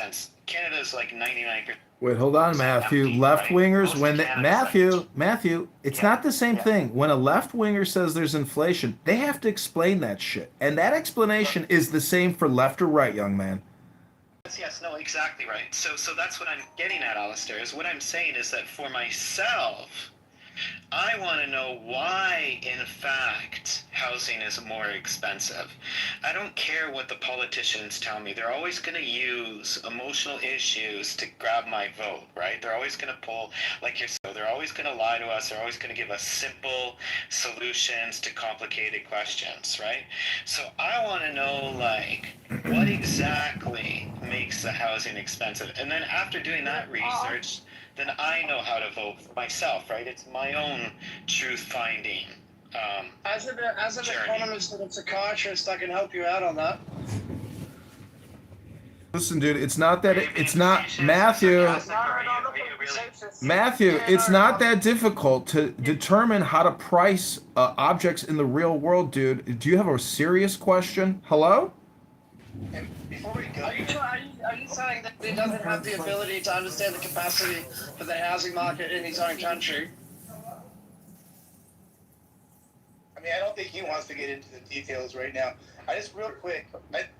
sense. Canada's like 99%. Wait, hold on, Matthew. Empty, Left right? wingers, Most when of they, Canada's Matthew, it's yeah, not the same yeah. thing. When a left winger says there's inflation, they have to explain that shit, and that explanation is the same for left or right, young man. Yes, no, exactly right. So that's what I'm getting at, Alistair, is what I'm saying is that for myself, I want to know why, in fact, housing is more expensive. I don't care what the politicians tell me. They're always going to use emotional issues to grab my vote, right? They're always going to pull, like you're saying, they're always going to lie to us. They're always going to give us simple solutions to complicated questions, right? So I want to know, like, what exactly makes the housing expensive? And then after doing that research, then I know how to vote for myself, right? It's my own truth-finding As an economist and a psychiatrist, I can help you out on that. Listen, dude, it's not that it's not Matthew. Matthew, it's not that difficult to determine how to price objects in the real world, dude. Do you have a serious question? Hello? And before we go, are you saying that he doesn't have the ability to understand the capacity for the housing market in his own country? I mean, I don't think he wants to get into the details right now. I just real quick.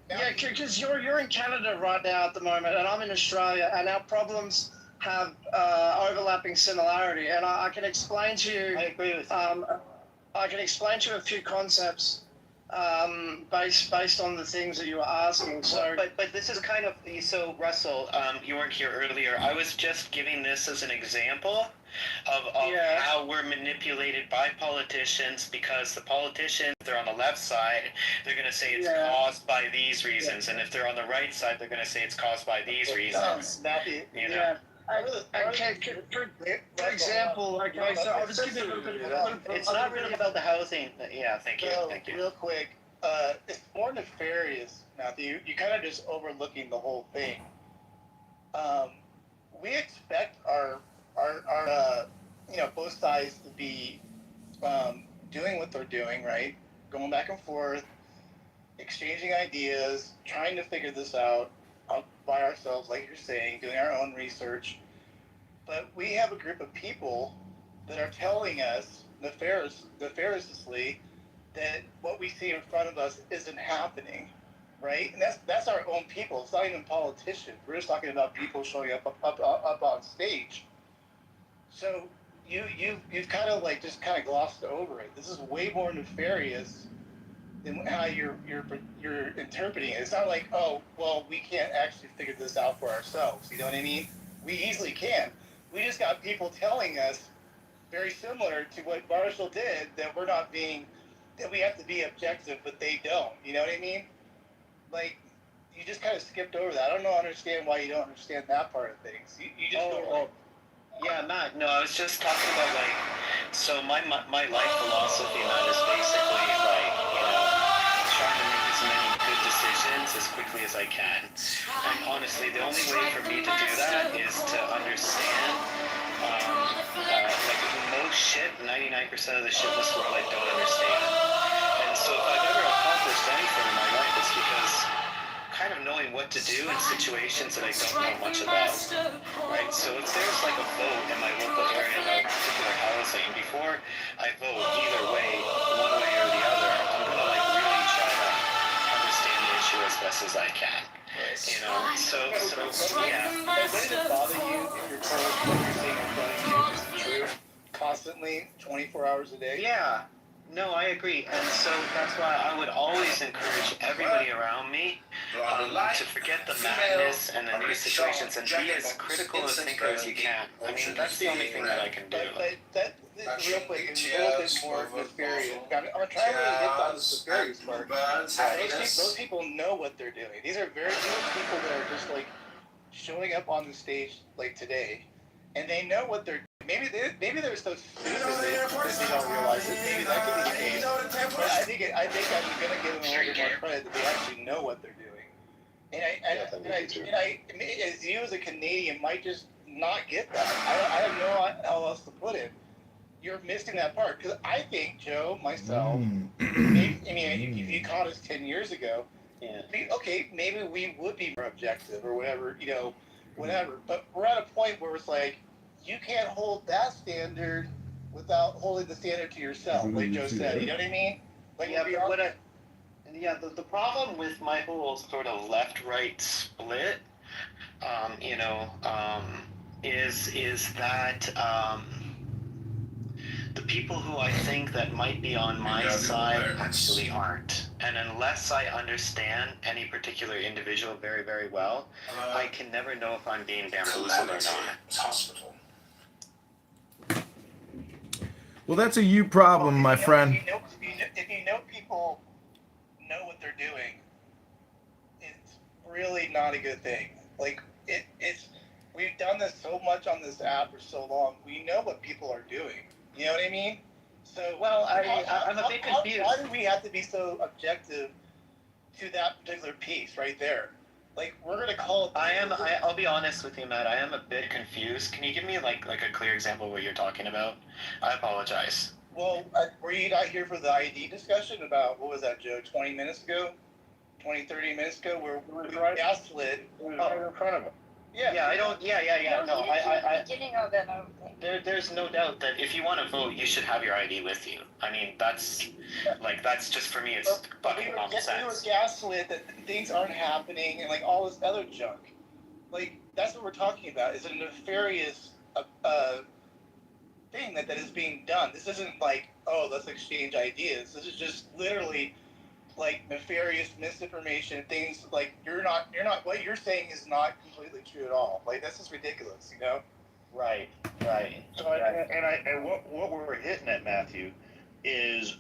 Yeah, because you're in Canada right now at the moment, and I'm in Australia, and our problems have overlapping similarity. And I can explain to you. I agree with you. I can explain to you a few concepts based on the things that you were asking. So, but this is kind of so. Russell, you weren't here earlier. I was just giving this as an example of how we're manipulated by politicians, because the politicians, if they're on the left side, they're going to say it's caused by these reasons, and if they're on the right side, they're going to say it's caused by these reasons. You know. For example, okay, so I'll just give you a little bit of it's not really about the housing. Yeah, thank you. Real quick, it's more nefarious, Matthew. You kind of just overlooking the whole thing. We expect our both sides to be doing what they're doing, right? Going back and forth, exchanging ideas, trying to figure this out by ourselves, like you're saying, doing our own research. But we have a group of people that are telling us nefariously that what we see in front of us isn't happening, right? And that's our own people. It's not even politicians. We're just talking about people showing up on stage. So you've kind of just glossed over it. This is way more nefarious than how you're interpreting it. It's not like, oh, well, we can't actually figure this out for ourselves. You know what I mean? We easily can. We just got people telling us, very similar to what Marshall did, that we have to be objective, but they don't. You know what I mean? Like, you just kind of skipped over that. I don't understand why you don't understand that part of things. You just Yeah, Matt. No, I was just talking about so my life philosophy, Matt, is basically trying to make as many good decisions as quickly as I can. And honestly, the only way for me to do that is to understand, most shit, 99% of the shit in this world I don't understand. And so if I've ever accomplished anything in my life, it's because kind of knowing what to do in situations that I don't know much about, right? So if there's a vote in my local area about particular housing, before I vote either way, one way or the other, I'm gonna really try to understand the issue as best as I can. You know, so yeah. Does it bother you if you're told what you're seeing in front of you is true constantly, 24 hours a day? Yeah. No, I agree. And so that's why I would always encourage everybody around me to forget the madness and the new situations and be as critical a thinker as you can. I mean, that's the only thing that I can do. But real quick, it's a little bit more nefarious. I'm trying to really get down to the nefarious part. Those people know what they're doing. These are people that are just showing up on the stage today, and they know what they're doing. Maybe they're so stupid that they don't realize it. Maybe that could be the case. But I think I'm going to give them a little bit more credit that they actually know what they're doing. And I as you as a Canadian might just not get that. I have no how else to put it. You're missing that part, because I think Joe, myself, if you caught us 10 years ago, Yeah. Okay, maybe we would be more objective or whatever, whatever. But we're at a point where it's like, you can't hold that standard without holding the standard to yourself, like Joe said. You know what I mean? Like, Yeah, but the problem with my whole sort of left-right split, is that the people who I think that might be on my side actually aren't. And unless I understand any particular individual very, very well, I can never know if I'm being bamboozled or not. Hospital. Well, that's a you problem, my friend. If you know people know what they're doing, it's really not a good thing. Like, it's we've done this so much on this app for so long. We know what people are doing. You know what I mean? So, well, I'm a bit confused. Why do we have to be so objective to that particular piece right there? Like, we're gonna call it. I'll be honest with you, Matt. I am a bit confused. Can you give me like a clear example of what you're talking about? I apologize. Well, were you not here for the ID discussion about, what was that, Joe, 20 minutes ago? 30 minutes ago, where we gaslit. Right in front of him. Yeah, I don't. Yeah. No, Beginning of it, I don't think. There's no doubt that if you want to vote, you should have your ID with you. I mean, that's just for me. It's fucking common sense. We were gaslit that things aren't happening and like all this other junk. Like, that's what we're talking about. Is a nefarious thing that is being done. This isn't like, oh, let's exchange ideas. This is just literally like nefarious misinformation, things like you're not what you're saying is not completely true at all. Like, this is ridiculous, Right. So and what we're hitting at, Matthew, is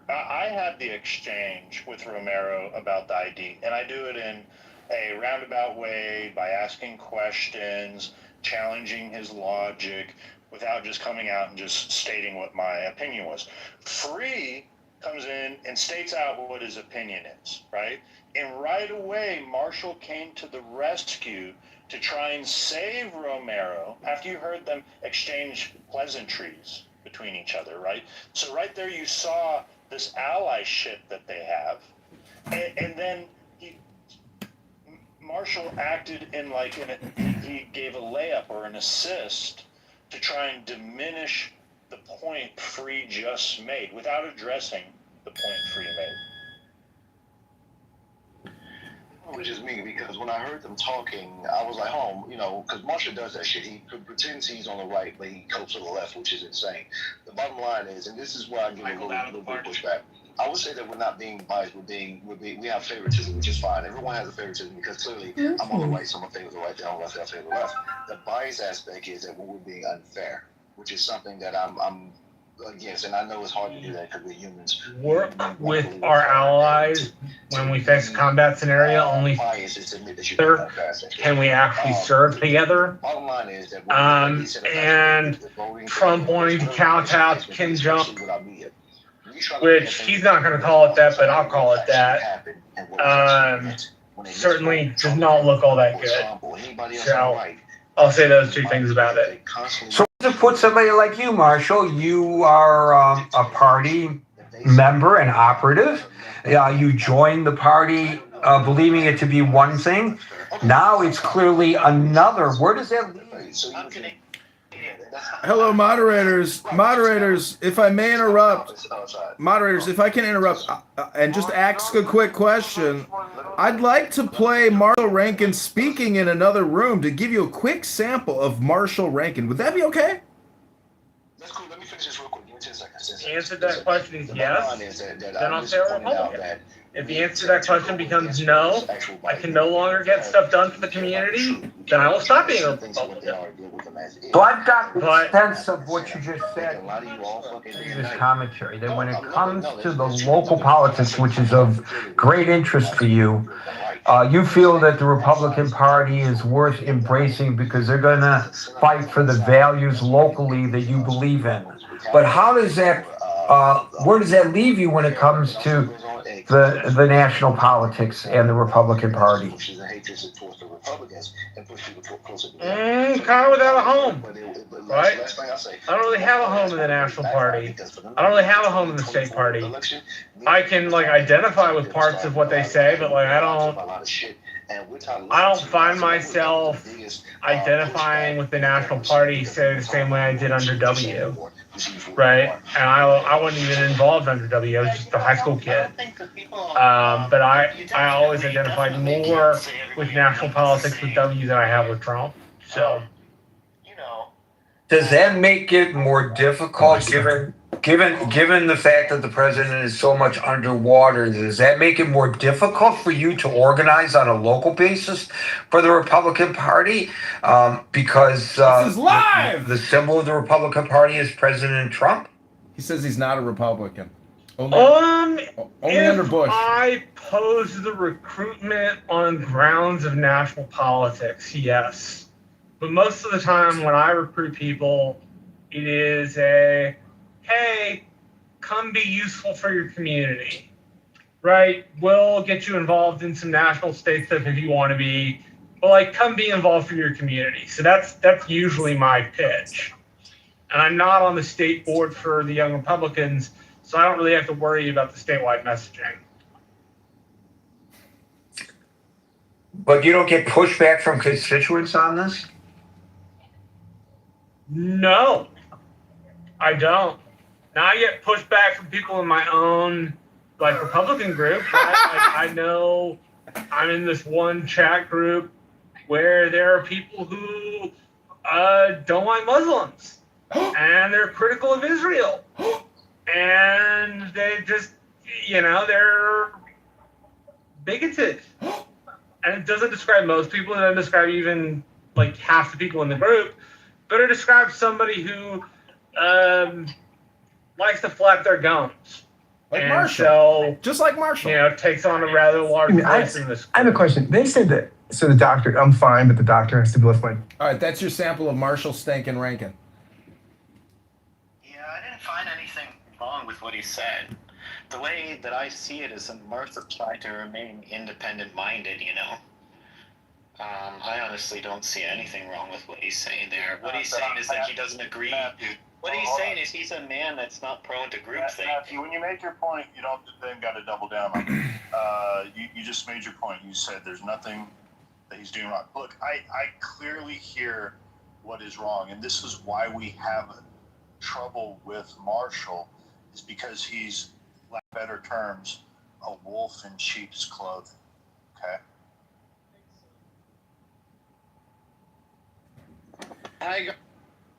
I had the exchange with Romero about the ID, and I do it in a roundabout way by asking questions, challenging his logic, without just coming out and just stating what my opinion was. Free comes in and states out what his opinion is, right? And right away, Marshall came to the rescue to try and save Romero after you heard them exchange pleasantries between each other, right? So right there you saw this allyship that they have. And then Marshall acted in he gave a layup or an assist to try and diminish the point Free just made without addressing the point Free made. Which is me, because when I heard them talking, I was like, because Marshall does that shit. He pretends he's on the right, but he goes to the left, which is insane. The bottom line is, and this is where I give a little bit of pushback. I would say that we're not being biased. We have favoritism, which is fine. Everyone has a favoritism because clearly I'm on the right, so I'm favor the right. They're on the left, I favor the left. The bias aspect is that when we're being unfair, which is something that I'm against, and I know it's hard to do that because we're humans. Work with our allies when we face a combat scenario. Only third can we actually serve together. Bottom line is that and Trump wanting to kowtow to Kim Jong, which he's not going to call it that, but I'll call it that. Certainly does not look all that good. So I'll say those two things about it. So to put somebody like you, Marshall, you are a party member and operative. You joined the party believing it to be one thing. Now it's clearly another. Where does that lead? Hello, moderators. Moderators, if I may interrupt. Moderators, if I can interrupt and just ask a quick question. I'd like to play Marshall Rankin speaking in another room to give you a quick sample of Marshall Rankin. Would that be okay? That's cool. Let me finish this real quick. Give me 10 seconds. The answer to that question is yes. Then I'll say Republican. If the answer to that question becomes no, I can no longer get stuff done for the community, then I will stop being a Republican. So I've got a sense of what you just said in this commentary, that when it comes to the local politics, which is of great interest for you, you feel that the Republican Party is worth embracing because they're going to fight for the values locally that you believe in. But how does that where does that leave you when it comes to the national politics and the Republican Party? Kind of without a home, right? I don't really have a home in the national party. I don't really have a home in the state party. I can like identify with parts of what they say, but like I don't find myself identifying with the national party, say, the same way I did under W, right? And I wasn't even involved under W. I was just a high school kid. But I always identified more with national politics with W than I have with Trump. So, does that make it more difficult, given the fact that the president is so much underwater? Does that make it more difficult for you to organize on a local basis for the Republican Party? Because this is live. The symbol of the Republican Party is President Trump. He says he's not a Republican. Only under Bush. I pose the recruitment on grounds of national politics, yes. But most of the time when I recruit people, it is a, hey, come be useful for your community, right? We'll get you involved in some national state stuff if you want to be, but like come be involved for your community. So that's usually my pitch. And I'm not on the state board for the Young Republicans, so I don't really have to worry about the statewide messaging. But you don't get pushback from constituents on this? No, I don't. Now I get pushback from people in my own like Republican group. Right? Like I know I'm in this one chat group where there are people who don't like Muslims and they're critical of Israel. And they just, they're bigoted. And it doesn't describe most people. It doesn't describe even like half the people in the group. But it describes somebody who likes to flap their gums. Like Marshall. So, just like Marshall. Takes on a rather large place in this group. I have a question. They said that, so the doctor, I'm fine, but the doctor has to be left wing. All right, that's your sample of Marshall Stankin Rankin. Yeah, I didn't find anything wrong with what he said. The way that I see it is that Martha tried to remain independent-minded, I honestly don't see anything wrong with what he's saying there. What he's saying is that he doesn't agree. What he's saying is he's a man that's not prone to groupthink. Matthew, when you make your point, you don't then got to double down on it. You just made your point. You said there's nothing that he's doing wrong. Look, I clearly hear what is wrong, and this is why we have trouble with Marshall, is because he's, like better terms, a wolf in sheep's clothing. Okay? Hey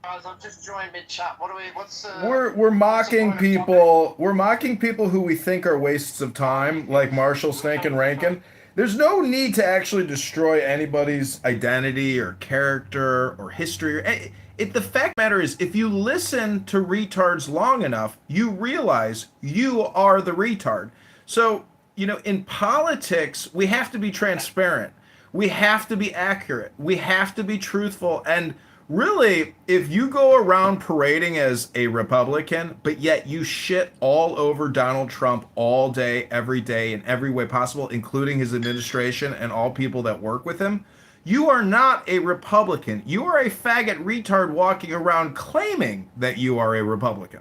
guys, I've just joined mid-chat. We're mocking people. We're mocking people who we think are wastes of time, like Marshall Stankin Rankin. There's no need to actually destroy anybody's identity or character or history. The fact of the matter is, if you listen to retards long enough, you realize you are the retard. So, in politics, we have to be transparent. We have to be accurate. We have to be truthful. And really, if you go around parading as a Republican, but yet you shit all over Donald Trump all day, every day, in every way possible, including his administration and all people that work with him, you are not a Republican. You are a faggot retard walking around claiming that you are a Republican.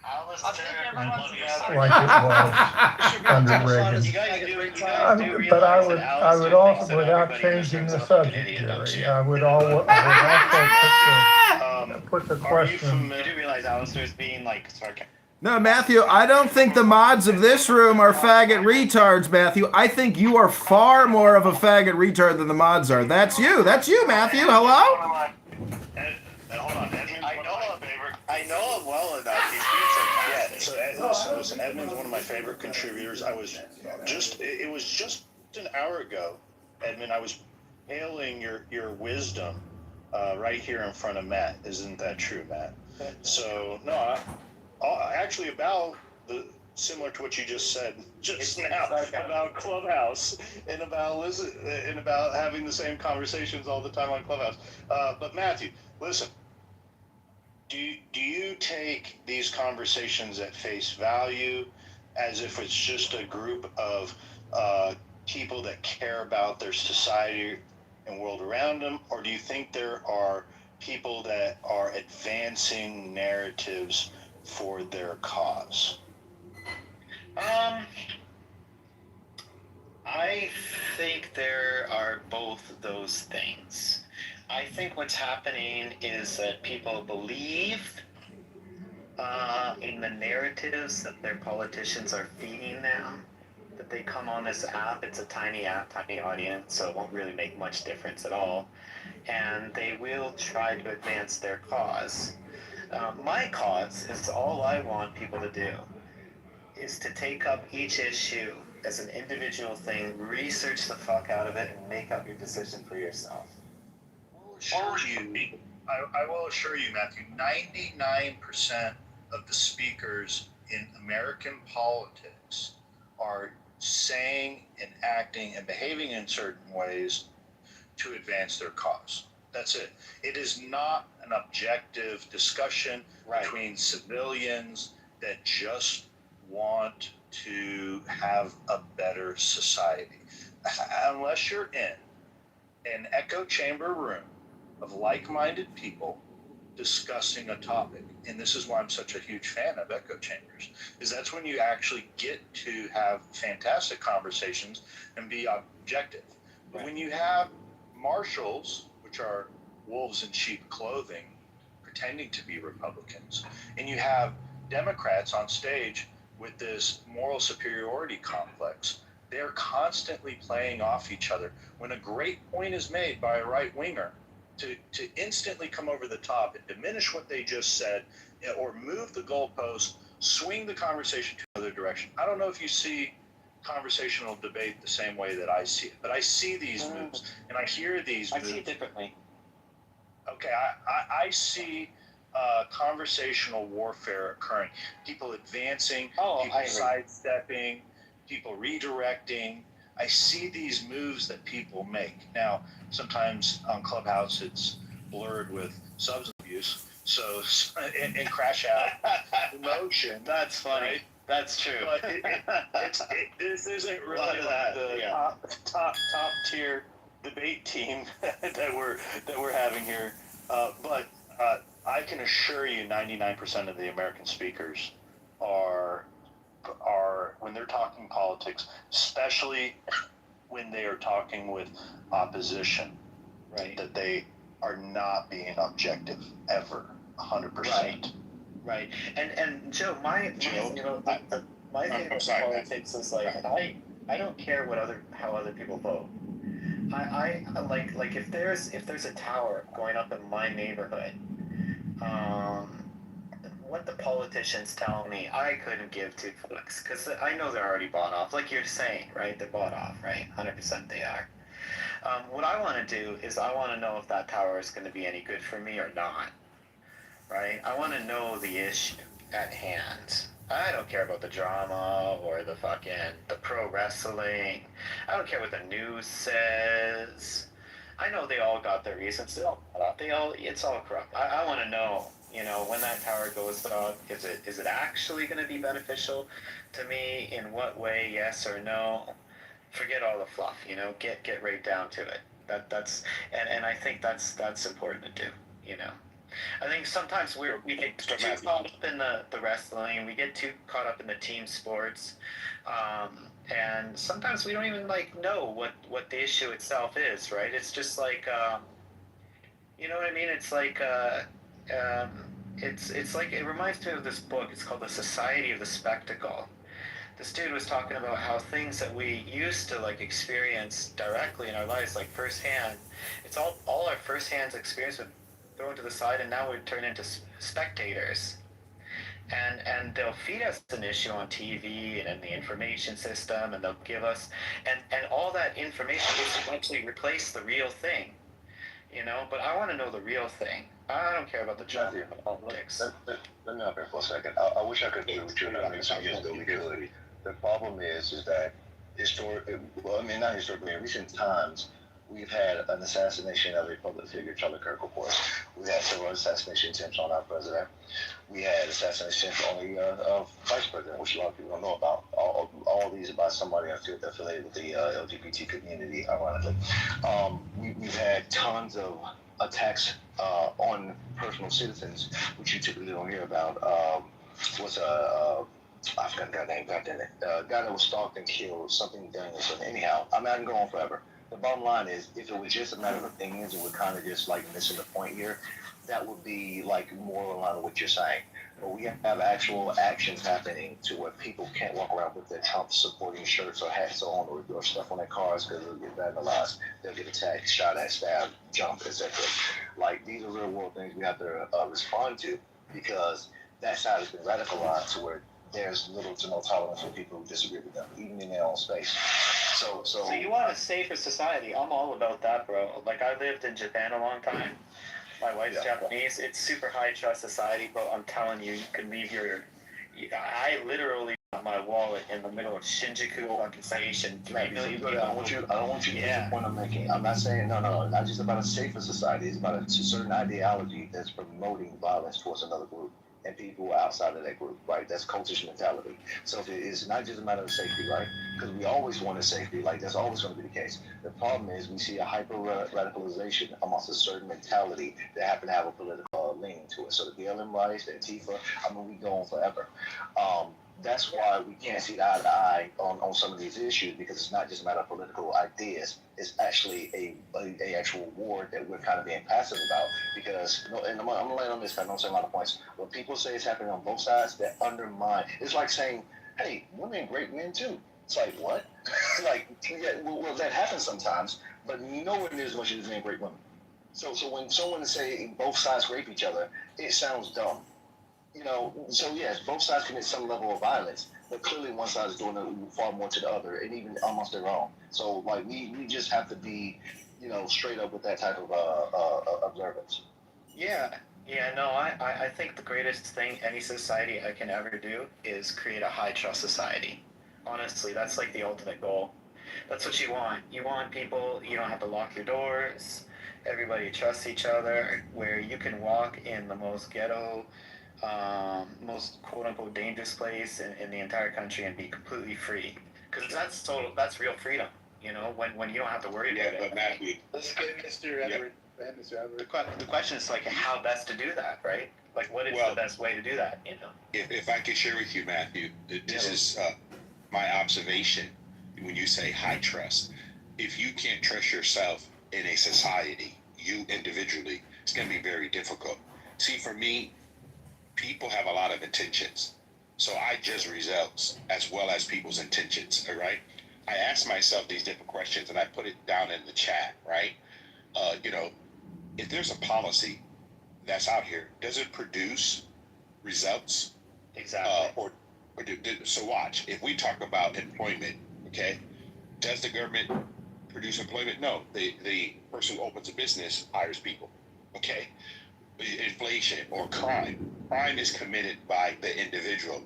Like it was under Reagan. But I would also, without changing the subject, Jerry, I would also put the question. You do realize Alistair's being like sarcastic. No, Matthew, I don't think the mods of this room are faggot retards, Matthew. I think you are far more of a faggot retard than the mods are. That's you, Matthew. Hello? Hold on, I know him well enough. He's being sarcastic. Yeah, so listen, Edmund's one of my favorite contributors. It was just an hour ago, Edmund, I was hailing your wisdom right here in front of Matt. Isn't that true, Matt? So, no, actually about similar to what you just said just now about Clubhouse and about having the same conversations all the time on Clubhouse. But Matthew, listen, do you take these conversations at face value as if it's just a group of people that care about their society and world around them, or do you think there are people that are advancing narratives for their cause? I think there are both those things. I think what's happening is that people believe in the narratives that their politicians are feeding them. That they come on this app, it's a tiny app, tiny audience, so it won't really make much difference at all. And they will try to advance their cause. My cause is all I want people to do is to take up each issue as an individual thing, research the fuck out of it, and make up your decision for yourself. I will assure you, Matthew, 99% of the speakers in American politics are saying and acting and behaving in certain ways to advance their cause. That's it. It is not an objective discussion between civilians that just want to have a better society. Unless you're in an echo chamber room of like-minded people discussing a topic, and this is why I'm such a huge fan of echo chambers, is that's when you actually get to have fantastic conversations and be objective. But when you have marshals, which are wolves in sheep clothing, pretending to be Republicans, and you have Democrats on stage with this moral superiority complex, they're constantly playing off each other. When a great point is made by a right-winger, to instantly come over the top and diminish what they just said, or move the goalpost, swing the conversation to another direction. I don't know if you see conversational debate the same way that I see it, but I see these moves and I hear these moves. I see it differently. Okay, I see conversational warfare occurring. People advancing, people sidestepping, people redirecting. I see these moves that people make. Now, sometimes on Clubhouse it's blurred with substance abuse, so and crash out emotion. That's funny. Right? That's true. But this isn't really like the top tier debate team that we're having here. But I can assure you, 99% of the American speakers are when they're talking politics, especially when they are talking with opposition, right, that they are not being objective ever, 100%. Right. And Joe, my thing about politics is like I don't care how other people vote. I like if there's a tower going up in my neighborhood, what the politicians tell me, I couldn't give two fucks, because I know they're already bought off. Like you're saying, right? They're bought off, right? 100% they are. What I want to do is I want to know if that tower is going to be any good for me or not, right? I want to know the issue at hand. I don't care about the drama or the pro wrestling. I don't care what the news says. I know they all got their reasons. It's all corrupt. I want to know, when that tower goes up, is it actually going to be beneficial to me? In what way? Yes or no? Forget all the fluff. Get right down to it. That's I think that's important to do. I think sometimes we get too caught up in the wrestling. We get too caught up in the team sports. And sometimes we don't even know what the issue itself is, right? It's just like, you know what I mean? It's like, it's like, it reminds me of this book. It's called The Society of the Spectacle. This dude was talking about how things that we used to experience directly in our lives, like firsthand, it's all our firsthand experience would thrown to the side, and now we turn into spectators. And they'll feed us an issue on TV and in the information system, and they'll give us, and all that information is to actually replace the real thing, but I want to know the real thing. I don't care about the drama of politics. Let me hop in for a second. I wish I could agree with you, and I mean some years ago we could. The problem is that not historically, in recent times, We've had an assassination of a public figure, Charlie Kirk, of course. We've had several assassination attempts on our president. We had assassination attempts on the vice president, which a lot of people don't know about. All these are by somebody affiliated with the LGBT community, ironically. We've had tons of attacks on personal citizens, which you typically don't hear about. I forgot the guy's name, goddamn it. Guy that was stalked and killed, something Daniels. Anyhow, I'm not going on forever. The bottom line is, if it was just a matter of opinions and we're kind of just like missing the point here, that would be like more in line with what you're saying. But we have actual actions happening to where people can't walk around with their Trump supporting shirts or hats on or stuff on their cars because they'll get vandalized, they'll get attacked, shot at, stabbed, jumped, etc. Like, these are real world things we have to respond to, because that side has been radicalized to where there's little to no tolerance for people who disagree with them, even in their own space. So you want a safer society? I'm all about that, bro. Like, I lived in Japan a long time. My wife's Japanese. It's super high trust society, but I'm telling you, you can leave I literally got my wallet in the middle of Shinjuku fucking station. 3 million people. I don't want you to miss the point I'm making. I'm not saying no, not just about a safer society. It's about a certain ideology that's promoting violence towards another group and people outside of that group, right? That's cultish mentality. So if it's not just a matter of safety, right? Because we always wanted safety, like that's always going to be the case. The problem is we see a hyper radicalization amongst a certain mentality that happen to have a political leaning to it. So the BLM rights, the Antifa, I mean, we go on forever. That's why we can't see eye to eye on some of these issues, because it's not just a matter of political ideas. It's actually a actual war that we're kind of being passive about. Because, and I'm going to land on this, I don't say a lot of points. When people say it's happening on both sides, that undermine. It's like saying, hey, women great men too. It's like, what? Like, yeah, well, that happens sometimes, but nowhere near as much as men great women. So when someone say both sides rape each other, it sounds dumb. You know, so yes, both sides commit some level of violence, but clearly one side is doing it far more to the other, and even almost their own. So like we just have to be, straight up with that type of observance. Yeah, no, I think the greatest thing any society I can ever do is create a high trust society. Honestly, that's like the ultimate goal. That's what you want. You want people, you don't have to lock your doors. Everybody trusts each other, where you can walk in the most ghetto, most quote-unquote dangerous place in the entire country and be completely free, because that's real freedom, when you don't have to worry about it. But Matthew, let's get Mr. Edward. The question is like how best to do that, right? Like, what is the best way to do that? If I could share with you, Matthew, this is my observation. When you say high trust, if you can't trust yourself in a society, you individually, it's going to be very difficult. See, for me, people have a lot of intentions. So I judge results as well as people's intentions, all right? I ask myself these different questions and I put it down in the chat, right? If there's a policy that's out here, does it produce results? Exactly. So watch, if we talk about employment, okay, does the government produce employment? No, the person who opens a business hires people, okay? Inflation or crime is committed by the individual,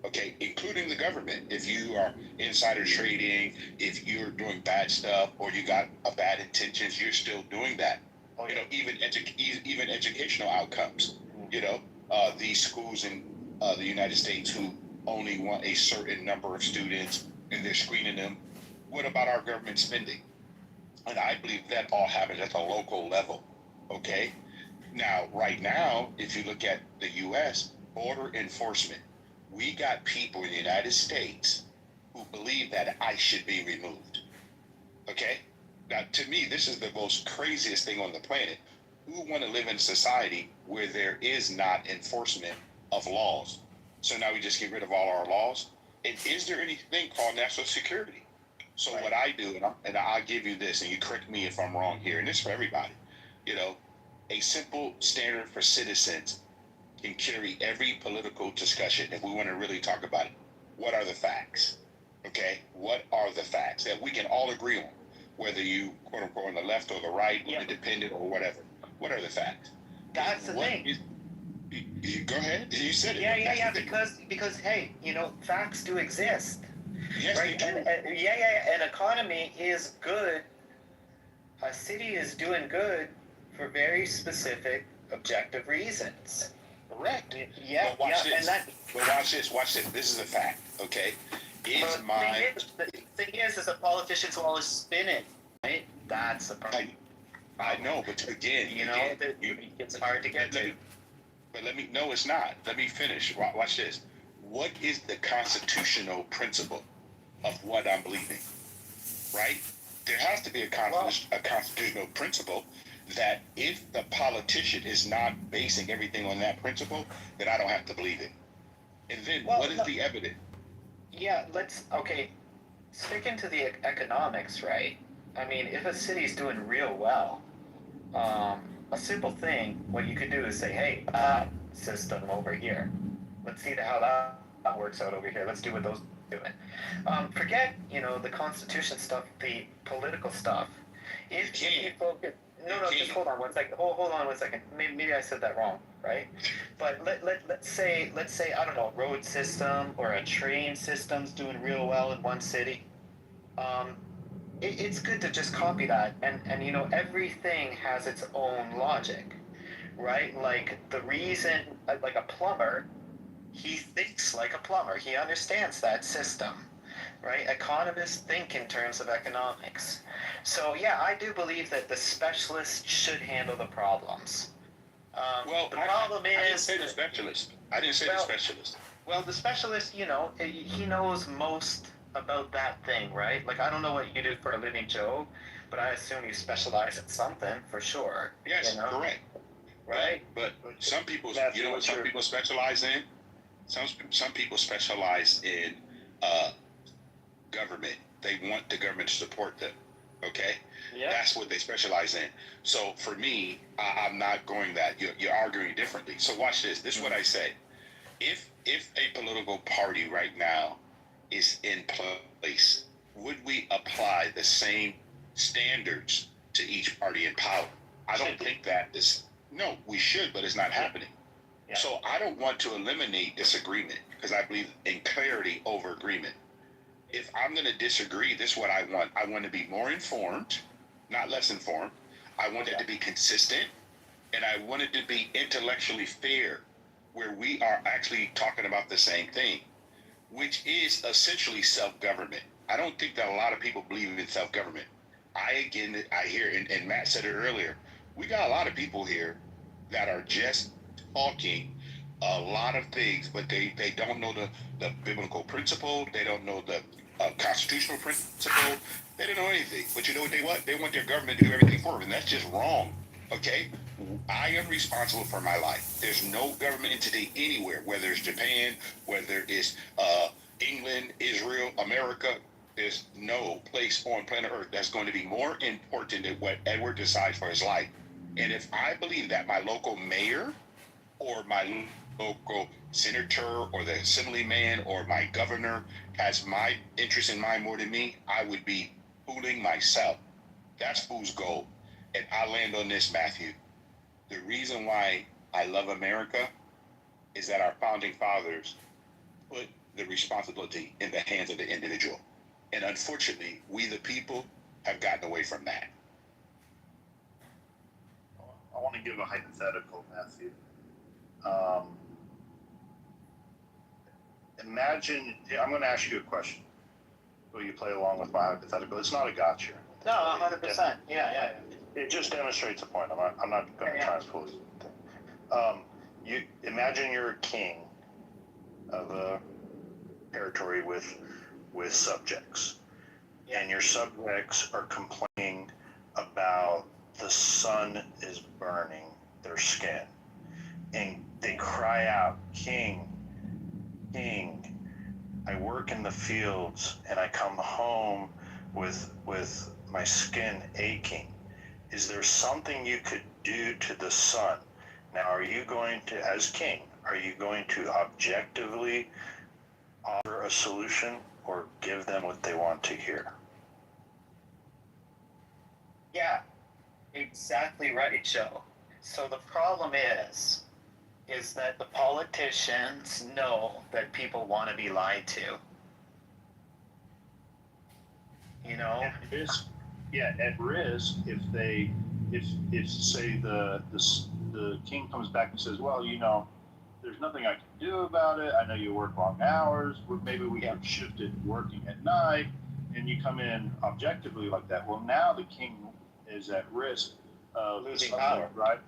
okay, including the government. If you are insider trading, if you're doing bad stuff, or you got a bad intentions, you're still doing that. Even educational outcomes. These schools in the United States who only want a certain number of students and they're screening them. What about our government spending? And I believe that all happens at the local level, okay? Now, right now, if you look at the U.S. border enforcement, we got people in the United States who believe that ICE should be removed. Okay? Now, to me, this is the most craziest thing on the planet. Who want to live in a society where there is not enforcement of laws? So now we just get rid of all our laws? And is there anything called national security? So what I do, and I'll give you this, and you correct me if I'm wrong here, and this is for everybody, a simple standard for citizens can carry every political discussion if we want to really talk about it. What are the facts? Okay? What are the facts that we can all agree on? Whether you, quote unquote, on the left or the right, or independent or whatever. What are the facts? That's the thing. You go ahead. You said it. Yeah. Because hey, facts do exist. Yes, right? they do. An economy is good a city is doing good for very specific, objective reasons. Correct. Yeah, But watch yeah, this. But watch this. Watch this. This is a fact. Okay. The thing is that politicians will always spin it, right? That's the problem. I know, but again, it's hard to get to. But no, it's not. Let me finish. Watch this. What is the constitutional principle of what I'm believing? Right? There has to be a constitutional principle that if the politician is not basing everything on that principle, then I don't have to believe it. And then what is the evidence? Yeah, sticking to the economics, right? I mean, if a city's doing real well, a simple thing, what you could do is say, hey, system over here. Let's see how that works out over here. Let's do what those are doing. Forget, the Constitution stuff, the political stuff. If you focus... No, just hold on 1 second. Hold on 1 second. Maybe I said that wrong, right? But let's say I don't know, a road system or a train system's doing real well in one city. It's good to just copy that, and everything has its own logic, right? Like the reason, like a plumber, he thinks like a plumber. He understands that system. Right? Economists think in terms of economics. So, yeah, I do believe that the specialist should handle the problems. The problem is... I didn't say the specialist. The specialist. Well, the specialist, he knows most about that thing, right? Like, I don't know what you do for a living, Joe, but I assume you specialize in something, for sure. Yes, correct. Right? But some people, what some people specialize in? Some people specialize in... government. They want the government to support them. Okay? Yeah. That's what they specialize in. So for me, I'm not going that. You're arguing differently. So watch this. This is what I say. If a political party right now is in place, would we apply the same standards to each party in power? I don't think that is... No, we should, but it's not happening. Yeah. So I don't want to eliminate disagreement because I believe in clarity over agreement. If I'm going to disagree, this is what I want. I want to be more informed, not less informed. I want it to be consistent, and I want it to be intellectually fair, where we are actually talking about the same thing, which is essentially self-government. I don't think that a lot of people believe in self-government. I hear, and Matt said it earlier, we got a lot of people here that are just talking a lot of things, but they don't know the biblical principle. They don't know the constitutional principle. They don't know anything. But you know what they want? They want their government to do everything for them, and that's just wrong. Okay? I am responsible for my life. There's no government entity anywhere, whether it's Japan, whether it's England, Israel, America. There's no place on planet Earth that's going to be more important than what Edward decides for his life. And if I believe that my local mayor or my local senator or the assemblyman or my governor has my interest in mind more than me, I would be fooling myself. That's fool's gold. And I land on this, Matthew. The reason why I love America is that our founding fathers put the responsibility in the hands of the individual. And unfortunately, we the people have gotten away from that. I want to give a hypothetical, Matthew. Imagine, I'm going to ask you a question. Will you play along with my hypothetical? It's not a gotcha. No, 100%. Yeah. It just demonstrates a point. I'm not going to try and fool you. You imagine you're a king of a territory with subjects, and your subjects are complaining about the sun is burning their skin, and they cry out, "King, King, I work in the fields and I come home with my skin aching. Is there something you could do to the sun?" Now, are you going to, as king, are you going to objectively offer a solution or give them what they want to hear? Yeah, exactly right, Joe. So the problem is that the politicians know that people want to be lied to. You know? Yeah, it is. yeah, at risk if say the king comes back and says, well, there's nothing I can do about it. I know you work long hours. Maybe we have shifted working at night, and you come in objectively like that. Well, now the king is at risk of losing power, right?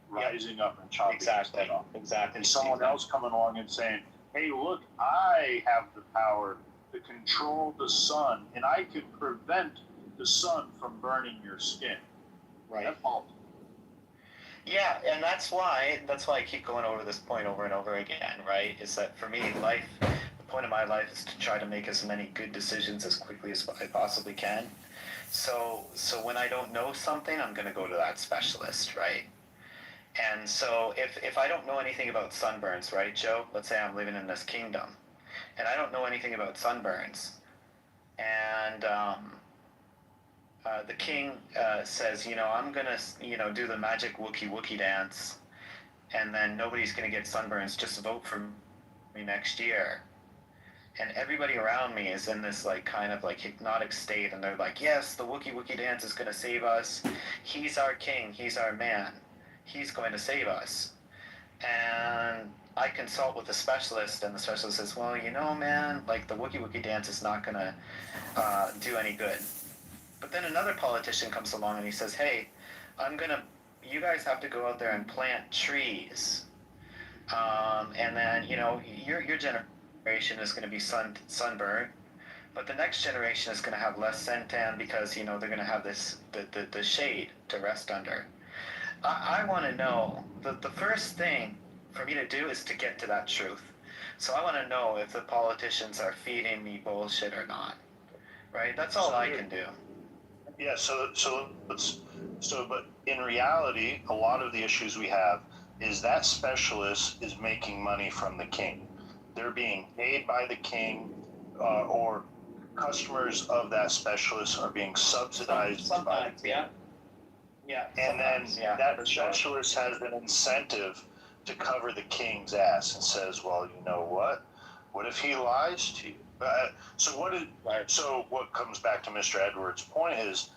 Rising up and chopping his head off. Exactly. And someone else coming along and saying, hey, look, I have the power to control the sun, and I can prevent the sun from burning your skin. Right. That's politics. Yeah, and that's why I keep going over this point over and over again, right? Is that for me, the point of my life is to try to make as many good decisions as quickly as I possibly can. So when I don't know something, I'm going to go to that specialist, right? And so if I don't know anything about sunburns, right, Joe? Let's say I'm living in this kingdom, and I don't know anything about sunburns, and the king says, I'm going to, do the magic Wookie dance, and then nobody's going to get sunburns, just vote for me next year. And everybody around me is in this kind of hypnotic state, and they're like, yes, the Wookie dance is going to save us. He's our king. He's our man. He's going to save us. And I consult with a specialist, and the specialist says, well, man, the Wookie dance is not going to do any good. But then another politician comes along and he says, hey, you guys have to go out there and plant trees. And then, your generation is going to be sunburned, but the next generation is going to have less suntan because, they're going to have the shade to rest under. I want to know, the first thing for me to do is to get to that truth. So I want to know if the politicians are feeding me bullshit or not, right? That's all I can do. Yeah, but in reality, a lot of the issues we have is that specialist is making money from the king. They're being paid by the king, or customers of that specialist are being subsidized by the king. Yeah. And then that specialist has an incentive to cover the king's ass and says, well, you know what? What if he lies to you? So what comes back to Mr. Edwards' point is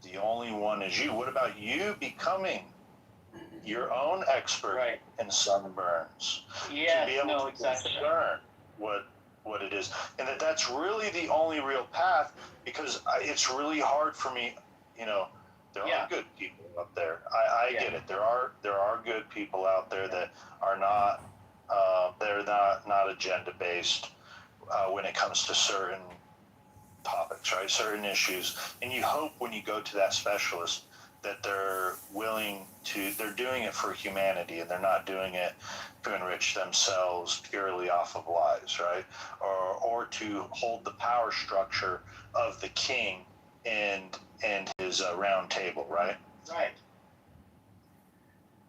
the only one is you. What about you becoming your own expert in sunburns? Yeah, to be able to discern what it is. And that's really the only real path, because it's really hard for me, there are good people out there. I get it. There are good people out there that are not they're not agenda based when it comes to certain topics, right? Certain issues. And you hope when you go to that specialist that they're doing it for humanity, and they're not doing it to enrich themselves purely off of lies, right? Or to hold the power structure of the king and his round table, right?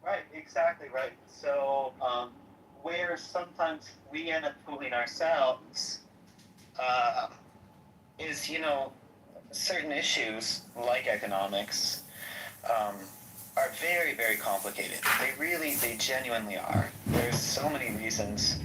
Right, exactly right. So, where sometimes we end up fooling ourselves is, certain issues like economics are very, very complicated. They genuinely are. There's so many reasons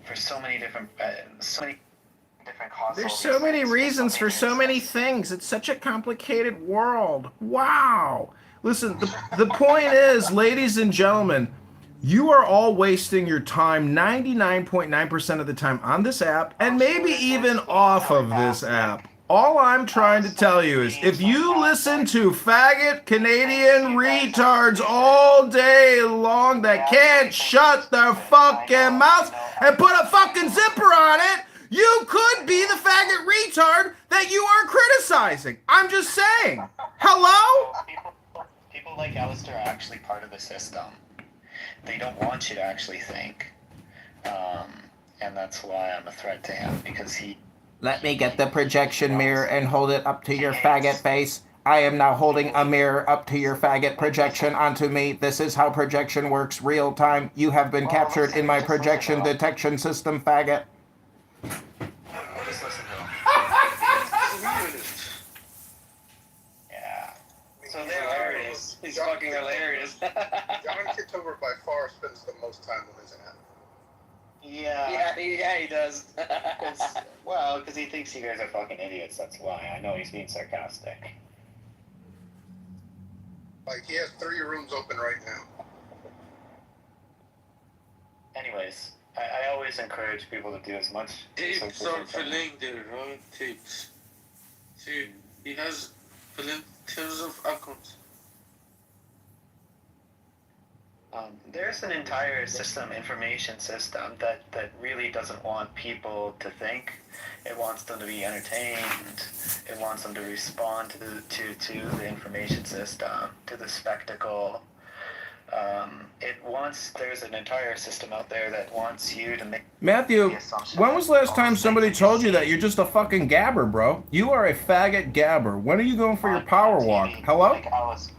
for so many different causes. There's so many reasons for so many things. It's such a complicated world. Wow. Listen, the point is, ladies and gentlemen, you are all wasting your time 99.9% of the time on this app, and maybe even off of this app. All I'm trying to tell you is, if you listen to faggot Canadian retards all day long that can't shut their fucking mouths and put a fucking zipper on it, you could be the faggot retard that you are criticizing. I'm just saying. Hello? People like Alistair are actually part of the system. They don't want you to actually think. And that's why I'm a threat to him, because he... Let me get the projection mirror and hold it up to your faggot face. I am now holding a mirror up to your faggot projection onto me. This is how projection works real time. You have been captured in my projection detection system, faggot. Just listen to him. Yeah. So there it is. He's fucking hilarious. John Kitover by far spends the most time on his app. Yeah, he does. Because he thinks you guys are fucking idiots, that's why. I know he's being sarcastic. Like, he has 3 rooms open right now. Anyways, I always encourage people to do as much research Tapes as are they can. filling there, right? Tapes. See, he has tons of accounts. There's an entire system, information system, that really doesn't want people to think. It wants them to be entertained. It wants them to respond to the information system, to the spectacle. There's an entire system out there that wants you to make Matthew, the assumption when that was the last all time things somebody that told you see that you're just a fucking gabber, bro? You are a faggot gabber. When are you going for your on power TV, walk? Hello? like Alice,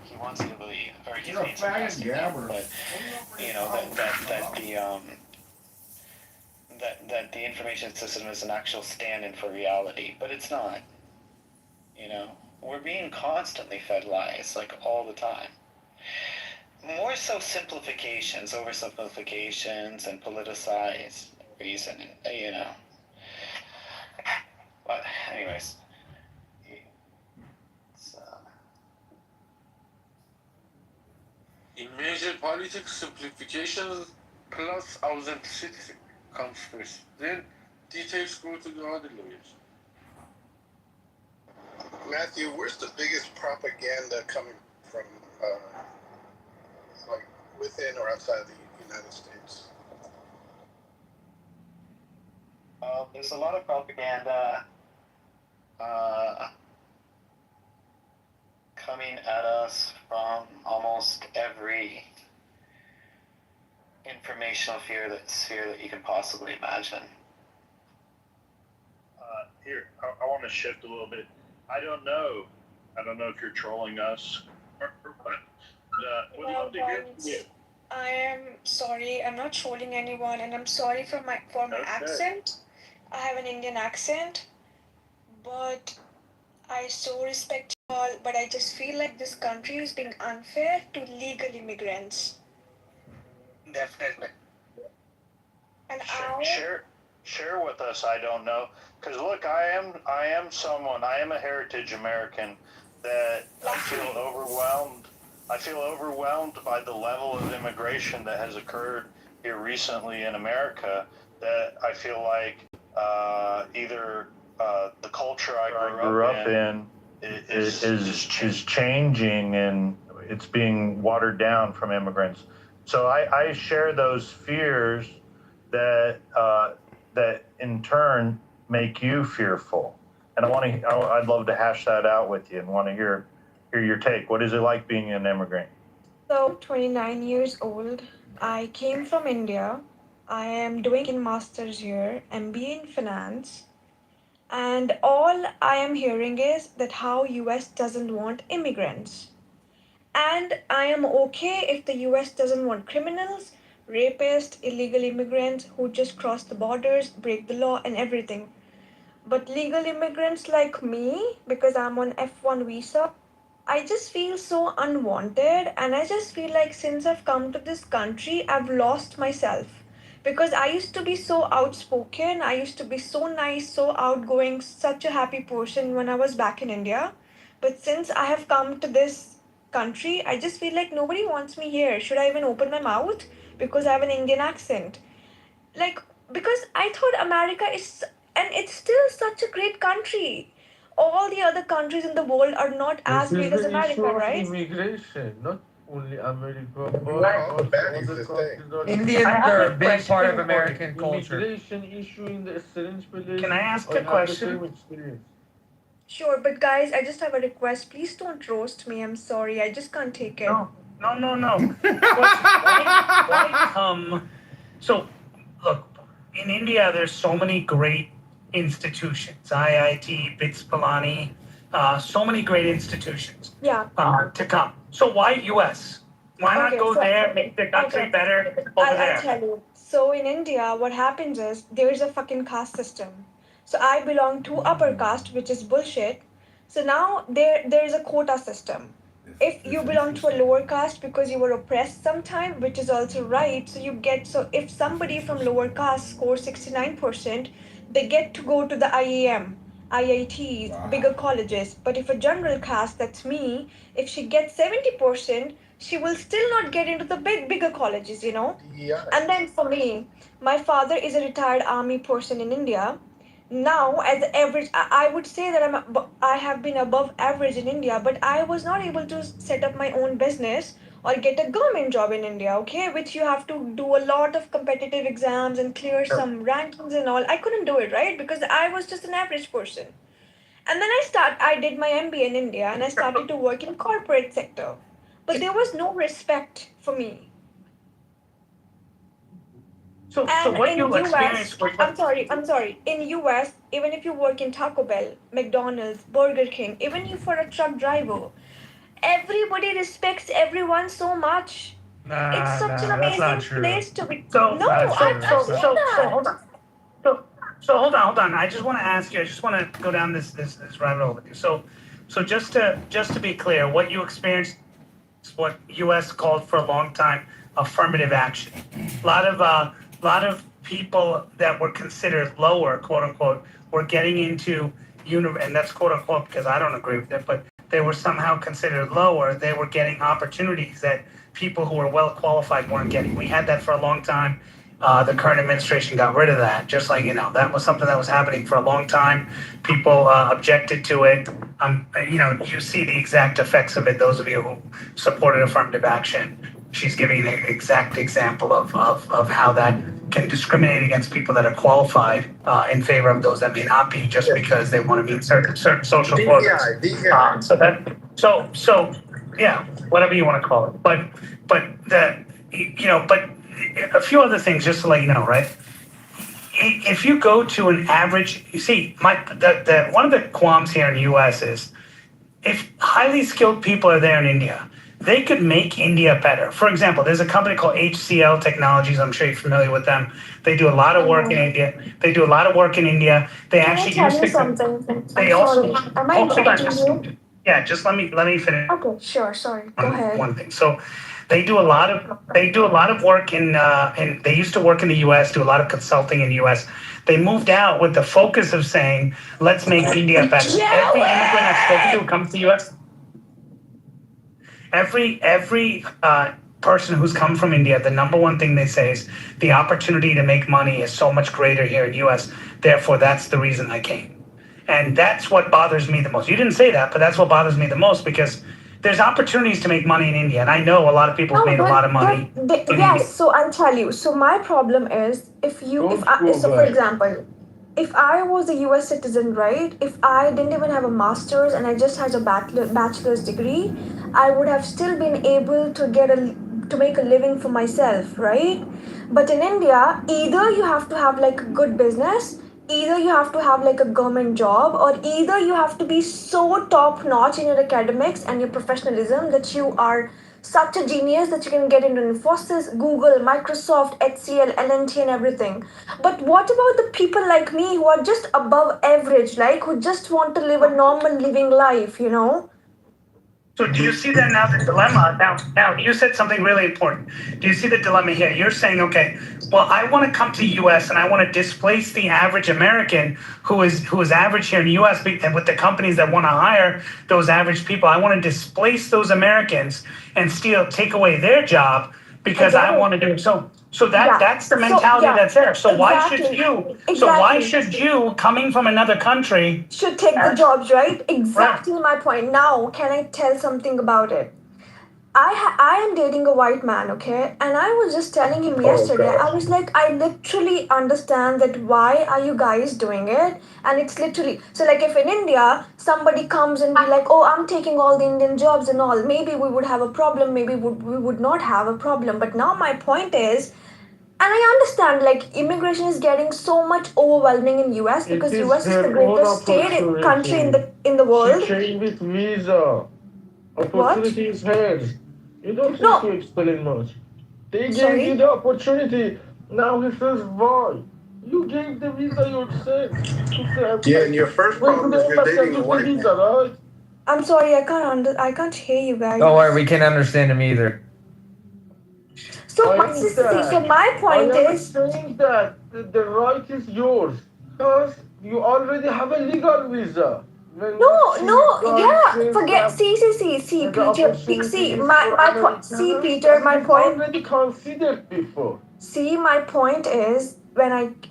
he wants you to believe, or he's You're a being faggot sarcastic now, gabber. but you know that the information system is an actual stand-in for reality, but it's not. You know, we're being constantly fed lies, like all the time. More so simplifications, oversimplifications, and politicized reason, you know. But anyways, In major politics, simplification plus authenticity comes first. Then details go to the other layers. Matthew, where's the biggest propaganda coming from, like, within or outside of the United States? There's a lot of propaganda coming at us from almost every informational sphere that you can possibly imagine. Here, I want to shift a little bit. I don't know if you're trolling us or what. We'd love to hear from you. I am sorry. I'm not trolling anyone, and I'm sorry for my accent. I have an Indian accent, but I so respect you all. But I just feel like this country is being unfair to legal immigrants. Definitely. And Share with us. I don't know, because look, I am a heritage American that I feel overwhelmed. I feel overwhelmed by the level of immigration that has occurred here recently in America. That I feel like either the culture I grew up in is changing and it's being watered down from immigrants. So I share those fears that in turn make you fearful. And I'd love to hash that out with you and want to hear your take. What is it like being an immigrant? So, 29 years old. I came from India. I am doing a master's here, MBA in finance. And all I am hearing is that how US doesn't want immigrants. And I am okay if the US doesn't want criminals, rapists, illegal immigrants who just cross the borders, break the law and everything. But legal immigrants like me, because I'm on F1 visa, I just feel so unwanted, and I just feel like since I've come to this country, I've lost myself. Because I used to be so outspoken, I used to be so nice, so outgoing, such a happy person when I was back in India. But since I have come to this country, I just feel like nobody wants me here. Should I even open my mouth? Because I have an Indian accent. Like, because I thought America is, and it's still such a great country. All the other countries in the world are not as This big is as the America, issue of right? immigration, not only America, but All the also baddies other this countries are. Indians are a big part of American culture. Immigration issue in the strange place. Can I ask a have question? the same experience. Sure, but guys, I just have a request. Please don't roast me. I'm sorry. I just can't take it. No. Why come? So, look, in India, there's so many great institutions. IIT, BITS Pilani, so many great institutions. Yeah. To come. So why U.S.? Why not Okay, go so- there, make the country okay. better over I'll there? tell you. So in India, what happens is there's a fucking caste system. So I belong to upper caste, which is bullshit. So now there's a quota system. If you belong to a lower caste because you were oppressed sometime, which is also right, so if somebody from lower caste scores 69%, they get to go to the IEM. IITs, Wow. bigger colleges. But if a general caste, that's me, if she gets 70%, she will still not get into the bigger colleges, you know. Yeah. And then for me, my father is a retired army person in India. Now, as the average, I would say that I have been above average in India, but I was not able to set up my own business or get a government job in India, okay? Which you have to do a lot of competitive exams and clear some rankings and all. I couldn't do it, right? Because I was just an average person. And then I did my MBA in India and I started to work in corporate sector. But there was no respect for me. So And what in you US, experienced was I'm sorry. In US, even if you work in Taco Bell, McDonald's, Burger King, even if you're a truck driver, everybody respects everyone so much. It's such an that's not amazing true. place to be. So No, I've seen that. hold on. So hold on. I just want to ask you. I just want to go down this rabbit hole with you. So just to be clear, what you experienced is what U.S. called for a long time affirmative action. A lot of people that were considered lower, quote unquote, were getting into and that's quote unquote because I don't agree with it, but they were somehow considered lower. They were getting opportunities that people who were well qualified weren't getting. We had that for a long time. The current administration got rid of that. Just like, that was something that was happening for a long time. People objected to it. You see the exact effects of it. Those of you who supported affirmative action, she's giving an exact example of how that can discriminate against people that are qualified in favor of those that may not be, just because they want to meet certain social quotas. So yeah, whatever you want to call it. But a few other things just to let you know, right? If you go to an average, you see, one of the qualms here in the U.S. is if highly skilled people are there in India, they could make India better. For example, there's a company called HCL Technologies. I'm sure you're familiar with them. They do a lot of work in India. They actually Can I use tell you something? They I'm also sorry. Am I hold on, interrupting you? yeah. Just let me finish. Okay, sure. Sorry. Go ahead. One thing. So they do a lot of work in they used to work in the US, do a lot of consulting in the US. They moved out with the focus of saying, let's make India better. Every immigrant I've spoken to who comes to the US, every person who's come from India, the number one thing they say is the opportunity to make money is so much greater here in the US. Therefore, that's the reason I came. And that's what bothers me the most. You didn't say that, but that's what bothers me the most, because there's opportunities to make money in India. And I know a lot of people have made a lot of money. Yes, so I'll tell you. So my problem is for example, if I was a US citizen, right? If I didn't even have a master's and I just had a bachelor's degree, I would have still been able to make a living for myself, right? But in India, either you have to have like a good business, either you have to have like a government job, or either you have to be so top notch in your academics and your professionalism that you are such a genius that you can get into Infosys, Google, Microsoft, HCL, LNT and everything. But what about the people like me who are just above average, like who just want to live a normal living life, So do you see that now, the dilemma? Now you said something really important. Do you see the dilemma here? You're saying, okay, well, I want to come to the U.S. and I want to displace the average American who is average here in the U.S. and with the companies that want to hire those average people. I want to displace those Americans and take away their job because I want to do it. So that's the mentality that's there. So why should you coming from another country should take the jobs, right? Exactly my point. Now, can I tell something about it? I am dating a white man, okay? And I was just telling him yesterday, I was like, I literally understand that why are you guys doing it? And it's literally, so like if in India, somebody comes and be like, oh, I'm taking all the Indian jobs and all, maybe we would have a problem, maybe we would not have a problem. But now my point is, and I understand, like, immigration is getting so much overwhelming in US because US is the greatest country in the world. She came with visa. Opportunity is hers. You don't have to explain much. They gave you the opportunity. Now he says why? You gave the visa yourself. Yeah, and your first problem is you're dating a white man. Right? I'm sorry, I can't hear you guys. Don't worry, we can't understand him either. So my point I am is, saying that the right is yours. Because You already have a legal visa. When No, you see no, God yeah. says Forget. that See, the Peter. opportunity See, is my for point. See, Americans, Peter. that My is point. already considered before. See, my point is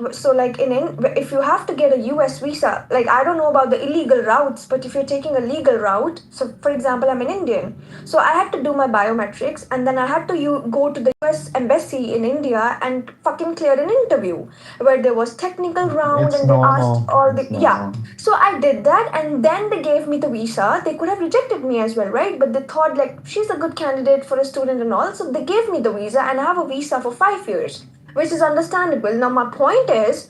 so like if you have to get a US visa, like I don't know about the illegal routes, but if you're taking a legal route, so for example, I'm an Indian, so I had to do my biometrics and then I had to go to the US embassy in India and fucking clear an interview where there was technical round It's and they asked normal. all It's the yeah. normal. So I did that and then they gave me the visa. They could have rejected me as well, right? But they thought like she's a good candidate for a student and all. So they gave me the visa and I have a visa for 5 years, which is understandable. Now my point is,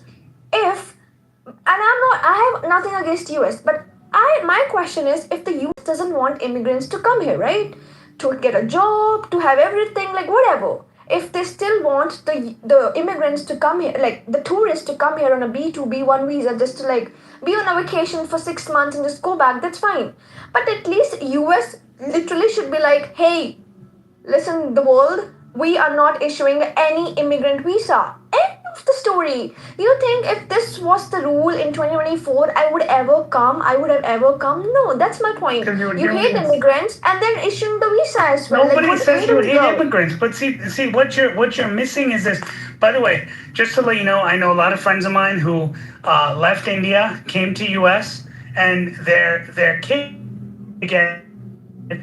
if I have nothing against US, but my question is if the US doesn't want immigrants to come here, right? To get a job, to have everything, like whatever. If they still want the immigrants to come here, like the tourists to come here on a B2, B1 visa just to like be on a vacation for 6 months and just go back, that's fine. But at least US literally should be like, hey, listen, the world, we are not issuing any immigrant visa. End of the story. You think if this was the rule in 2024, I would ever come? I would have ever come? No, that's my point. You hate immigrants and then issuing the visa as well. Nobody like, says where you do we hate go? immigrants, but see what you're missing is this. By the way, just to let you know, I know a lot of friends of mine who left India, came to U.S., and their kids get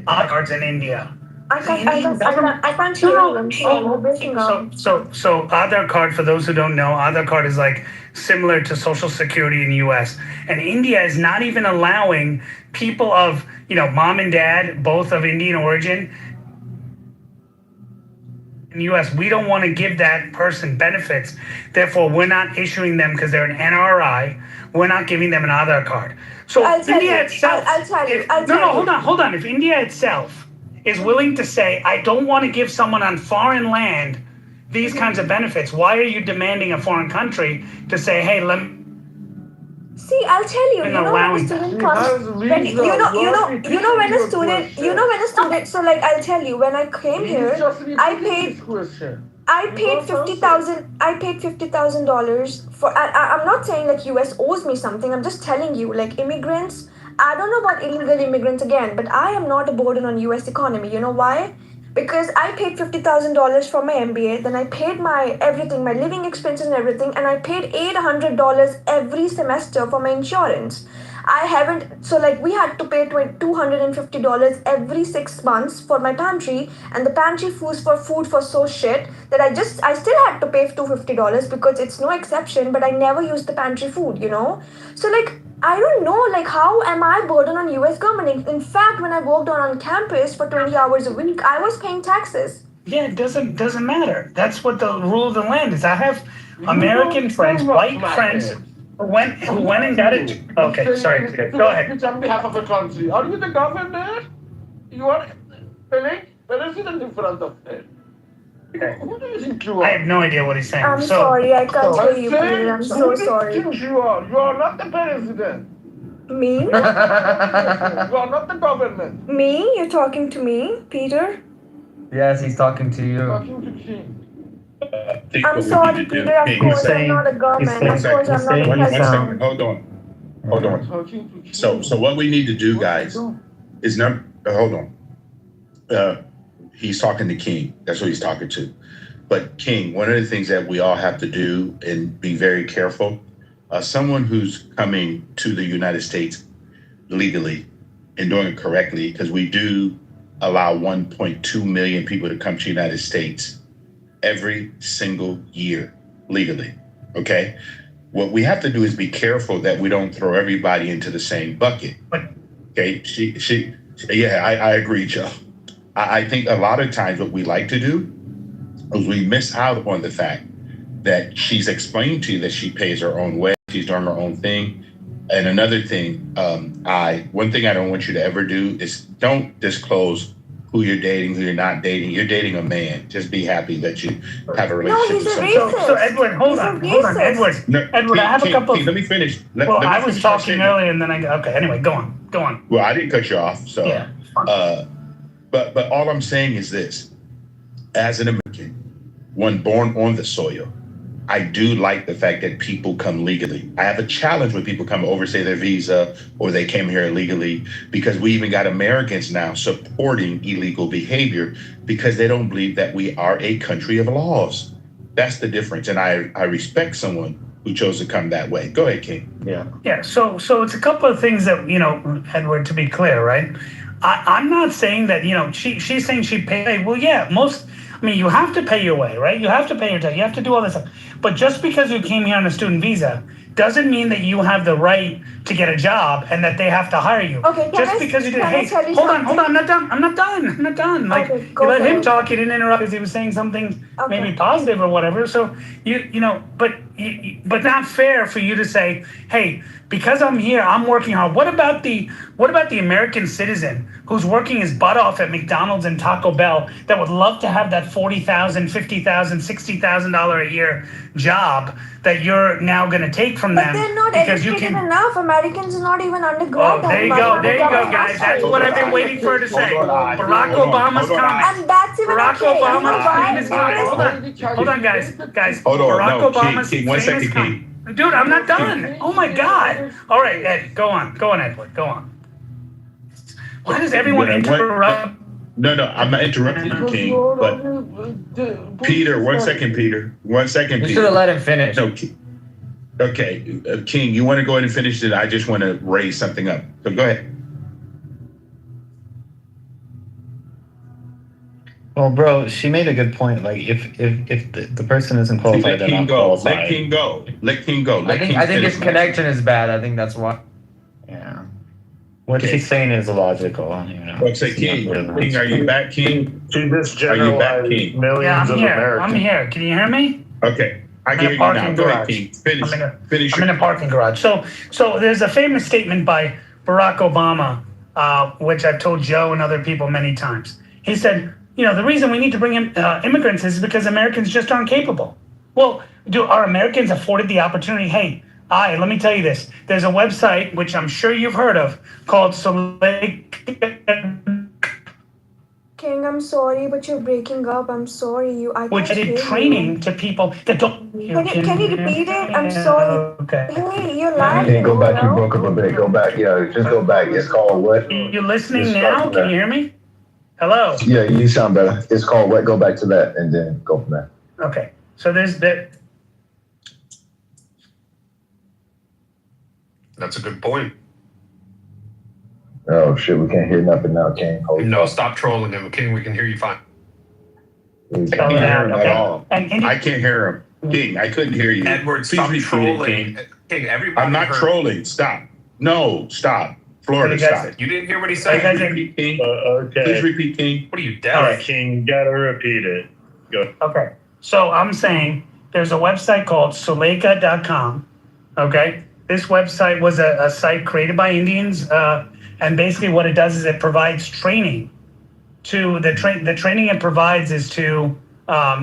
cards in India. I can't hear you. I'm sorry. You're breaking up. So Aadhaar card, for those who don't know, Aadhaar card is like similar to Social Security in the U.S. And India is not even allowing people of, mom and dad, both of Indian origin. In the U.S., we don't want to give that person benefits. Therefore, we're not issuing them because they're an NRI. We're not giving them an Aadhaar card. So I'll tell India you. itself. I'll tell you. Hold on. If India itself is willing to say, I don't want to give someone on foreign land these kinds of benefits, why are you demanding a foreign country to say, hey, See, I'll tell you. When a student comes, when a student. So, like, I'll tell you. When I came here, I paid $50,000. I paid $50,000 for. I'm not saying like US owes me something. I'm just telling you, like immigrants. I don't know about illegal immigrants again, but I am not a burden on US economy. You know why? Because I paid $50,000 for my MBA, then I paid my everything, my living expenses and everything, and I paid $800 every semester for my insurance. I haven't, so like we had to pay $250 every 6 months for my pantry, and the pantry food for so shit that I still had to pay $250 because it's no exception, but I never used the pantry food, So like, I don't know, like, how am I burden on US government? In fact, when I worked on campus for 20 hours a week, I was paying taxes. Yeah, it doesn't matter. That's what the rule of the land is. I have American friends, white friends, who went and got it. Okay, sorry. Go ahead. On behalf of a country, are you the governor? You are president in front of it. Who do you think you are? I have no idea what he's saying. I'm sorry, I can't hear you, Peter. I'm so sorry. Who do you think you are? You are not the president. Me? You are not the government. Me? You're talking to me, Peter? Yes, he's talking to you. Talking to King. I'm sorry, Peter. Of course, I'm not a government. Of course, I'm not a One president. second. Hold on. So what we need to do, guys, is hold on. He's talking to King. That's what he's talking to. But King, one of the things that we all have to do and be very careful, someone who's coming to the United States legally and doing it correctly, because we do allow 1.2 million people to come to the United States every single year legally. Okay. What we have to do is be careful that we don't throw everybody into the same bucket. Okay. I agree, Joe. I think a lot of times what we like to do is we miss out on the fact that she's explained to you that she pays her own way, she's doing her own thing. And another thing, one thing I don't want you to ever do is don't disclose who you're dating, who you're not dating. You're dating a man. Just be happy that you have a relationship with someone. So Edward, hold on, Edward. No, Edward, I have a couple. Let me finish. I was talking earlier, and then okay. Anyway, go on. Well, I didn't cut you off, so. Yeah. But all I'm saying is this: as an American, one born on the soil, I do like the fact that people come legally. I have a challenge when people come overstay their visa or they came here illegally, because we even got Americans now supporting illegal behavior because they don't believe that we are a country of laws. That's the difference. And I respect someone who chose to come that way. Go ahead, King. Yeah. So it's a couple of things that, Edward, to be clear, right? I'm not saying that, she's saying she paid. Well, yeah, you have to pay your way, right? You have to pay your tax. You have to do all this stuff. But just because you came here on a student visa doesn't mean that you have the right to get a job and that they have to hire you. Okay, just because you did. Hey, hold on. I'm not done. Like, Okay, you let him it. talk. You didn't interrupt because he was saying something maybe positive or whatever. So but not fair for you to say, hey, because I'm here, I'm working hard. What about the American citizen who's working his butt off at McDonald's and Taco Bell that would love to have that $40,000, $50,000, $60,000 a year job that you're now going to take from them? But they're not because educated you can. enough. Americans are not even undergrad. Oh, there you go, guys. That's what I've been waiting for her to say. Barack Obama's coming. And that's even Barack okay. Obama's famous coming. Hold on, guys. Hold on. Barack No, Obama's King, 1 second, famous King. Dude, I'm not done. Oh my God. All right, Ed, go on, Edward, go on. Why does everyone interrupt? No, I'm not interrupting you, King. But Peter, 1 second, Peter. 1 second, Peter. You should have let him finish. No, okay, King, you want to go ahead and finish it? I just want to raise something up. So go ahead. Well, bro, she made a good point. Like, if the person isn't qualified, they're not qualified. Let King go. I think his connection is bad. I think that's why. Yeah. What she's saying is illogical. Let's say King, are you back, King? She just generalized millions of Americans. I'm here. Can you hear me? Okay. I can hear you now. Go ahead, King. Finish. I'm in a parking garage. So there's a famous statement by Barack Obama, which I've told Joe and other people many times. He said, the reason we need to bring in immigrants is because Americans just aren't capable. Well, are Americans afforded the opportunity? Hey, let me tell you this. There's a website, which I'm sure you've heard of, called King, I'm sorry, but you're breaking up. I'm sorry. Which did training to people that don't. Can you repeat it? I'm sorry. Okay. Hey, you're lying. Okay, go back. You broke up a bit. Go back. Yeah, just go back. It's called what? You listening now? Can you hear me? Hello? Yeah, you sound better. It's called what? Go back to that and then go from there. Okay. So there's the. That's a good point. Oh shit, we can't hear nothing now, King. No, stop trolling him, King. We can hear you fine. I can't hear him at all. I can't hear him. King, I couldn't hear you. Edward, Please stop repeat trolling. it, King, everybody I'm not heard. trolling. Stop. No, stop. Florida, stop. You didn't hear what he said. Please repeat, King. Okay. Please repeat, King. What are you, deaf? All right, King, gotta repeat it. Go. Okay. So I'm saying there's a website called Suleika.com. Okay. This website was a site created by Indians. And basically what it does is it provides training to the training it provides is to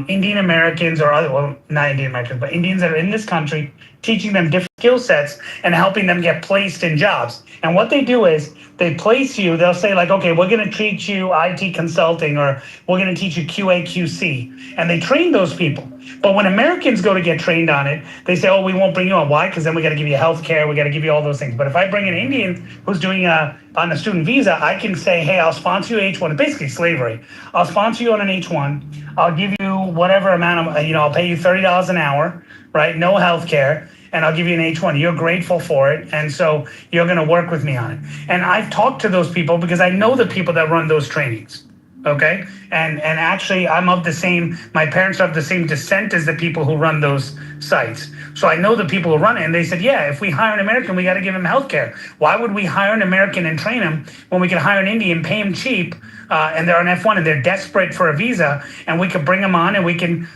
Indian Americans or other, well, not Indian Americans, but Indians that are in this country, teaching them different skill sets and helping them get placed in jobs. And what they do is they place you, they'll say like, okay, we're going to teach you IT consulting or we're going to teach you QA, QC. And they train those people. But when Americans go to get trained on it, they say, oh, we won't bring you on. Why? Because then we got to give you health care. We got to give you all those things. But if I bring an Indian who's doing on a student visa, I can say, hey, I'll sponsor you H1. It's basically slavery. I'll sponsor you on an H1. I'll give you whatever amount of, I'll pay you $30 an hour, right? No health care. And I'll give you an H1. You're grateful for it. And so you're going to work with me on it. And I've talked to those people because I know the people that run those trainings. Okay. And actually my parents are of the same descent as the people who run those sites. So I know the people who run it. And they said, yeah, if we hire an American, we got to give him health care. Why would we hire an American and train him when we can hire an Indian, pay him cheap, and they're on F1 and they're desperate for a visa, and we could bring them on and we could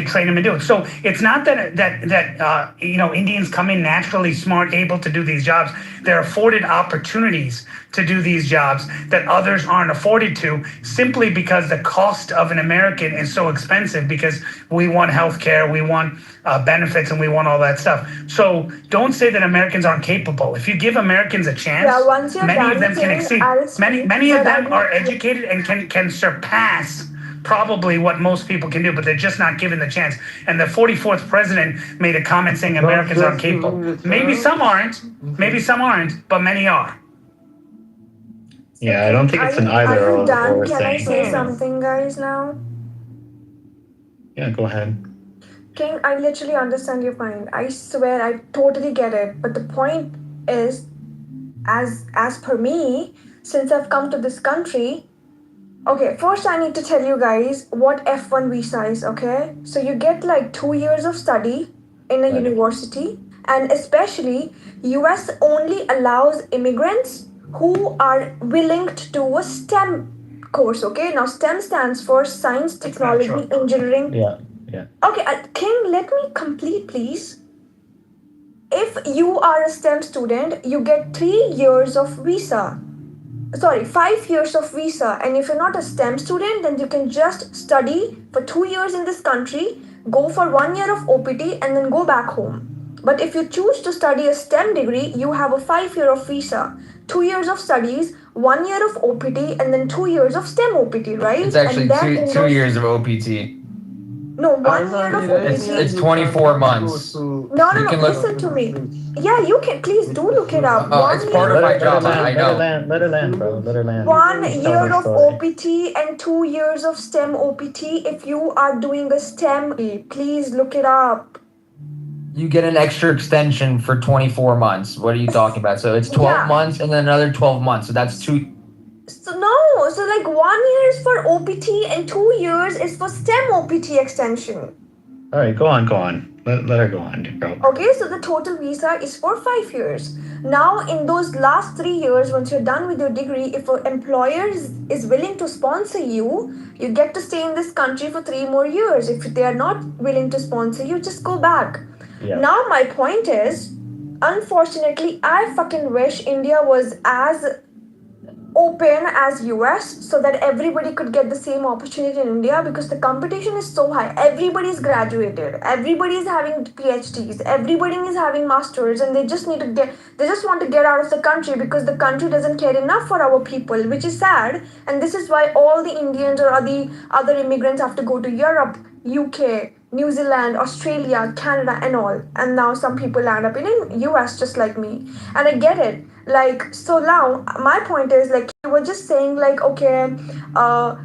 train them and do it. So it's not that Indians come in naturally smart, able to do these jobs. They're afforded opportunities to do these jobs that others aren't afforded to, simply because the cost of an American is so expensive, because we want health care, we want benefits, and we want all that stuff. So don't say that Americans aren't capable. If you give Americans a chance, many of them can exceed. Many of them are educated and can surpass probably what most people can do, but they're just not given the chance. And the 44th president made a comment saying Americans aren't capable. Maybe some aren't, but many are. Yeah, I don't think it's an either Are you or done? Can I thing. say something, guys, now? Yeah, go ahead. King, I literally understand your point. I swear I totally get it. But the point is, as per me, since I've come to this country, okay, first I need to tell you guys what F1 visa is, okay? So you get like 2 years of study in a university, and especially US only allows immigrants who are willing to do a STEM course, okay? Now STEM stands for science, technology, engineering. Yeah. Okay, King, let me complete, please. If you are a STEM student, you get 3 years of visa. Sorry, 5 years of visa. And if you're not a STEM student, then you can just study for 2 years in this country, go for 1 year of OPT, and then go back home. But if you choose to study a STEM degree, you have a 5 year of visa, 2 years of studies, 1 year of OPT, and then 2 years of STEM OPT, right? It's actually and two years of OPT. No, 1 year of OPT. It's 24 months. No, listen to me. Yeah, you can, please do look it up. It's part of my job, I know. Let her land, bro. Let her land. 1 year of OPT and 2 years of STEM OPT. If you are doing a STEM, please look it up. You get an extra extension for 24 months. What are you talking about? So it's 12 months and then another 12 months. So that's 2. So like 1 year is for OPT and 2 years is for STEM OPT extension. All right, go on. Let her go on, girl. Okay, so the total visa is for 5 years. Now, in those last 3 years, once you're done with your degree, if an employer is willing to sponsor you, you get to stay in this country for 3 more years. If they are not willing to sponsor you, just go back. Yeah. Now, my point is, unfortunately, I fucking wish India was as open as US so that everybody could get the same opportunity in India, because the competition is so high. Everybody's graduated, everybody is having PhDs, everybody is having masters, and they just want to get out of the country because the country doesn't care enough for our people, which is sad. And this is why all the Indians or the other immigrants have to go to Europe, UK, New Zealand, Australia, Canada, and all. And now some people land up in US just like me. And I get it. Like, so now my point is, like, you were just saying, like, okay,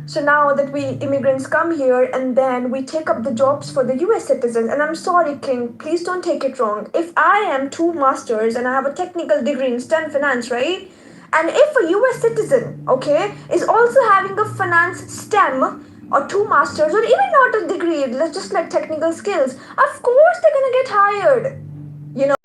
so now that we immigrants come here and then we take up the jobs for the US citizens. And I'm sorry, King, please don't take it wrong. If I am 2 masters and I have a technical degree in STEM finance, right? And if a US citizen, okay, is also having a finance STEM or 2 masters, or even not a degree, just like technical skills, of course they're gonna get hired.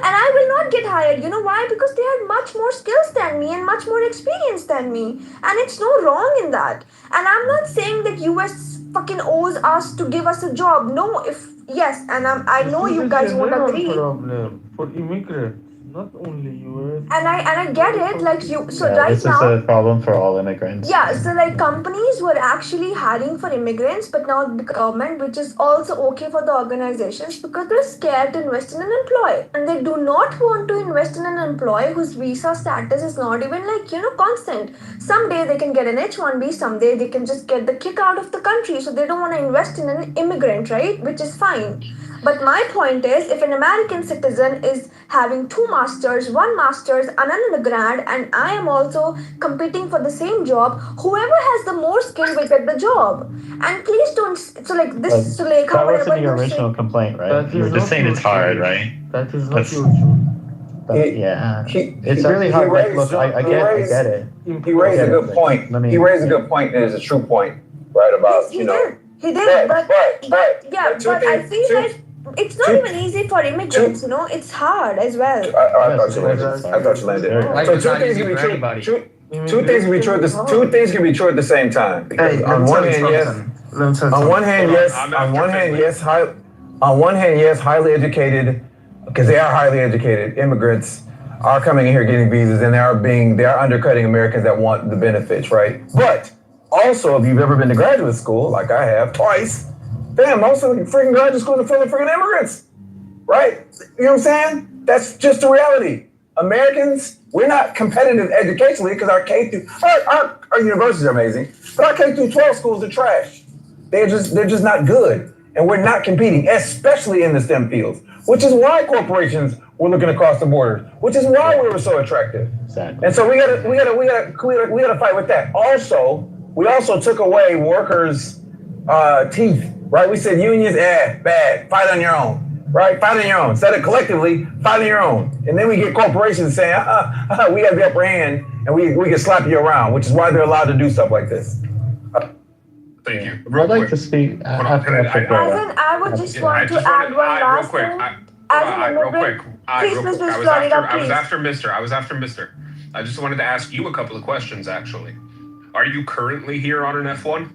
And I will not get hired. You know why? Because they have much more skills than me and much more experience than me. And it's no wrong in that. And I'm not saying that US fucking owes us to give us a job. No, yes, and I know you guys won't agree. Problem for immigrants, not only US. And I get it, like you. So Yeah, right this now, is a problem for all immigrants. yeah, so like companies were actually hiring for immigrants, but now the government, which is also okay for the organizations, because they're scared to invest in an employee. And they do not want to invest in an employee whose visa status is not even like, constant. Someday they can get an H-1B, someday they can just get the kick out of the country. So they don't want to invest in an immigrant, right? Which is fine. But my point is, if an American citizen is having 2 masters, 1 master's, and an undergrad, and I am also competing for the same job, whoever has the more skill will get the job. And please don't, so like this, so like That wasn't your you're original saying, complaint, right? That You were is just not saying your it's hard, truth. right? That is not That's- your truth. Yeah, He it's really hard. Like, look, I get it. He raised a good point. He raised a good point, and it's a true point, right? About he did, but I feel like it's not even easy for immigrants, it's hard as well. I thought you landed. So 2 things can be true. Two things can be true. 2 things can be true at the same time. Because on one hand, yes, highly educated, because they are highly educated immigrants are coming in here getting visas, and they are undercutting Americans that want the benefits, right? But also, if you've ever been to graduate school, like I have twice, most of the freaking graduate schools are full of freaking immigrants, right? You know what I'm saying? That's just the reality. Americans, we're not competitive educationally because our universities are amazing, but our K through 12 schools are trash. they're just not good, and we're not competing, especially in the STEM fields, which is why corporations were looking across the border, which is why we were so attractive. Exactly. And so we gotta fight with that. Also, we also took away workers' teeth, right? We said unions, bad, fight on your own. Right, fight on your own. Instead of collectively, fight on your own. And then we get corporations saying, we have the upper hand, and we can slap you around, which is why they're allowed to do stuff like this. Thank you. I'd like to speak after I would just want to add one last thing. As an immigrant, please, Mr. Florida, I was please. after Mr. I just wanted to ask you a couple of questions, actually. Are you currently here on an F1?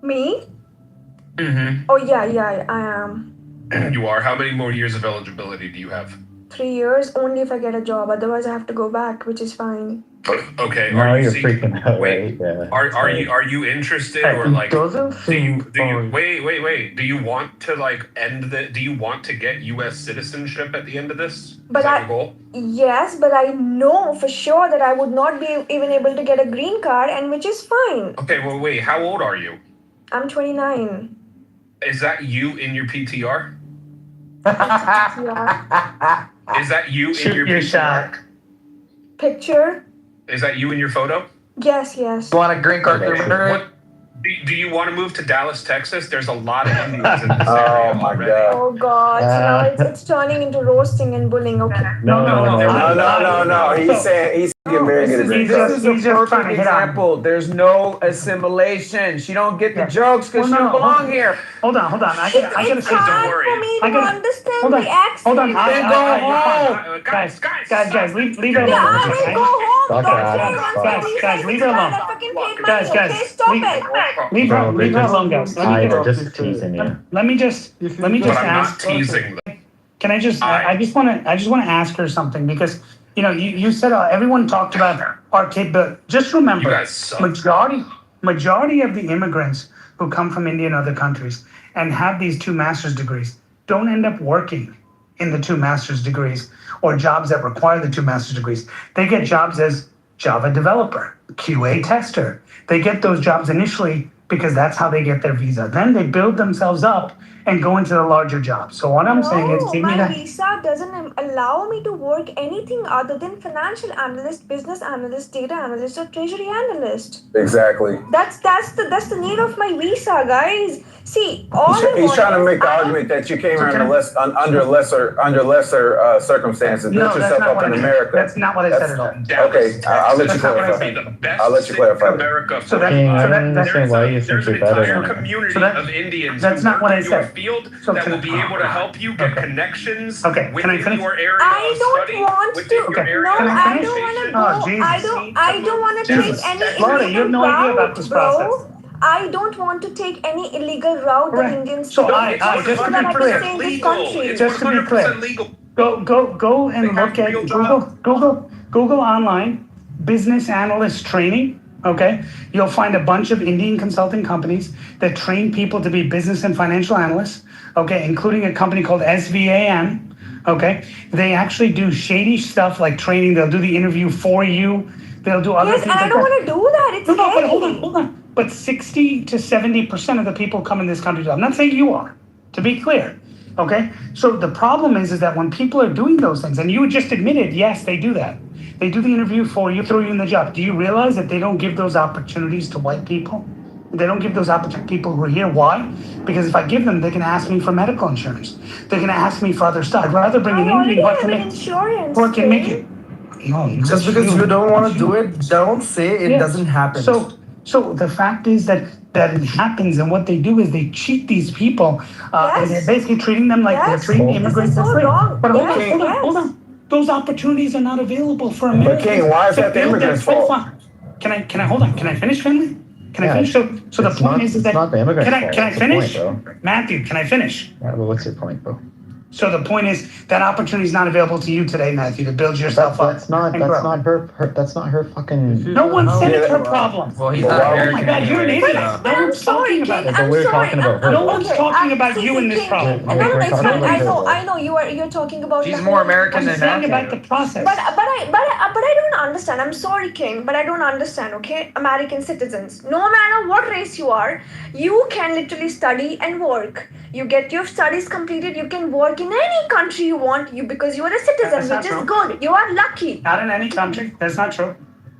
Me? Mm-hmm. Oh, yeah, I am. You are? How many more years of eligibility do you have? 3 years, only if I get a job. Otherwise, I have to go back, which is fine. Okay. No, you're freaking out. Wait. Yeah. Are you interested or like? Doesn't seem Wait. Do you want to like do you want to get U.S. citizenship at the end of this? But Is that your goal? Yes, but I know for sure that I would not be even able to get a green card, and which is fine. Okay. Well, wait. How old are you? I'm 29. Is that you in your PTR? Yeah. Is that you in your PTR? Picture? Is that you in your photo? Yes. You want a green card? Do you want to move to Dallas, Texas? There's a lot of Indians in this area already. Oh God! So now it's turning into roasting and bullying. Okay. No. He's saying getting very good at This is a perfect example. There's no assimilation. She don't get the jokes because she don't belong here. Hold on. I gotta say, don't worry. I gotta understand the accent. Hold on. Then go home. Guys, leave her alone. I go home. Guys, leave her alone. Guys, stop it. Leave her alone, guys. They're just teasing you. Let me just But I'm ask. not teasing them. Can I just? I just want to ask her something because you said everyone talked about our capability. Just remember, You guys suck. majority of the immigrants who come from India and other countries and have these 2 master's degrees don't end up working in the 2 master's degrees or jobs that require the 2 master's degrees. They get jobs as Java developer, QA tester. They get those jobs initially because that's how they get their visa. Then they build themselves up and go into the larger jobs. So what I'm saying is, give me my that. visa doesn't allow me to work anything other than financial analyst, business analyst, data analyst, or treasury analyst. Exactly. That's the need of my visa, guys. See, He's trying to make the argument that you came here under lesser circumstances. Built yourself up in America. That's not what I said at all. Okay, I'll let you clarify. I'll let you clarify. So I'm not saying why you think There's an you're better entire than them. community of Indians That's who not what work I in your said. field So that can- will be able to help you get connections Okay, within can I finish? your area I of don't study, want within to. your area No, of I don't conversation. want to go. I don't want to take Jesus. any Florida, you have illegal no idea about route, this bro. process. I don't want to take any illegal route that Correct. Indians So take. I just to that be I clear, can stay in this legal. country. It's Just to be 100% clear. legal. Go and They have look at real jobs. Google online business analyst training. Okay, you'll find a bunch of Indian consulting companies that train people to be business and financial analysts. Okay, including a company called SVAM. Okay, they actually do shady stuff like training. They'll do the interview for you. They'll do other Yes, things. and I like don't that. want to do that. It's No, but scary. hold on. But 60 to 70% of the people come in this country. I'm not saying you are, to be clear. Okay? So the problem is that when people are doing those things, and you just admitted, yes, they do that. They do the interview for you, throw you in the job. Do you realize that they don't give those opportunities to white people? They don't give those opportunities to people who are here. Why? Because if I give them, they can ask me for medical insurance. They can ask me for other stuff. I'd rather bring I an already Indian have an insurance. who can make it. No, Just because you don't want to do it, don't say it doesn't happen. So the fact is that it happens, and what they do is they cheat these people, and they're basically treating them like they're treating immigrants This is for so free. wrong. But Yes, hold on. Those opportunities are not available for Americans. King, why is to that the build their immigrants' fault? profile. Can I hold on? Can I finish, Finley? Can I Yeah, finish? So the point is that it's not the immigrant's fault. can I That's the point, finish? though. Matthew, can I finish? Yeah, well, what's your point, bro? So the point is that opportunity is not available to you today, Matthew, to build yourself up. That's not her fucking. No one said it's her problem. Well, he's Oh not my American God, you're an anyway, idiot. so- No one's talking about it. But we're talking about her. No one's talking about you in this problem. No, it's talking fine. about her. I know you're talking about. She's the more whole- American I'm than saying Matthew. about the process. But I don't understand. I'm sorry, King, but I don't understand. Okay, American citizens, no matter what race you are, you can literally study and work. You get your studies completed. You can work in any country you want. Because you are a citizen, That's not which is true. good. You are lucky. Not in any country. That's not true.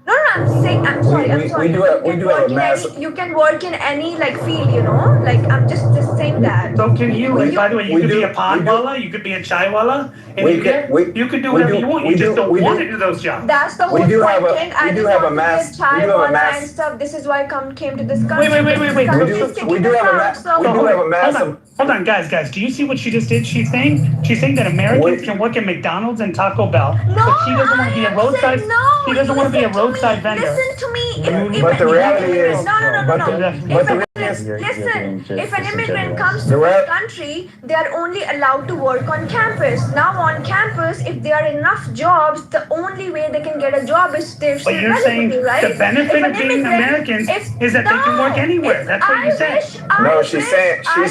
No, I'm saying. I'm sorry. we do have a massive. You can work in any field. I'm just saying that. So can you? By the way, you could be a pan wala, you could be a chai wala, and you could do whatever you want. You just don't want to do those jobs. That's the whole We do have point, a- King. we I do just have a want to mass- be a chai we do have a wala mass- and stuff. This is why I came to this country. Wait. This country do- is taking we do the have a time, ma- so- we do have a massive. Hold on, guys. Do you see what she just did? She's saying that Americans can work at McDonald's and Taco Bell, but she doesn't want to be a roadside. She doesn't want to be a roadside vendor. Listen to me. But the reality is, No. but the Listen, if an immigrant comes The to re- this country, they are only allowed to work on campus. Now on campus, if there are enough jobs, the only way they can get a job is they're But you're saying right? the benefit If of an being immigrant- Americans if- is that they can work no, anywhere. if That's what you said. No, she's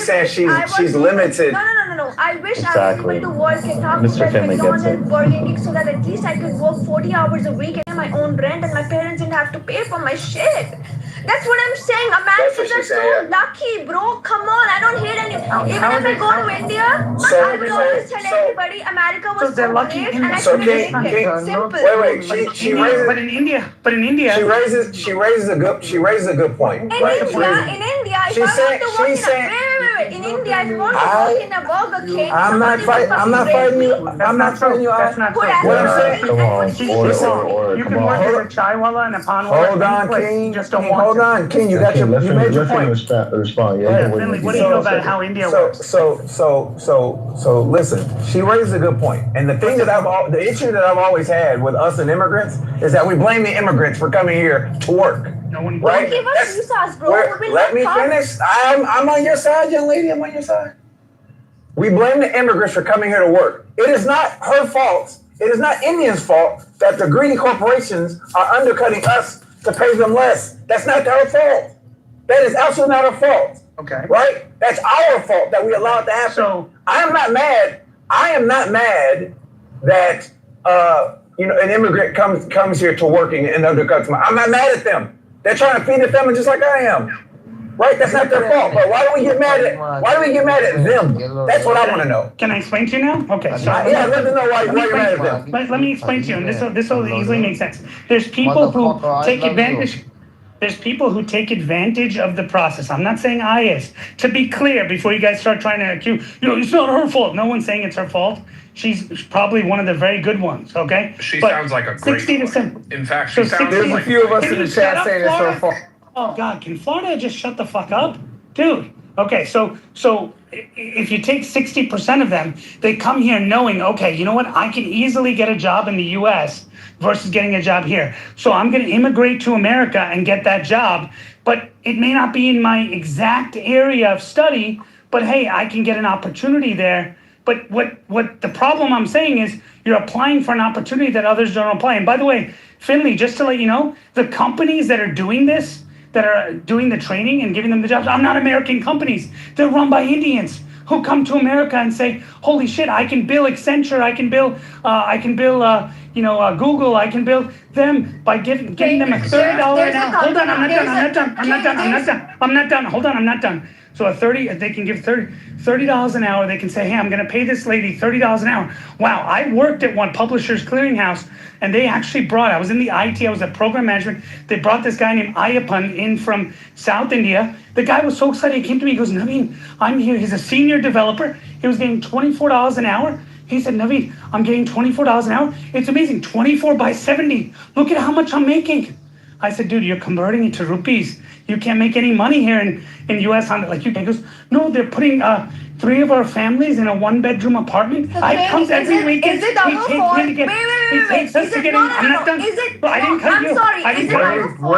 saying she's limited. No. I wish I was Exactly. able to work at Taco Mr. Bell, Finley gets McDonald's, it. Burger King, so that at least I could work 40 hours a week and pay my own rent, and my parents didn't have to pay for my shit. That's what I'm saying. Americans are she's so saying. lucky, bro. Come on, I don't hate any. Even how if I is go it- to India, I will always tell everybody America was they're so lucky great, in- and I So couldn't King- take it. King- Simple. Wait. She raises. But in India, She raises a good point. In Right? India, if She's I saying- want to work she's saying- wait. In India, if I want to work in a Burger King, I'm not fighting you. I'm not fighting you. That's not true. What I'm saying. Come on, order. You Come can work on. as a chai wala and a pan wala. Hold on, any place. King. You just don't King, want hold to. on, King. You made your point. Respond. Yeah, Finley, what do you know about how India works? So listen, she raises a good point. And the thing the issue that I've always had with us and immigrants is that we blame the immigrants for coming here to work. No one Right? Give us visas, bro. We'll Let me not finish. I'm on your side, young lady. I'm on your side. We blame the immigrants for coming here to work. It is not her fault. It is not Indians' fault that the greedy corporations are undercutting us to pay them less. That's not our fault. That is absolutely not our fault. Okay. Right? That's our fault that we allowed to happen. So I am not mad that an immigrant comes here to working and undercuts I'm not mad at them. They're trying to feed their family just like I am. Right? That's not their fault. But why do we get mad at them? That's what I want to know. Can I explain to you now? Okay. So Let me know why you're mad at them. Let me explain to you, and this will easily make sense. There's people who take advantage. There's people who take advantage of the process. I'm not saying I is. To be clear, before you guys start trying to accuse, it's not her fault. No one's saying it's her fault. She's probably one of the very good ones, okay? She But sounds like a great 60 to one. 70. In fact, So she sounds 60 like... a few of us Can in the you chat shut up, saying it's her Florida? fault. Oh God, can Florida just shut the fuck up? Dude, okay, so if you take 60% of them, they come here knowing, okay, you know what, I can easily get a job in the US versus getting a job here. So I'm gonna immigrate to America and get that job, but it may not be in my exact area of study, but hey, I can get an opportunity there. But what the problem I'm saying is you're applying for an opportunity that others don't apply. And by the way, Finley, just to let you know, the companies that are doing this, that are doing the training and giving them the jobs, are not American companies. They're run by Indians who come to America and say, holy shit, I can bill Accenture, I can bill Google, I can bill them by getting them a $30 an hour. Hold on, I'm not done. So they can give $30 an hour. They can say, hey, I'm going to pay this lady $30 an hour. Wow, I worked at one Publishers Clearinghouse, and they actually I was in the IT, I was at program management. They brought this guy named Ayappan in from South India. The guy was so excited. He came to me, he goes, Naveen, I'm here. He's a senior developer. He was getting $24 an hour. He said, Naveen, I'm getting $24 an hour. It's amazing, 24 by 70. Look at how much I'm making. I said, dude, you're converting it to rupees. You can't make any money here in US like you can. He goes, no, they're putting 3 of our families in a 1-bedroom apartment. I come every weekend. Is it our fault? Wait. He takes us to get in. I'm not done. Is it? I didn't cut you. I'm sorry. I didn't Is it cut you. our fault?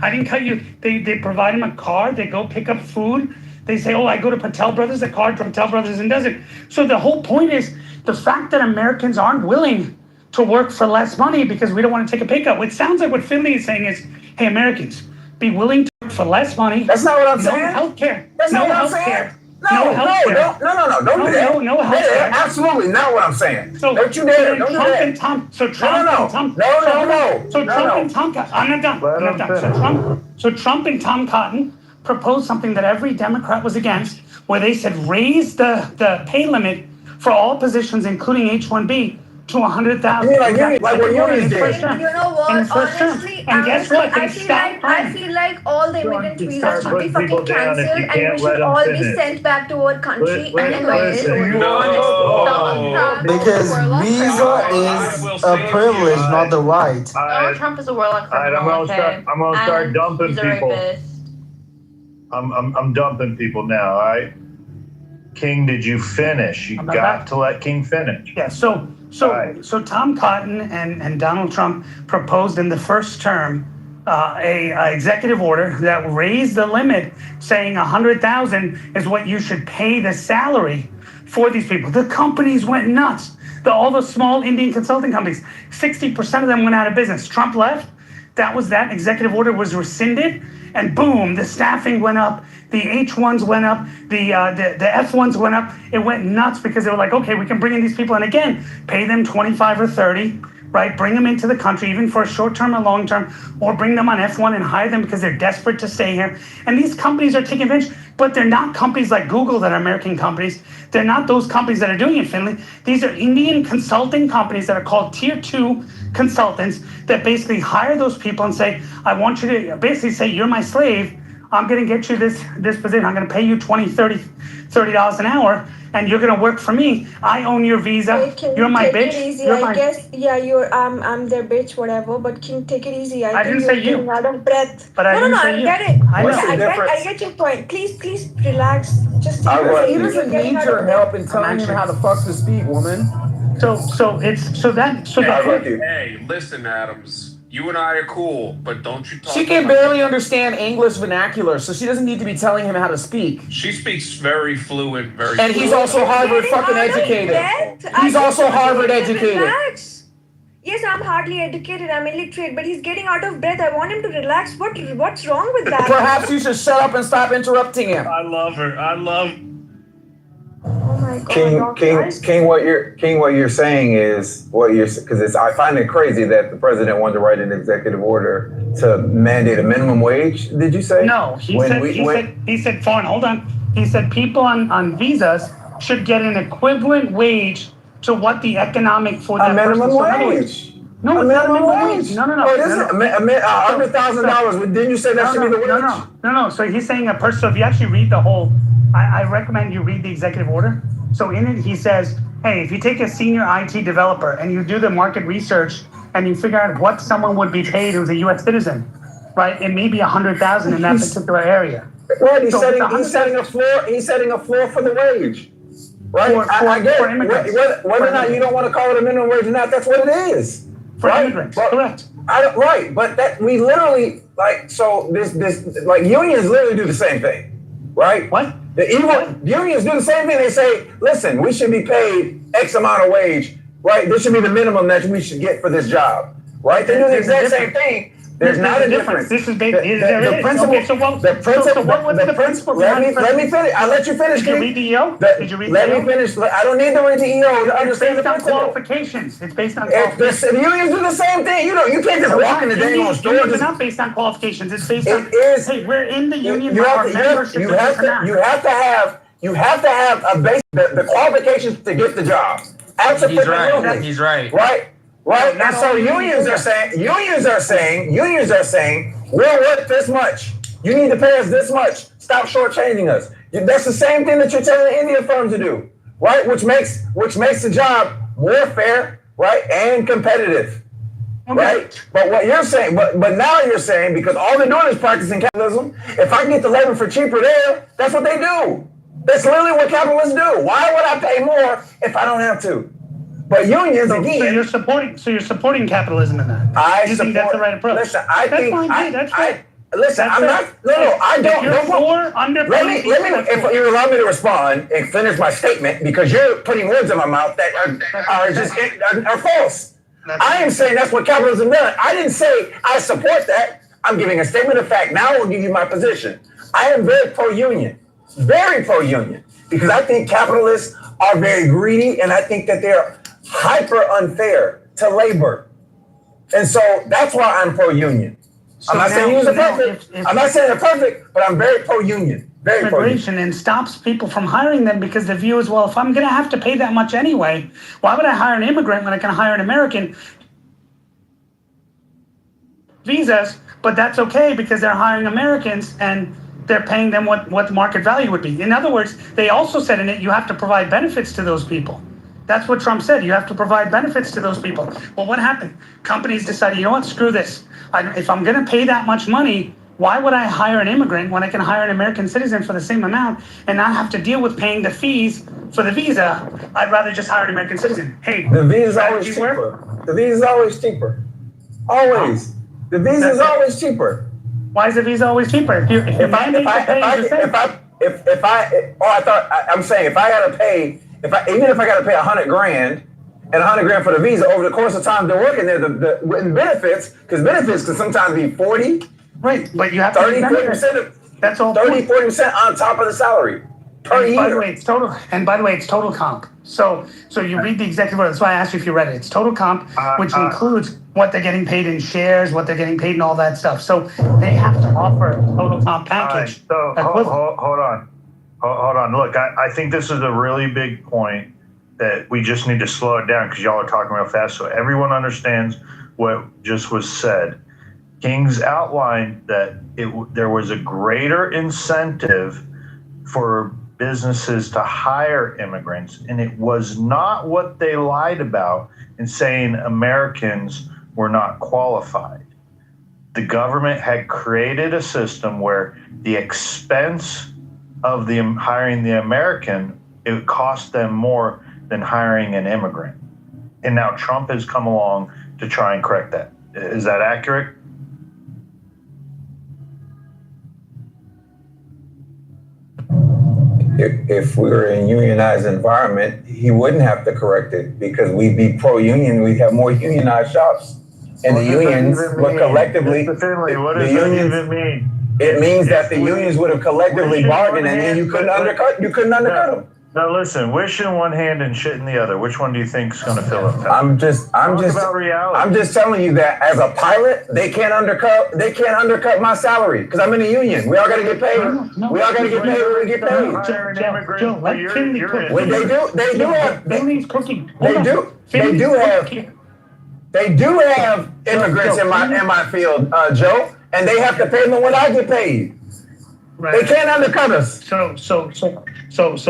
I didn't cut you. They provide him a car. They go pick up food. They say, oh, I go to Patel Brothers, the card from Patel Brothers, and does it. So the whole point is the fact that Americans aren't willing to work for less money because we don't want to take a pay cut. What sounds like what Finley is saying is, hey, Americans, be willing to work for less money. That's not what I'm saying. No healthcare. That's not what I'm saying. No, don't do that. No healthcare. Absolutely not what I'm saying. So, don't you dare. Don't do Trump that. and Tom. So Trump No. and Tom. No. So Trump and Tom. I'm not done. So Trump and Tom Cotton proposed something that every Democrat was against, where they said raise the pay limit for all positions, including H-1B, to 100,000. Like what unions did. You know what? Honestly, and guess what? I feel like all the immigrant visas should be fucking cancelled, and we should all be sent back to our country and Because visa is a privilege, not the right. Donald Trump is a warlock criminal. I'm gonna start dumping people. I'm dumping people now. All right. King, did you finish? You got to let King finish. Yeah. So Tom Cotton and Donald Trump proposed in the first term a executive order that raised the limit, saying 100,000 is what you should pay the salary for these people. The companies went nuts. All those small Indian consulting companies, 60% of them went out of business. Trump left. That executive order was rescinded, and boom, the staffing went up, the H1s went up, the F1s went up. It went nuts because they were like, okay, we can bring in these people, and again, pay them 25 or 30, right? Bring them into the country, even for a short term or long term, or bring them on F1 and hire them because they're desperate to stay here. And these companies are taking advantage, but they're not companies like Google that are American companies. They're not those companies that are doing it, Finley. These are Indian consulting companies that are called Tier 2 consultants that basically hire those people and say, I want you to basically say, you're my slave. I'm going to get you this position. I'm going to pay you $20, $30 an hour, and you're going to work for me. I own your visa. You're my bitch. Take it easy. I guess, yeah, I'm their bitch, whatever. But King, take it easy. I didn't say you. Out of breath. But I didn't say I you. get it. I get your point. Please relax. Just take He it doesn't easy. need your help in telling him how the fuck to speak, woman. Hey, listen, Adams. You and I are cool, but don't you talk. She can barely understand English vernacular, so she doesn't need to be telling him how to speak. She speaks very fluent, And he's also Harvard fucking educated. He's also Harvard educated. Relax. Yes, I'm hardly educated. I'm illiterate, but he's getting out of breath. I want him to relax. What's wrong with that? Perhaps you should shut up and stop interrupting him. I love her. Oh my God. King, what you're saying is because I find it crazy that the president wanted to write an executive order to mandate a minimum wage. Did you say? No, he said foreign. Hold on. He said people on visas should get an equivalent wage to what the economic for that minimum person. wage. No, it's not a minimum wage. No. Oh, it isn't $100,000. Didn't you say that should be the wage? No. So he's saying a person. So if you actually read the whole, I recommend you read the executive order. So in it, he says, hey, if you take a senior IT developer and you do the market research and you figure out what someone would be paid who's a U.S. citizen, right? It may be 100,000 in that particular area. Right. He's setting a floor. He's setting a floor for the wage. Right. I get it. Whether or not you don't want to call it a minimum wage or not, that's what it is. For immigrants, correct. Right, but that we literally this unions literally do the same thing, right? What? Unions do the same thing. They say, listen, we should be paid X amount of wage, right? This should be the minimum that we should get for this job, right? They do the exact same thing. There's not a difference. This is the principle. Okay, so what was the principle? Let me finish. I'll let you finish. Did you read the EO? Did you read Let me finish. I don't need to read the EO to understand the principle. Qualifications. It's based on qualifications. The unions do the same thing. You can't just walk in the dang on store. It's not based on qualifications. It's based on. Hey, we're in the union. You have to have a base the qualifications to get the job. Absolutely. He's right. Right, and so unions are saying, we're worth this much. You need to pay us this much. Stop shortchanging us. That's the same thing that you're telling the Indian firm to do, right? Which makes the job more fair, right, and competitive, right? But what you're saying, but now you're saying because all they're doing is practicing capitalism. If I can get the labor for cheaper there, that's what they do. That's literally what capitalists do. Why would I pay more if I don't have to? But unions again. So you're supporting capitalism in that. You think that's the right approach? Listen, Listen, I'm not. No, I don't. You're for underpaying Let me. If you allow me to respond and finish my statement, because you're putting words in my mouth that are false. I am saying that's what capitalism does. I didn't say I support that. I'm giving a statement of fact. Now I will give you my position. I am very pro-union, because I think capitalists are very greedy, and I think that they're hyper unfair to labor, and so that's why I'm pro-union. I'm not saying you're perfect. I'm not saying they're perfect, but I'm very pro-union. Very pro-union. And stops people from hiring them because the view is, well, if I'm going to have to pay that much anyway, why would I hire an immigrant when I can hire an American? Visas, but that's okay because they're hiring Americans and they're paying them what the market value would be. In other words, they also said in it, you have to provide benefits to those people. That's what Trump said. You have to provide benefits to those people. Well, what happened? Companies decided, you know what, screw this. If I'm going to pay that much money, why would I hire an immigrant when I can hire an American citizen for the same amount and not have to deal with paying the fees for the visa? I'd rather just hire an American citizen. Hey, the visa is always cheaper. The visa is always cheaper. Always. The visa is always cheaper. I'm saying if I gotta pay, even if I gotta pay $100,000 and $100,000 for the visa over the course of time they're working there, the benefits, because benefits can sometimes be 40, right? But you have 30-40%. That's all. 30-40% on top of the salary per year. By the way, it's total. And by the way, it's total comp. So you read the executive order. That's why I asked you if you read it. It's total comp, which includes what they're getting paid in shares, what they're getting paid, and all that stuff. So they have to offer a total comp package. So hold on. Look, I think this is a really big point that we just need to slow it down because y'all are talking real fast, so everyone understands what just was said. King's outlined that there was a greater incentive for businesses to hire immigrants, and it was not what they lied about in saying Americans were not qualified. The government had created a system where the expense of hiring the American, it cost them more than hiring an immigrant. And now Trump has come along to try and correct that. Is that accurate? If we were in a unionized environment, he wouldn't have to correct it because we'd be pro-union. We'd have more unionized shops. And the unions would collectively. What does that even mean? It means that the unions would have collectively bargained and then you couldn't undercut them. Now listen, wish in one hand and shit in the other. Which one do you think is going to fill up? I'm just telling you that as a pilot, they can't undercut my salary because I'm in a union. We all got to get paid. We all got to get paid. We're going to get paid. Joe, let Finley cook. Well, they do have immigrants in my field, Joe, and they have to pay them when I get paid. Right. They can't undercut us. So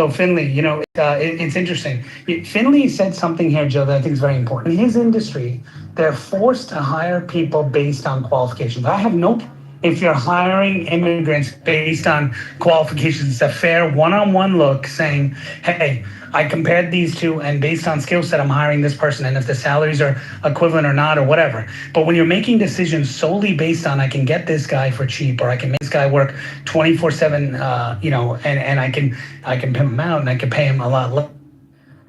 Finley, it's interesting. Finley said something here, Joe, that I think is very important. In his industry, they're forced to hire people based on qualifications. I have no. If you're hiring immigrants based on qualifications, it's a fair one-on-one look saying, hey, I compared these two and based on skill set, I'm hiring this person. And if the salaries are equivalent or not or whatever. But when you're making decisions solely based on I can get this guy for cheap or I can make this guy work 24/7, and I can pimp him out and I can pay him a lot less.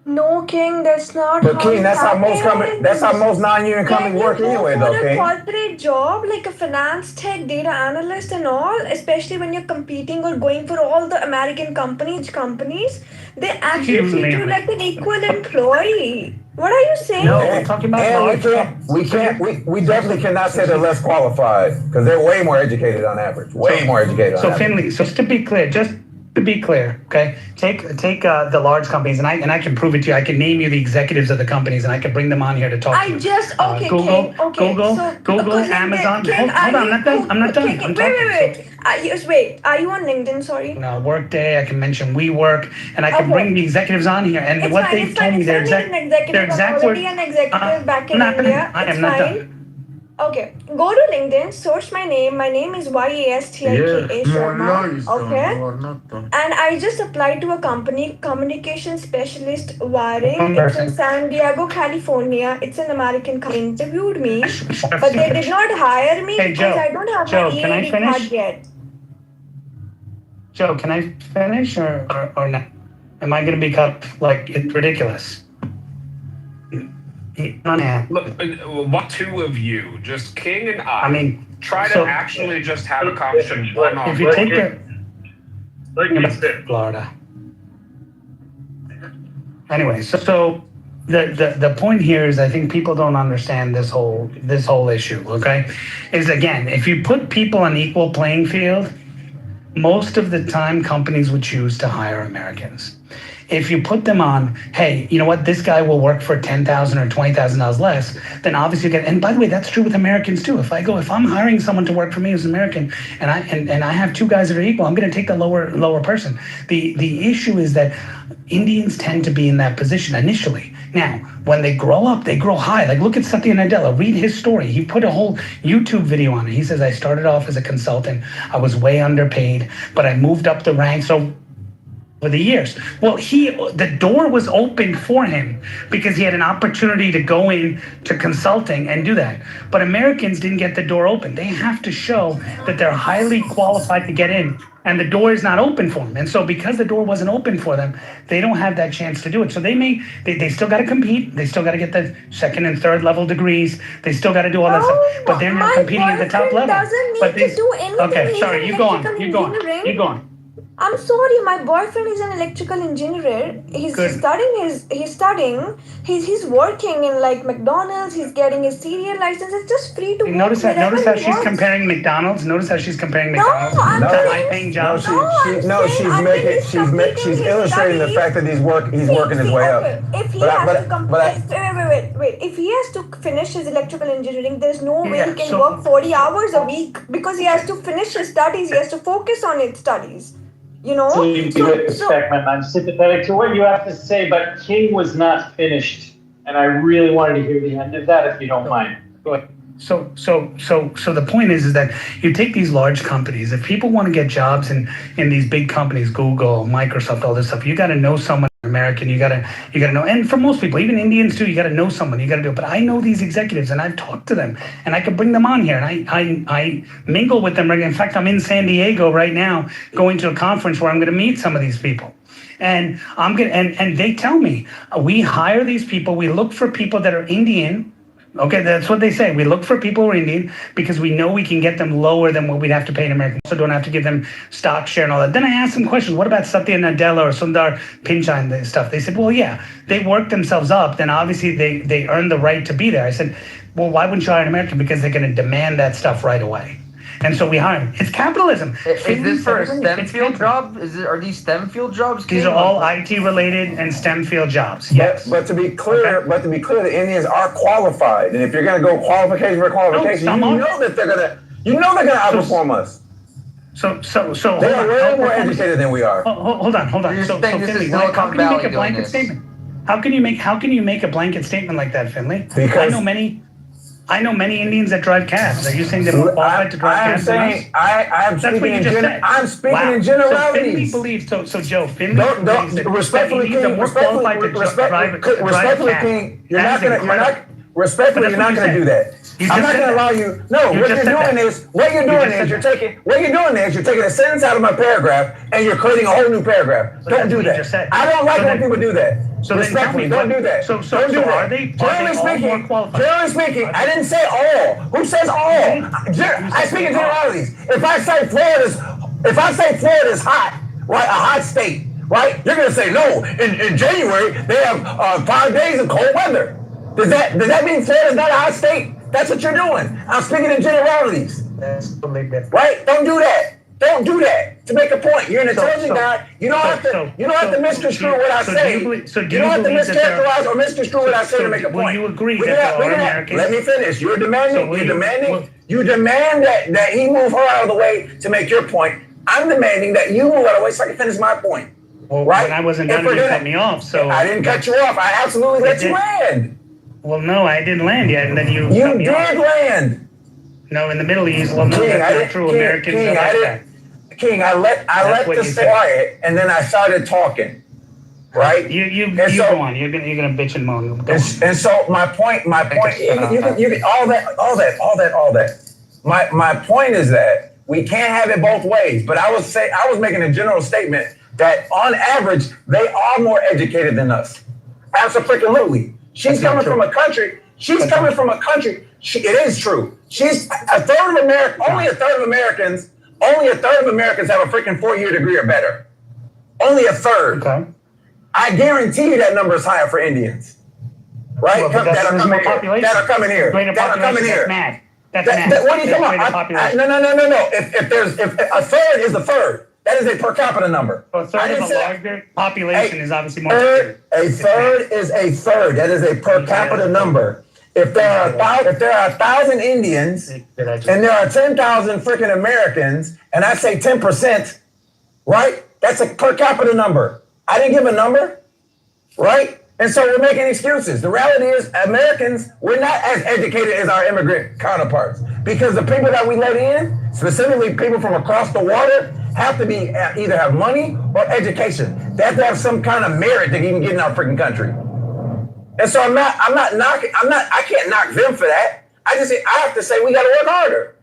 No, King, that's not. But King, that's how most non-union companies work anyway, though, King. For a corporate job like a finance tech, data analyst, and all, especially when you're competing or going for all the American companies, they actually treat you like an equal employee. What are you saying? No, we're talking about. We definitely cannot say they're less qualified because they're way more educated on average. Way more educated. So Finley, just to be clear, okay, take the large companies, and I can prove it to you. I can name you the executives of the companies, and I can bring them on here to talk to you. Google, Amazon. Hold on, I'm not done. Wait. Are you on LinkedIn? Sorry. No, Workday. I can mention WeWork, and I can bring the executives on here. And they've told me, their exact words. An executive back in India. I am not done. Okay, go to LinkedIn, search my name. My name is Yastika Sharma. Okay, and I just applied to a company, communication specialist wiring. It's in San Diego, California. It's an American company. Interviewed me, but they did not hire me Hey, because Joe. I don't have Joe, my can I EAD finish? card yet. Joe, can I finish or not? Am I going to become like ridiculous? Look, what two of you, just King and I mean, try so- to actually just have a conversation one-on-one. If you take the Florida. Anyway, so the point here is I think people don't understand this whole issue, okay? Is again, if you put people on equal playing field, most of the time companies would choose to hire Americans. If you put them on, hey, you know what, this guy will work for $10,000 or $20,000 less, then obviously you get, and by the way, that's true with Americans too. If I'm hiring someone to work for me as an American and I have two guys that are equal, I'm gonna take the lower person. The issue is that Indians tend to be in that position initially. Now, when they grow up, they grow high. Like look at Satya Nadella, read his story. He put a whole YouTube video on it. He says, I started off as a consultant. I was way underpaid, but I moved up the ranks over the years. Well, the door was open for him because he had an opportunity to go in to consulting and do that. But Americans didn't get the door open. They have to show that they're highly qualified to get in, and the door is not open for them. And so because the door wasn't open for them, they don't have that chance to do it. So they still got to compete. They still got to get the second and third level degrees. They still got to do all that stuff. But they're not competing at the top level. Doesn't need to do anything. Okay, sorry, He's you an go on. electrical You go on. I'm sorry, my boyfriend is an electrical engineer. He's Good. studying. He's working in like McDonald's. He's getting his serial license. It's just free to work. Notice how wherever he she's wants. comparing McDonald's. Notice how she's comparing No, McDonald's I'm to saying- high-paying jobs. She's illustrating the fact that he's working his way up. If he But I- has but- to come, but I- wait. If he has to finish his electrical engineering, there's no way Yeah, he can so- work 40 hours a week because he has to finish his studies. He has to focus on his studies. You know. So you do respect, man. I'm sympathetic to what you have to say, but King was not finished, and I really wanted to hear the end of that, if you don't mind. Go ahead. So the point is that you take these large companies. If people want to get jobs in these big companies, Google, Microsoft, all this stuff, you got to know someone American. You gotta know. And for most people, even Indians too, you got to know someone. You got to do it. But I know these executives, and I've talked to them, and I can bring them on here, and I mingle with them. In fact, I'm in San Diego right now, going to a conference where I'm going to meet some of these people. And and they tell me we hire these people. We look for people that are Indian. Okay, that's what they say. We look for people who are Indian because we know we can get them lower than what we'd have to pay an American. So don't have to give them stock share and all that. Then I asked them questions. What about Satya Nadella or Sundar Pichai and stuff? They said, well, yeah, they worked themselves up. Then obviously they earned the right to be there. I said, well, why wouldn't you hire an American? Because they're going to demand that stuff right away. And so we hire them. It's capitalism. Is this for a STEM field job? Are these STEM field jobs? These are all IT related and STEM field jobs. Yes. But to be clear, the Indians are qualified, and if you're gonna go qualification for qualification, you know that they're gonna outperform us. So they are way more educated than we are. Hold on. So Finley, how can you make a blanket statement? How can you make a blanket statement like that, Finley? Because I know many Indians that drive cabs. Are you saying they're more qualified to drive cabs than us? I'm speaking in generalities. So Finley believes, so Joe, Finley believes that Respectfully, Indians are more qualified to drive cabs. King, you're not going to do that. I'm not going to allow you. No, what you're doing is you're taking a sentence out of my paragraph and you're creating a whole new paragraph. Don't do that. I don't like when people do that. So respectfully, don't do that. Don't do that. Are they all more qualified? Generally speaking, I didn't say all. Who says all? I speak in generalities. If I say Florida's hot, right, a hot state, right, you're gonna say no. In January they have 5 days of cold weather. Does that mean Florida's not a hot state? That's what you're doing. I'm speaking in generalities. Right? Don't do that. Don't do that to make a point. You're an intelligent guy. You don't have to misconstrue what I say. You don't have to mischaracterize or misconstrue what I say to make a point. You agree that there are Americans? Let me finish. You demand that he move her out of the way to make your point. I'm demanding that you move out of the way so I can finish my point. Well, right? When I wasn't done, you cut me off. So I didn't cut you off. I absolutely let you land. Well, no, I didn't land yet, and then you did land. No, in the Middle East, well, no, King, that's I not didn't- true. King, Americans King, are I like didn't- that. King, I let what the you said. quiet, and then I started talking. Right? You so, go on. You're gonna bitch and moan. Go on. And so my point, you can all that. My point is that we can't have it both ways. But I was making a general statement that on average they are more educated than us. Absolutely. She's coming from a country. It is true. She's a third of America. Only a third of Americans have a freaking 4-year degree or better. Only a third. Okay. I guarantee you that number is higher for Indians, right? Well, that are coming here. That are coming here. That's mad. That's mad. What are you talking about? No. If a third is a third, that is a per capita number. A third of a larger population is obviously more. A third is a third. That is a per capita number. If there are 1,000 Indians and there are 10,000 freaking Americans, and I say 10%, right? That's a per capita number. I didn't give a number, right? And so we're making excuses. The reality is Americans, we're not as educated as our immigrant counterparts because the people that we let in, specifically people from across the water, have to be either have money or education. They have to have some kind of merit to even get in our freaking country. And so I can't knock them for that. I have to say we got to work harder,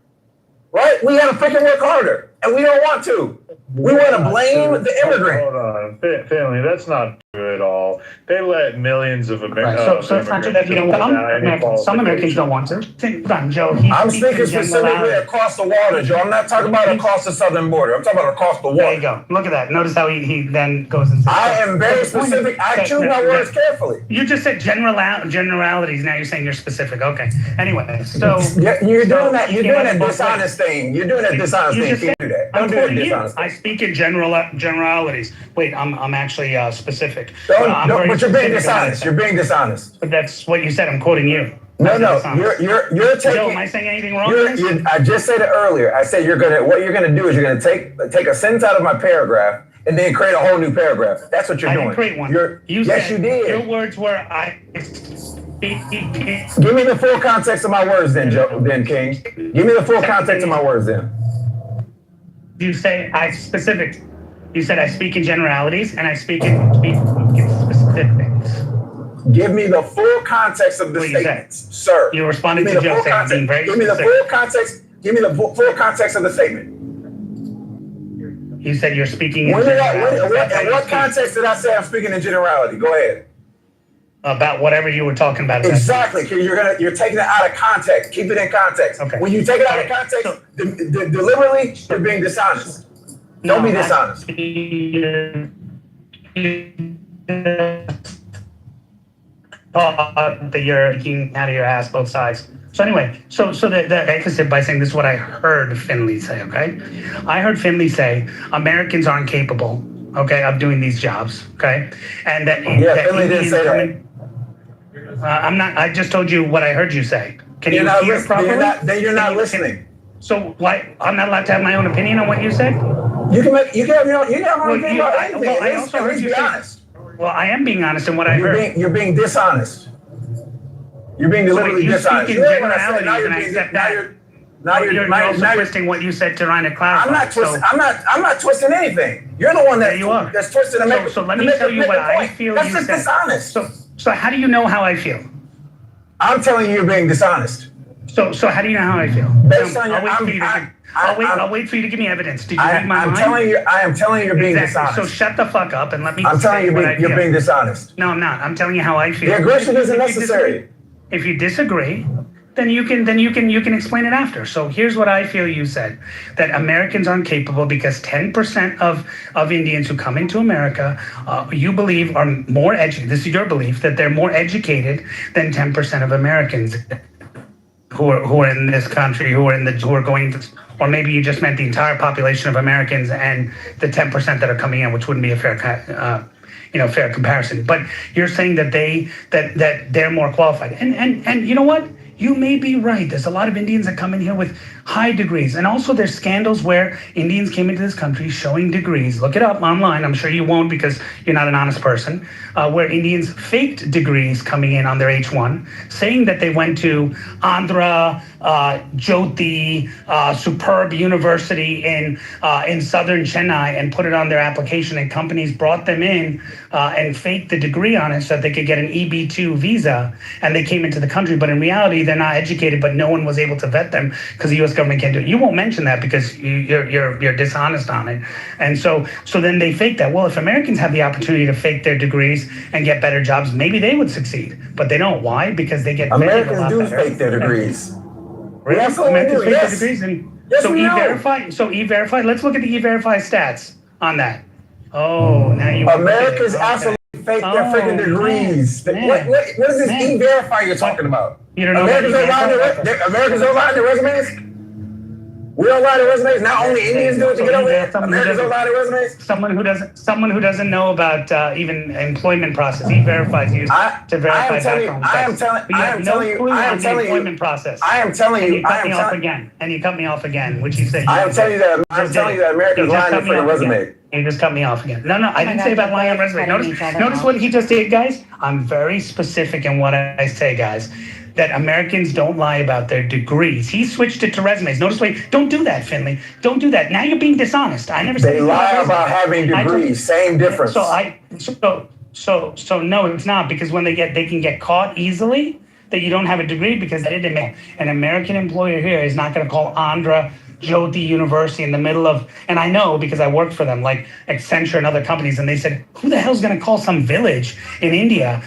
right? We got to freaking work harder, and we don't want to. We want to blame the immigrant. Hold on, family. That's not true at all. They let millions of Americans. So it's not true that you don't want some Americans don't want to. Hold on, Joe. I'm speaking specifically across the water, Joe. I'm not talking about across the southern border. I'm talking about across the water. There you go. Look at that. Notice how he then goes and says. I am very specific. I choose my words carefully. You just said generalities. Now you're saying you're specific. Okay. Anyway, so you're doing that. You're doing that dishonest thing. You're doing that dishonest thing. Can't do that. Don't do that dishonest thing. I speak in generalities. Wait, I'm actually specific. But you're being dishonest. You're being dishonest. But that's what you said. I'm quoting you. No, you're taking. Joe, am I saying anything wrong? I just said it earlier. I said what you're gonna do is you're gonna take a sentence out of my paragraph and then create a whole new paragraph. That's what you're doing. I didn't create one. Yes, you did. Your words were I. Give me the full context of my words, then, Joe. Then, King. Give me the full context of my words, then. You say specific. You said I speak in generalities and I speak in specifics. Give me the full context of the statements, sir. You responded to Joe saying being very Give me the full context. Give me the full context of the statement. You said you're speaking in generalities. In what context did I say I'm speaking in generality? Go ahead. About whatever you were talking about. Exactly, because you're taking it out of context. Keep it in context. Okay. When you take it out of context, deliberately, you're being dishonest. Don't be dishonest. That you're taking out of your ass both sides. So anyway, so the emphasis by saying this is what I heard Finley say. Okay, I heard Finley say Americans aren't capable. Okay, of doing these jobs. Okay, and that Finley didn't say that. I'm not. I just told you what I heard you say. Can you hear properly? Then you're not listening. So why? I'm not allowed to have my own opinion on what you said. You can have your own opinion about anything. Well, I also heard you say. Well, I am being honest in what I heard. You're being dishonest. You're being deliberately dishonest. You speak in generalities, and I accept that. Now you're also twisting what you said to trying to clarify. I'm not twisting. I'm not twisting anything. You're the one that's twisting to make. So let me tell you what I feel. That's just dishonest. So how do you know how I feel? I'm telling you, you're being dishonest. So how do you know how I feel? I'll wait for you to give me evidence. Did you read my mind? I am telling you, you're being dishonest. So shut the fuck up and let me. I'm telling you, you're being dishonest. No, I'm not. I'm telling you how I feel. The aggression isn't necessary. If you disagree, then you can explain it after. So here's what I feel you said: that Americans aren't capable because 10% of Indians who come into America, you believe are more educated. This is your belief that they're more educated than 10% of Americans who are in this country, who are going to, or maybe you just meant the entire population of Americans and the 10% that are coming in, which wouldn't be a fair fair comparison. But you're saying that they're more qualified, and you know what? you may be right. There's a lot of Indians that come in here with high degrees. And also there's scandals where Indians came into this country showing degrees. Look it up online. I'm sure you won't because you're not an honest person. Where Indians faked degrees coming in on their H1, saying that they went to Andhra Jyoti Superb University in southern Chennai and put it on their application, and companies brought them in and faked the degree on it so that they could get an EB2 visa, and they came into the country. But in reality, they're not educated, but no one was able to vet them because the U.S. government can't do it. You won't mention that because you're dishonest on it. And so then they fake that. Well, if Americans have the opportunity to fake their degrees and get better jobs, maybe they would succeed. But they don't. Why? Because they get Americans do fake their degrees. Really? Americans fake their degrees, and Yes, so we know. E-Verify. So E-Verify. Let's look at the E-Verify stats on that. Oh, now you. Americans absolutely fake their freaking degrees. What is this E-Verify you're talking about? You don't know Americans don't lie to their resumes? We don't lie to resumes. Not only Indians do it to get over here. Americans don't lie to resumes. Someone who doesn't know about even employment process. E-Verify is used to verify background checks. I am telling you. Employment process. I am telling you. And you cut me off again. And you cut me off again, which you said. I am telling you that. I'm telling you that Americans lie to their resume. You just cut me off again. No, I didn't say about lying on resume. Notice what he just did, guys. I'm very specific in what I say, guys. That Americans don't lie about their degrees. He switched it to resumes. Notice, don't do that, Finley. Don't do that. Now you're being dishonest. I never said they lie about having degrees. Same difference. So no, it's not, because when they can get caught easily that you don't have a degree because they didn't make. An American employer here is not going to call Andhra Jyoti University in the middle of, and I know because I worked for them, like Accenture and other companies, and they said, who the hell's going to call some village in India?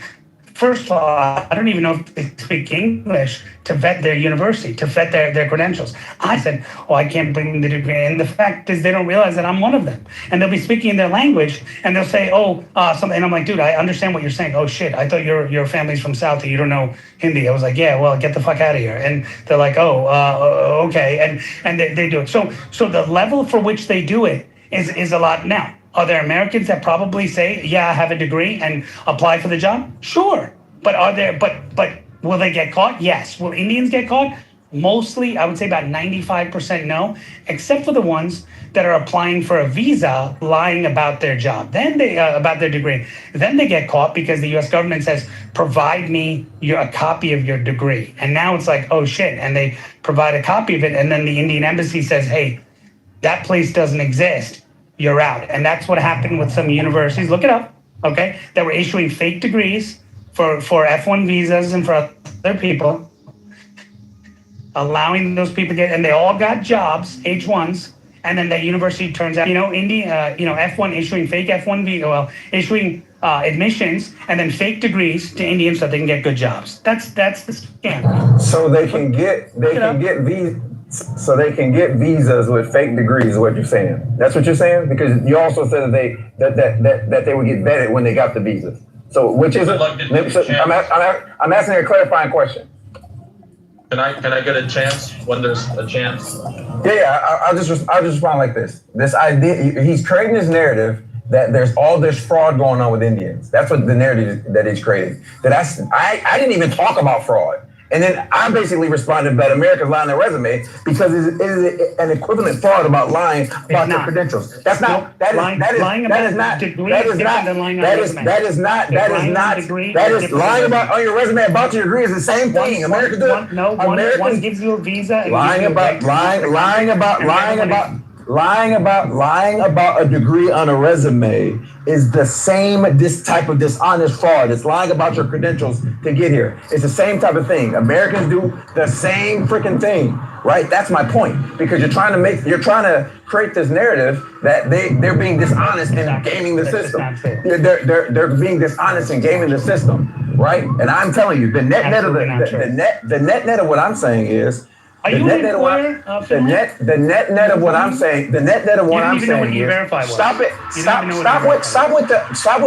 First of all, I don't even know if they speak English to vet their university, to vet their credentials. I said, I can't bring the degree. And the fact is they don't realize that I'm one of them. And they'll be speaking in their language and they'll say, something. And I'm like, dude, I understand what you're saying. Oh shit, I thought your family's from South and you don't know Hindi. I was like, yeah, well, get the fuck out of here. And they're like, okay. And they do it. So the level for which they do it is a lot. Now, are there Americans that probably say, yeah, I have a degree and apply for the job? Sure. But will they get caught? Yes. Will Indians get caught? Mostly, I would say about 95% no, except for the ones that are applying for a visa, lying about their job, about their degree. Then they get caught because the U.S. government says, provide me a copy of your degree. And now it's like, oh shit. And they provide a copy of it. And then the Indian embassy says, hey, that place doesn't exist. You're out. And that's what happened with some universities. Look it up, okay? That were issuing fake degrees for F1 visas and for other people, allowing those people to get, and they all got jobs, H1s, and then the university turns out, F1 issuing fake F1 visa, issuing admissions, and then fake degrees to Indians so they can get good jobs. That's the scam. So they can get visas. So they can get visas with fake degrees, is what you're saying. That's what you're saying? Because you also said that they would get vetted when they got the visas. So which is it? I'm asking a clarifying question. Can I get a chance when there's a chance? Yeah, I'll just respond like this. This idea, he's creating this narrative that there's all this fraud going on with Indians. That's what the narrative that he's creating. I didn't even talk about fraud. And then I basically responded that Americans lie on their resume because it is an equivalent fraud about lying about their credentials. That's not, that is lying about on your resume about your degree is the same thing. Americans do it. One gives you a visa. Lying about a degree on a resume is the same, this type of dishonest fraud. It's lying about your credentials to get here. It's the same type of thing. Americans do the same freaking thing, right? That's my point. Because you're trying to create this narrative that they're being dishonest in gaming the system. They're being dishonest in gaming the system, right? And I'm telling you, the net net of what I'm saying is, the net net of what I'm saying is, stop with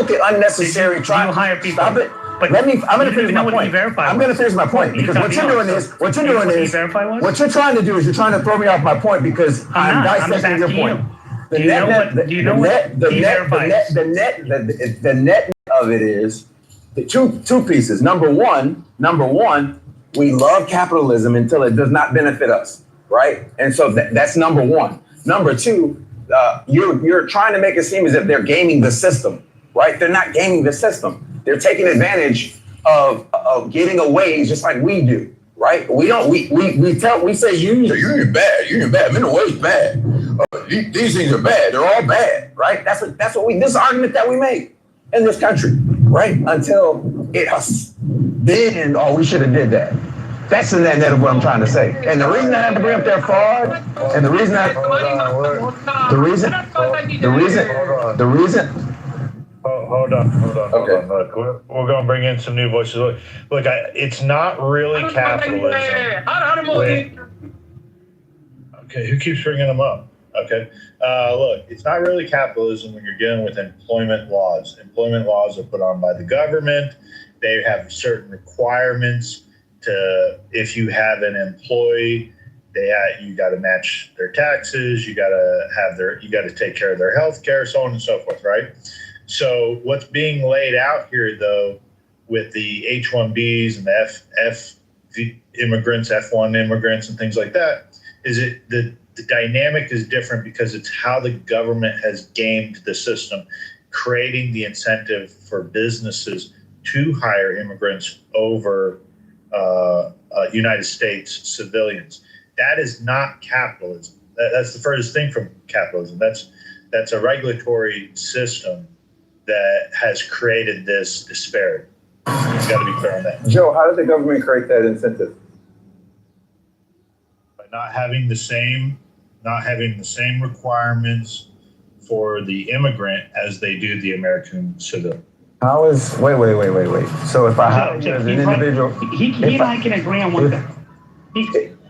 the unnecessary trying. Stop it. I'm going to finish my point. Because what you're trying to do is you're trying to throw me off my point because I'm dissecting your point. The net of it is the two pieces. Number one, We love capitalism until it does not benefit us, right? And so that's number one. Number two, you're trying to make it seem as if they're gaming the system, right? They're not gaming the system. They're taking advantage of getting away just like we do, right? We say union bad, minimum wage bad. These things are bad. They're all bad, right? This is the argument that we make in this country, right? Until it has been, we should have did that. That's the net of what I'm trying to say. And the reason I have to bring up their fraud, and the reason. Hold on. Okay. Look, we're going to bring in some new voices. Look, it's not really capitalism. Okay, who keeps bringing them up? Okay. Look, it's not really capitalism when you're dealing with employment laws. Employment laws are put on by the government. They have certain requirements to, if you have an employee, you got to match their taxes. You got to take care of their health care, so on and so forth, right? So what's being laid out here, though, with the H-1Bs and the immigrants, F1 immigrants, and things like that, is the dynamic is different because it's how the government has gamed the system, creating the incentive for businesses to hire immigrants over United States civilians. That is not capitalism. That's the furthest thing from capitalism. That's a regulatory system that has created this disparity. You've got to be clear on that. Joe, how did the government create that incentive? By not having the same requirements for the immigrant as they do the American citizen. How is wait. So if I hire you as an individual, he and I can agree on one thing. He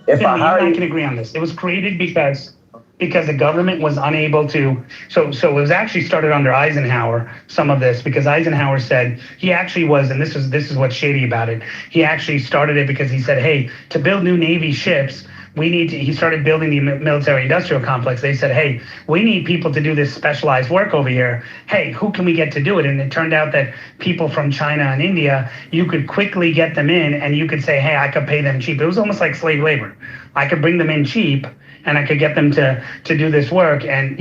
and I can agree on this. It was created because the government was unable to. So it was actually started under Eisenhower. Some of this because Eisenhower said he actually was, and this is what's shady about it. He actually started it because he said, hey, to build new Navy ships. He started building the military industrial complex. They said, hey, we need people to do this specialized work over here. Hey, who can we get to do it? And it turned out that people from China and India, you could quickly get them in and you could say, hey, I could pay them cheap. It was almost like slave labor. I could bring them in cheap and I could get them to do this work. And,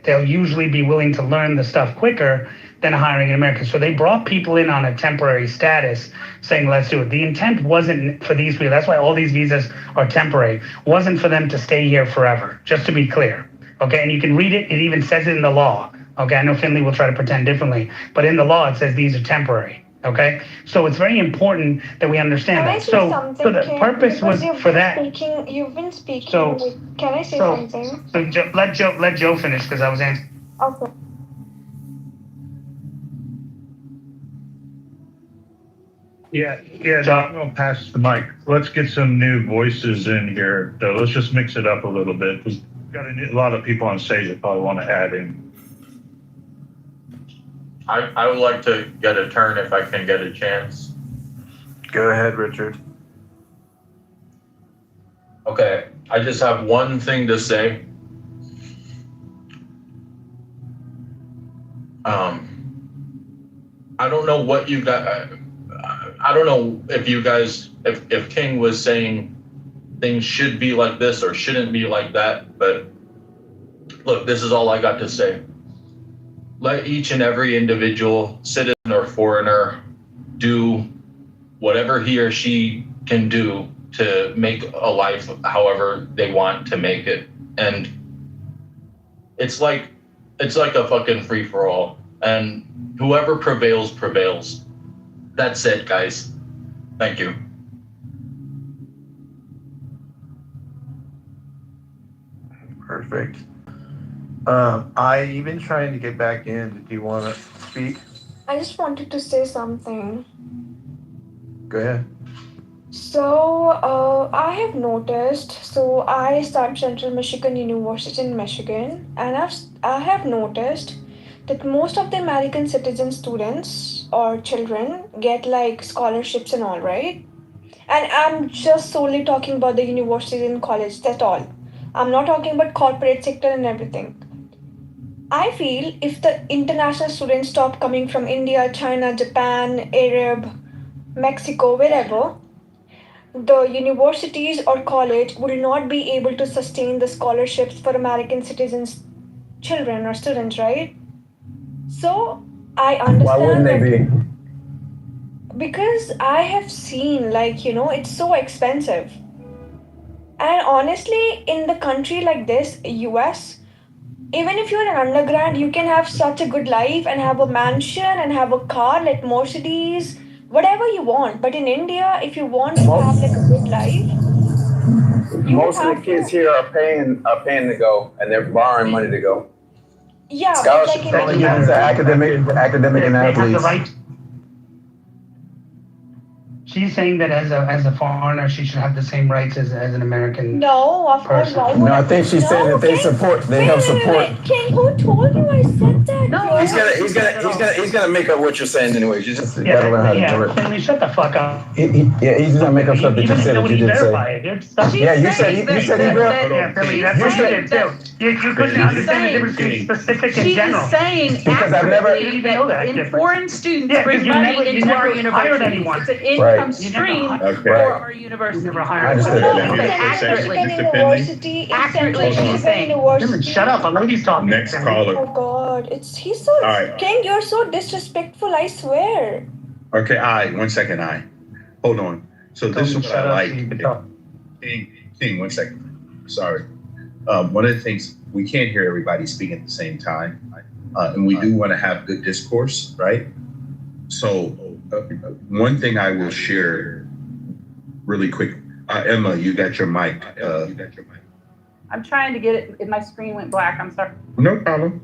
they'll usually be willing to learn the stuff quicker than hiring in America. So they brought people in on a temporary status saying, let's do it. The intent wasn't for these people. That's why all these visas are temporary. Wasn't for them to stay here forever, just to be clear. Okay, and you can read it. It even says it in the law. Okay, I know Finley will try to pretend differently, but in the law it says these are temporary. Okay, so it's very important that we understand that. So the purpose was for that. You've been speaking. So, can I say something? So let Joe finish because I was answering. Okay. Yeah, I'm going to pass the mic. Let's get some new voices in here, though. Let's just mix it up a little bit. We've got a lot of people on stage that probably want to add in. I would like to get a turn if I can get a chance. Go ahead, Richard. Okay, I just have one thing to say. I don't know what you got. I don't know if you guys, if King was saying things should be like this or shouldn't be like that, but look, this is all I got to say. Let each and every individual, citizen or foreigner, do whatever he or she can do to make a life however they want to make it. And it's like a fucking free-for-all. And whoever prevails, prevails. That's it, guys. Thank you. Perfect. I've been trying to get back in. Do you want to speak? I just wanted to say something. Go ahead. So, I have noticed, so I studied Central Michigan University in Michigan, and I have noticed that most of the American citizen students or children get like scholarships and all, right? And I'm just solely talking about the universities and college, that's all. I'm not talking about corporate sector and everything. I feel if the international students stop coming from India, China, Japan, Arab, Mexico, wherever, the universities or college will not be able to sustain the scholarships for American citizens, children or students, right? So I understand. Why wouldn't they that be? because I have seen, it's so expensive. And honestly, in the country like this, US, even if you're an undergrad, you can have such a good life and have a mansion and have a car like Mercedes, whatever you want. But in India, if you want to have like a good life, Most of the kids here are paying to go, and they're borrowing money to go. yeah, but Scholarships like only given to academic and They have the athletes. right. She's saying that as a foreigner, she should have the same rights as an American. no, of course, person. why would No, I think she's saying that they help support. King, who told you I said that? No, He's gonna make up what you're saying anyway. You just Yeah, gotta learn how to do it. Finley, shut the fuck up. Yeah, he's just gonna make up stuff that you said that you didn't say. Yeah, you said he verified. Yeah, Finley, that's what you did too. You couldn't understand the difference between specific and general. She's saying Because I've never- accurately that foreign students bring money into our universities. It's an income stream for our university. I understood that now. Accurately. University, Accurately, she's saying. University. Shut up, a lady's talking. Next caller. Oh God, he's so right. King. You're so disrespectful. I swear. Okay, one second, hold on. So this is what I like. King, 1 second. Sorry. One of the things, we can't hear everybody speak at the same time, and we do want to have good discourse, right? So one thing I will share really quick. Emma, you got your mic. I'm trying to get it. My screen went black. I'm sorry. No problem.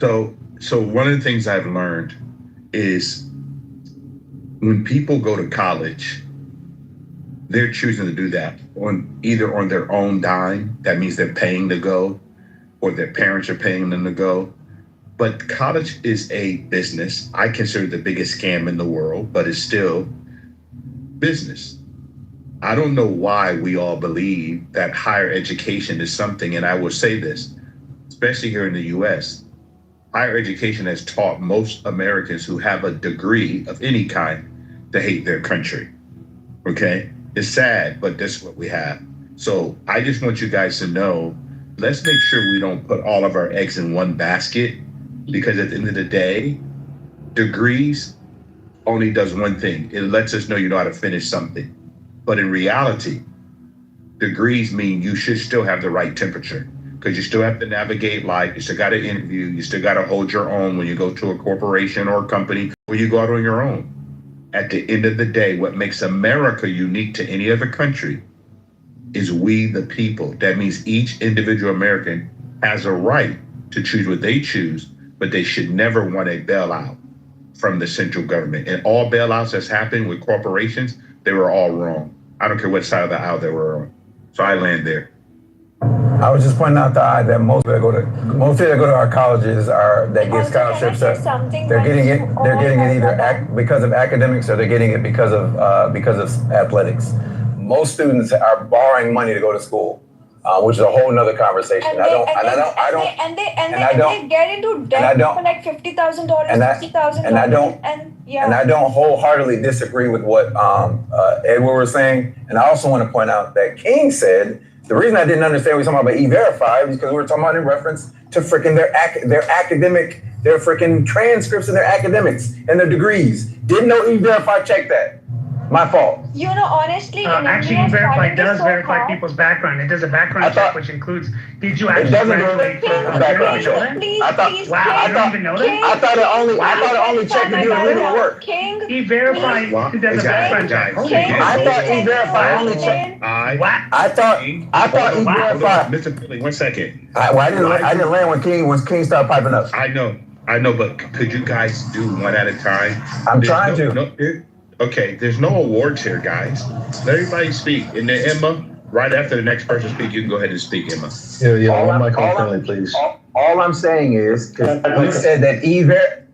So one of the things I've learned is when people go to college, they're choosing to do that either on their own dime. That means they're paying to go, or their parents are paying them to go. But college is a business. I consider it the biggest scam in the world, but it's still business. I don't know why we all believe that higher education is something, and I will say this, especially here in the US, higher education has taught most Americans who have a degree of any kind to hate their country, okay? It's sad, but this is what we have. So I just want you guys to know, let's make sure we don't put all of our eggs in one basket, because at the end of the day, degrees only does one thing. It lets us know you know how to finish something. But in reality, degrees mean you should still have the right temperature, because you still have to navigate life. You still got to interview. You still got to hold your own when you go to a corporation or a company, or you go out on your own. At the end of the day, what makes America unique to any other country is we the people. That means each individual American has a right to choose what they choose, but they should never want a bailout from the central government. And all bailouts that's happened with corporations, they were all wrong. I don't care what side of the aisle they were on. So I land there. I was just pointing out that most people that go to our colleges that get scholarships. They're getting it either because of academics, or they're getting it because of athletics. Most students are borrowing money to go to school, which is a whole nother conversation. And they get into debt for like $50,000, $60,000, and I don't wholeheartedly disagree with what Edward was saying. And I also want to point out that King said the reason I didn't understand we were talking about E-Verify is because we were talking about in reference to freaking their academic, their freaking transcripts and their academics and their degrees. Didn't know E-Verify checked that. My fault. Honestly, actually, E-Verify does verify people's background. It does a background check, which includes, did you actually graduate from background check? I thought it only checked if you were doing work. E-Verify does a background check. I thought E-Verify only checked. I thought E-Verify. Mr. Philly, 1 second. I didn't land when King started piping up. I know, but could you guys do one at a time? I'm trying to. Okay, there's no awards here, guys. Let everybody speak. And then Emma, right after the next person speak, you can go ahead and speak, Emma. Yeah, one mic on Philly, please. All I'm saying is, because you said that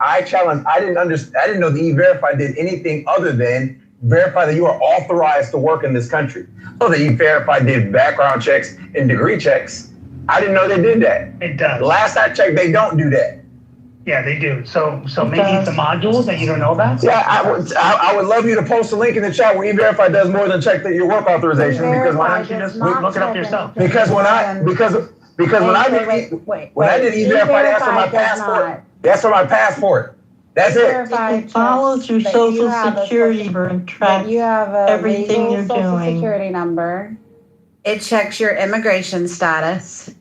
I didn't know the E-Verify did anything other than verify that you are authorized to work in this country. So the E-Verify did background checks and degree checks. I didn't know they did that. It does. Last I checked, they don't do that. Yeah, they do. So maybe it's a module that you don't know about? Yeah, I would love you to post a link in the chat where E-Verify does more than check your work authorization. Because Why don't you just look it up yourself? Because when I did E-Verify, they asked for my passport. They asked for my passport. That's it. It follows your social security and tracks everything you're social doing. security number. It checks your immigration status.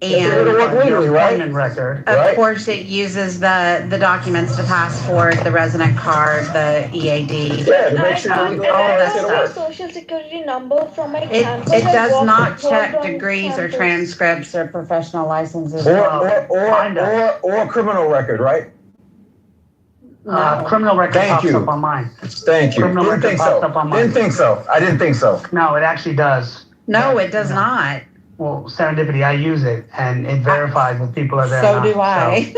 It'll work legally, right? Record. Of course, it uses the documents, the passport, the resident card, the EAD. Yeah, to make sure all of that stuff. Social security number from my It campus. does not check degrees or transcripts or professional licenses. Or criminal record, right? Criminal record Thank pops you. up on mine. Thank you. Criminal Didn't record think pops so. up on mine. Didn't think so. I didn't think so. No, it actually does. No, it does not. Well, serendipity, I use it, and it verifies that people are there. So do I.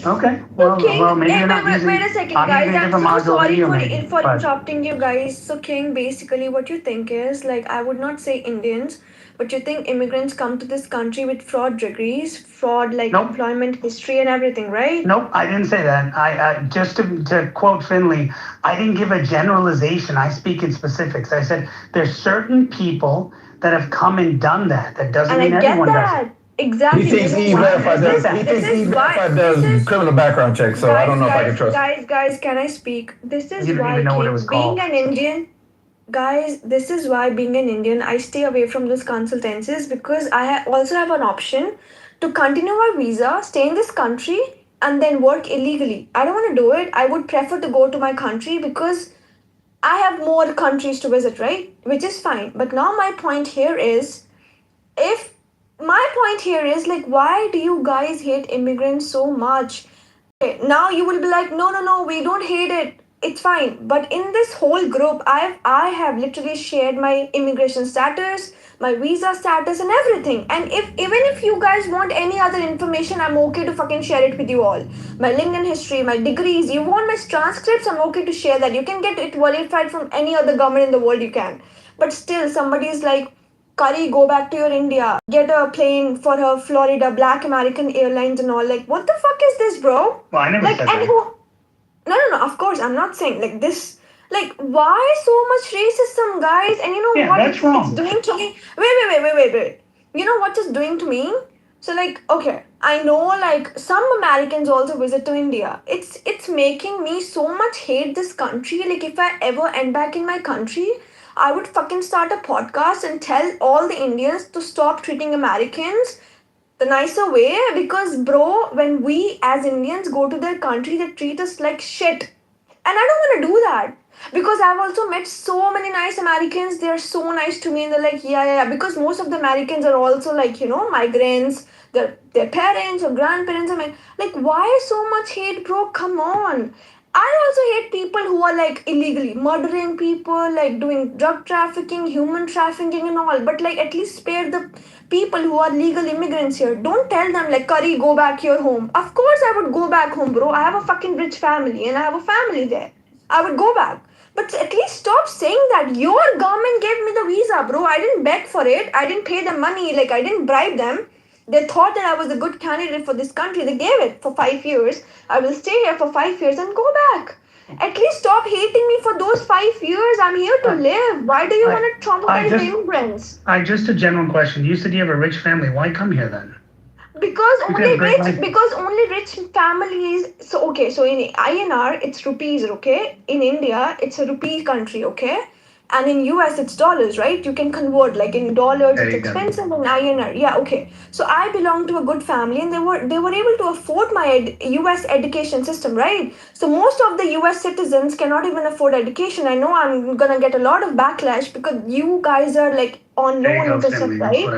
Okay. Well, King, maybe you're not wait using. a second, I'm guys. using a I'm different so module than sorry you, for, maybe, for but- interrupting you guys. So, King, basically, what you think is like, I would not say Indians, but you think immigrants come to this country with fraud degrees, fraud like Nope. employment history and everything, right? Nope, I didn't say that. I just to quote Finley, I didn't give a generalization. I speak in specifics. I said there's certain people that have come and done that. That doesn't And mean I get everyone does that. it. Exactly. He thinks E-Verify does. He thinks E-Verify does criminal background checks. So I don't know if I can trust. Guys, can I speak? This is You didn't why even know what it was being called. an Indian, guys, this is why being an Indian, I stay away from those consultancies because I also have an option to continue my visa, stay in this country, and then work illegally. I don't want to do it. I would prefer to go to my country because I have more countries to visit, right? Which is fine. But now my point here is, like, why do you guys hate immigrants so much? Okay, now you will be like, no, we don't hate it. It's fine. But in this whole group, I have literally shared my immigration status, my visa status, and everything. And even if you guys want any other information, I'm okay to fucking share it with you all. My LinkedIn history, my degrees, you want my transcripts, I'm okay to share that. You can get it verified from any other government in the world, you can. But still, somebody's like, Kari, go back to your India. Get a plane for her Florida, Black American Airlines and all. Like, what the fuck is this, bro? Well, I never said that. No, of course, I'm not saying like this. Like, why so much racism, guys? And you know Yeah, what that's wrong. it's doing to me? Wait. You know what it's doing to me? So, like, okay, I know, like, some Americans also visit to India. It's making me so much hate this country. Like, if I ever end back in my country, I would fucking start a podcast and tell all the Indians to stop treating Americans the nicer way because, bro, when we as Indians go to their country, they treat us like shit. And I don't want to do that because I've also met so many nice Americans. They're so nice to me and they're like, yeah. Because most of the Americans are also like, you know, migrants, their parents or grandparents. I mean, like, why so much hate, bro? Come on. I also hate people who are like illegally murdering people, like doing drug trafficking, human trafficking and all. But like at least spare the people who are legal immigrants here. Don't tell them like, Kari, go back your home. Of course I would go back home, bro. I have a fucking rich family and I have a family there. I would go back. But at least stop saying that your government gave me the visa, bro. I didn't beg for it. I didn't pay them money. Like I didn't bribe them. They thought that I was a good candidate for this country. They gave it for 5 years. I will stay here for 5 years and go back. At least stop hating me for those 5 years. I'm here to live. Why do you want to traumatize the immigrants? Just a general question. You said you have a rich family. Why come here then? Because only rich families. So in INR it's rupees, okay? In India it's a rupee country, okay? And in US it's dollars, right? You can convert like in dollars. It's expensive in INR. Yeah, okay. So I belong to a good family, and they were able to afford my US education system, right? So most of the US citizens cannot even afford education. I know I'm gonna get a lot of backlash because you guys are like on loan interest, right?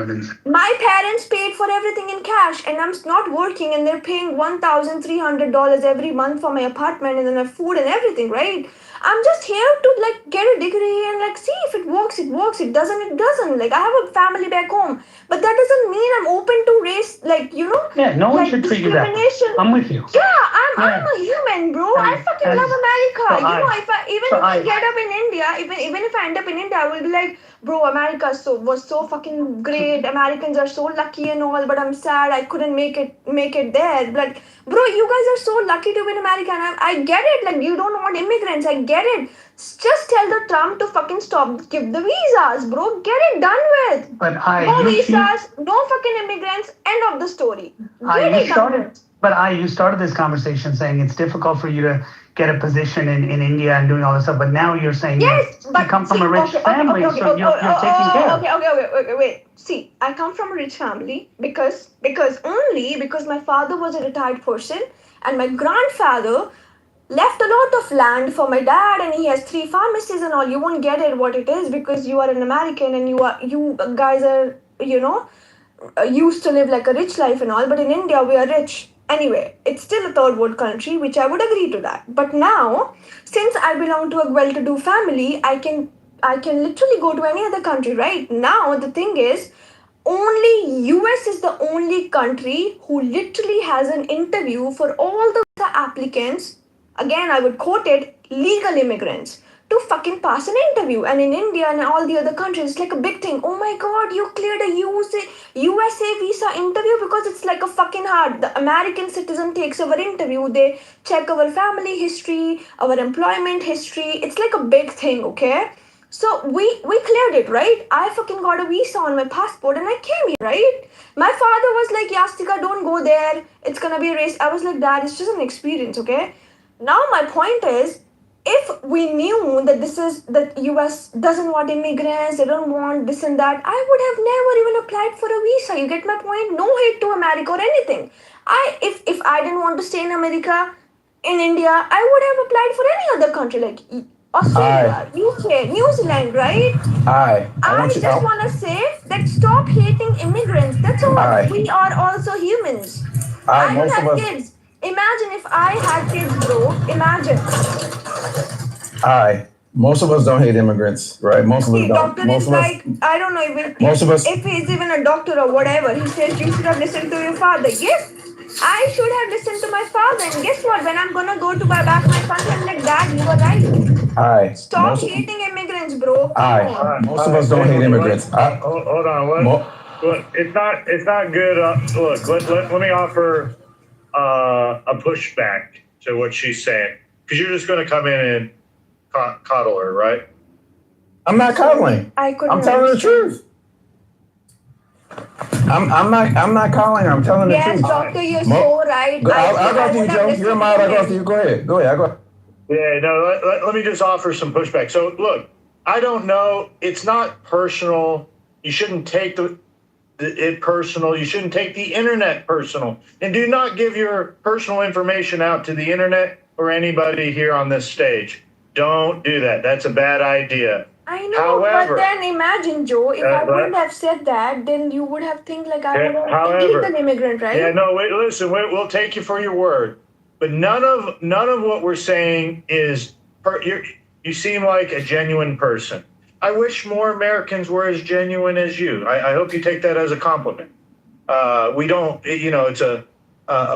My parents paid for everything in cash, and I'm not working, and they're paying $1,300 every month for my apartment and then my food and everything, right? I'm just here to like get a degree and like see if it works, it doesn't. Like I have a family back home, but that doesn't mean I'm open to race, like, you know. Yeah, no one like should treat you that way. discrimination. I'm with you. Yeah, I'm a human, bro. I fucking love America. If I get up in India, even if I end up in India, I will be like, bro, America was so fucking great. Americans are so lucky and all, but I'm sad I couldn't make it there. Like, bro, you guys are so lucky to be in America, and I get it. Like, you don't want immigrants. I get it. Just tell the Trump to fucking stop, give the visas, bro. Get it done with. But no visas, no fucking immigrants. End of the story. You started this conversation saying it's difficult for you to get a position in India and doing all this stuff. But now you're saying you come from a rich family, so you're taking care of. Okay, wait. See, I come from a rich family because my father was a retired person and my grandfather left a lot of land for my dad, and he has 3 pharmacies and all. You won't get it what it is because you are an American and you guys are, used to live like a rich life and all. But in India, we are rich. Anyway, it's still a third world country, which I would agree to that. But now, since I belong to a well-to-do family, I can literally go to any other country, right? Now, the thing is, only US is the only country who literally has an interview for all the applicants. Again, I would quote it, legal immigrants, to fucking pass an interview. And in India and all the other countries, it's like a big thing. Oh my God, you cleared a USA visa interview, because it's like a fucking hard. The American citizen takes our interview. They check our family history, our employment history. It's like a big thing, okay? So we cleared it, right? I fucking got a visa on my passport and I came here, right? My father was like, Yastika, don't go there. It's gonna be a race. I was like, Dad, it's just an experience, okay? Now my point is, if we knew that US doesn't want immigrants, they don't want this and that, I would have never even applied for a visa. You get my point? No hate to America or anything. If I didn't want to stay in America, in India, I would have applied for any other country like Australia, UK, New Zealand, right? I just want to say that stop hating immigrants. That's all. We are also humans. I don't have kids. Imagine if I had kids, bro. Imagine. Most of us don't hate immigrants, right? Most of us don't. Doctor is like, I don't know if he's even a doctor or whatever. He says you should have listened to your father. Yes, I should have listened to my father. And guess what? When I'm gonna go to buy back my country, I'm like, Dad, you were right. Stop hating immigrants, bro. Most of us don't hate immigrants. Hold on. Look, it's not good. Look, let me offer a pushback to what she's saying, because you're just going to come in and coddle her, right? I'm not coddling. I'm telling the truth. I'm not coddling her. I'm telling the truth. Yes, doctor, you're so right. I'll go after you, Joe. You're mine. I'll go after you. Go ahead. I go. Yeah, no, let me just offer some pushback. So, look, I don't know. It's not personal. You shouldn't take it personal. You shouldn't take the internet personal. And do not give your personal information out to the internet or anybody here on this stage. Don't do that. That's a bad idea. I know, but then imagine, Joe, if I wouldn't have said that, then you would have think like I would have been an immigrant, right? Yeah, no, wait, listen, we'll take you for your word. But none of what we're saying is, you seem like a genuine person. I wish more Americans were as genuine as you. I hope you take that as a compliment. We don't, it's a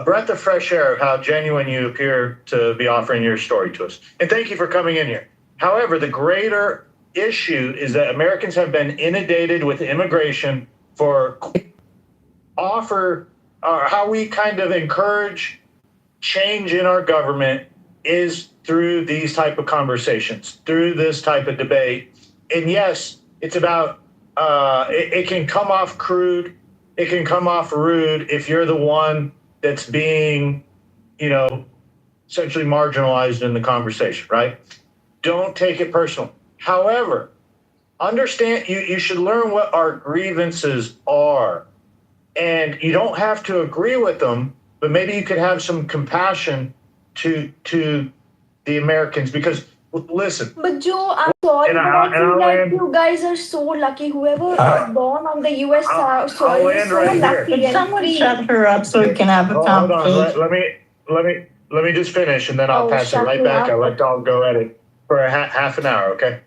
breath of fresh air of how genuine you appear to be offering your story to us. And thank you for coming in here. However, the greater issue is that Americans have been inundated with immigration for how we kind of encourage change in our government is through these type of conversations, through this type of debate. And yes, it's about, it can come off crude, it can come off rude if you're the one that's being, essentially marginalized in the conversation, right? Don't take it personal. However, understand, you should learn what our grievances are. And you don't have to agree with them, but maybe you could have some compassion to the Americans, because listen. But Joe, I'm sorry, but I feel like you guys are so lucky. Whoever was born on the U.S. soil is so lucky. But someone shut her up so we can have a conversation. Hold on, let me just finish, and then I'll pass it right back. I'll let y'all go at it for half an hour, okay?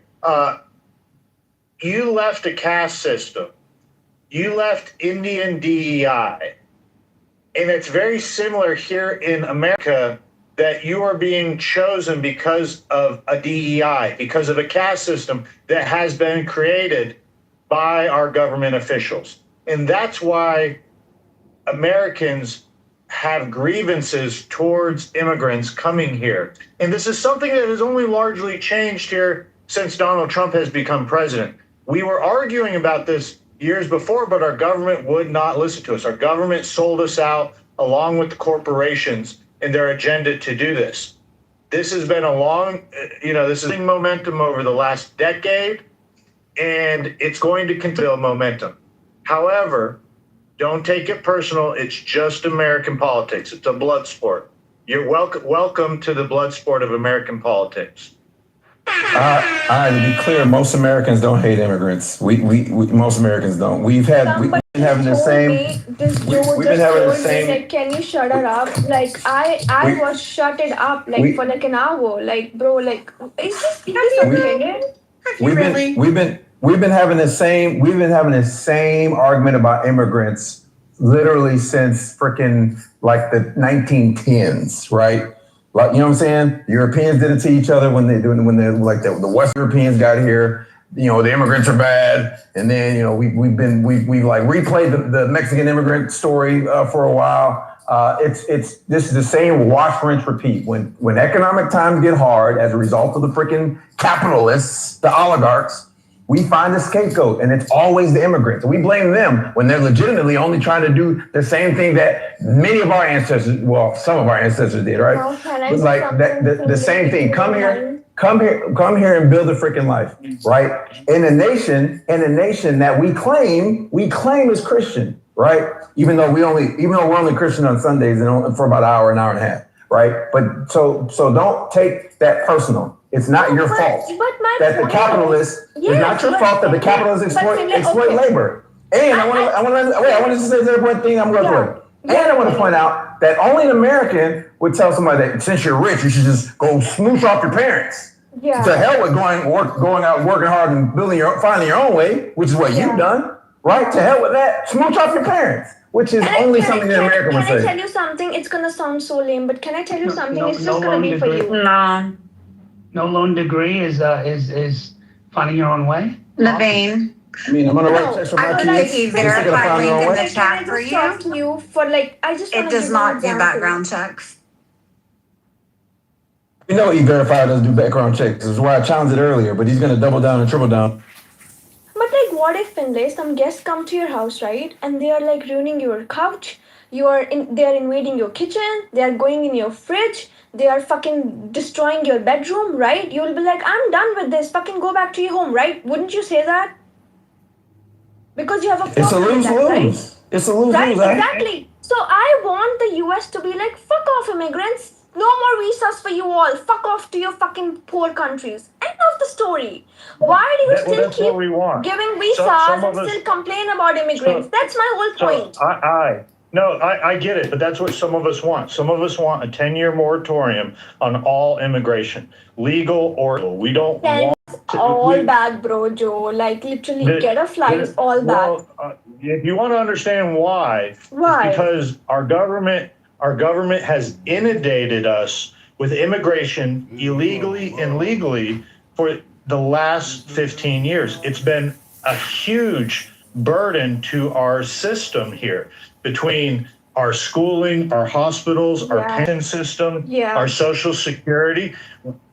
You left a caste system. You left Indian DEI. And it's very similar here in America that you are being chosen because of a DEI, because of a caste system that has been created by our government officials. And that's why Americans have grievances towards immigrants coming here. And this is something that has only largely changed here since Donald Trump has become president. We were arguing about this years before, but our government would not listen to us. Our government sold us out along with the corporations and their agenda to do this. This has been a long, this is momentum over the last decade, and it's going to continue to build momentum. However, don't take it personal. It's just American politics. It's a blood sport. You're welcome to the blood sport of American politics. To be clear, most Americans don't hate immigrants. We most Americans don't. We've been having the same. We've been having the same. Like, can you shut it up? Like, I was shut it up for like an hour. Like, bro, like, is this opinion? We've been having the same. We've been having the same argument about immigrants literally since freaking like the 1910s, right? Like, you know what I'm saying? Europeans did it to each other when the West Europeans got here. You know, the immigrants are bad, and then we've like replayed the Mexican immigrant story for a while. This is the same wash, rinse, repeat. When economic times get hard as a result of the freaking capitalists, the oligarchs, we find a scapegoat, and it's always the immigrants. We blame them when they're legitimately only trying to do the same thing that many of our ancestors, well, some of our ancestors did, right? It's like the same thing. Come here and build a freaking life, right? In a nation that we claim is Christian, right? Even though we're only Christian on Sundays and for about an hour and a half, right? But so don't take that personal. It's not your fault that the capitalists. It's not your fault that the capitalists exploit labor. And I want to say that one thing I'm going to And I want to point out that only an American would tell somebody that since you're rich, you should just go smooch off your parents. Yeah. To hell with going out, working hard, and finding your own way, which is what you've done, right? To hell with that. Smooch off your parents, which is only something that America would say. Can I tell you something? It's gonna sound so lame, but can I tell you something? It's just gonna be for you. No loan degree is finding your own way. Levine. I mean, I'm gonna write checks for my kids. I think verify link in the chat for you. It does not do background checks. You know, E-Verify doesn't do background checks. This is why I challenged it earlier, but he's gonna double down and triple down. But like, what if Finlay, some guests come to your house, right? And they are like ruining your couch. They are invading your kitchen. They are going in your fridge. They are fucking destroying your bedroom, right? You'll be like, I'm done with this. Fucking go back to your home, right? Wouldn't you say that? Because you have a problem. It's a lose-lose. Right? It's a lose-lose. Right, exactly. So I want the US to be like, fuck off, immigrants. No more visas for you all. Fuck off to your fucking poor countries. End of the story. Why do you still keep giving visas and still complain about immigrants? That's my whole point. I get it, but that's what some of us want. Some of us want a 10-year moratorium on all immigration, legal or illegal. We don't want all back, bro, Joe. Like literally get a flight all back. If you want to understand why, it's because our government has inundated us with immigration illegally and legally for the last 15 years. It's been a huge burden to our system here, between our schooling, our hospitals, our pension system, our social security.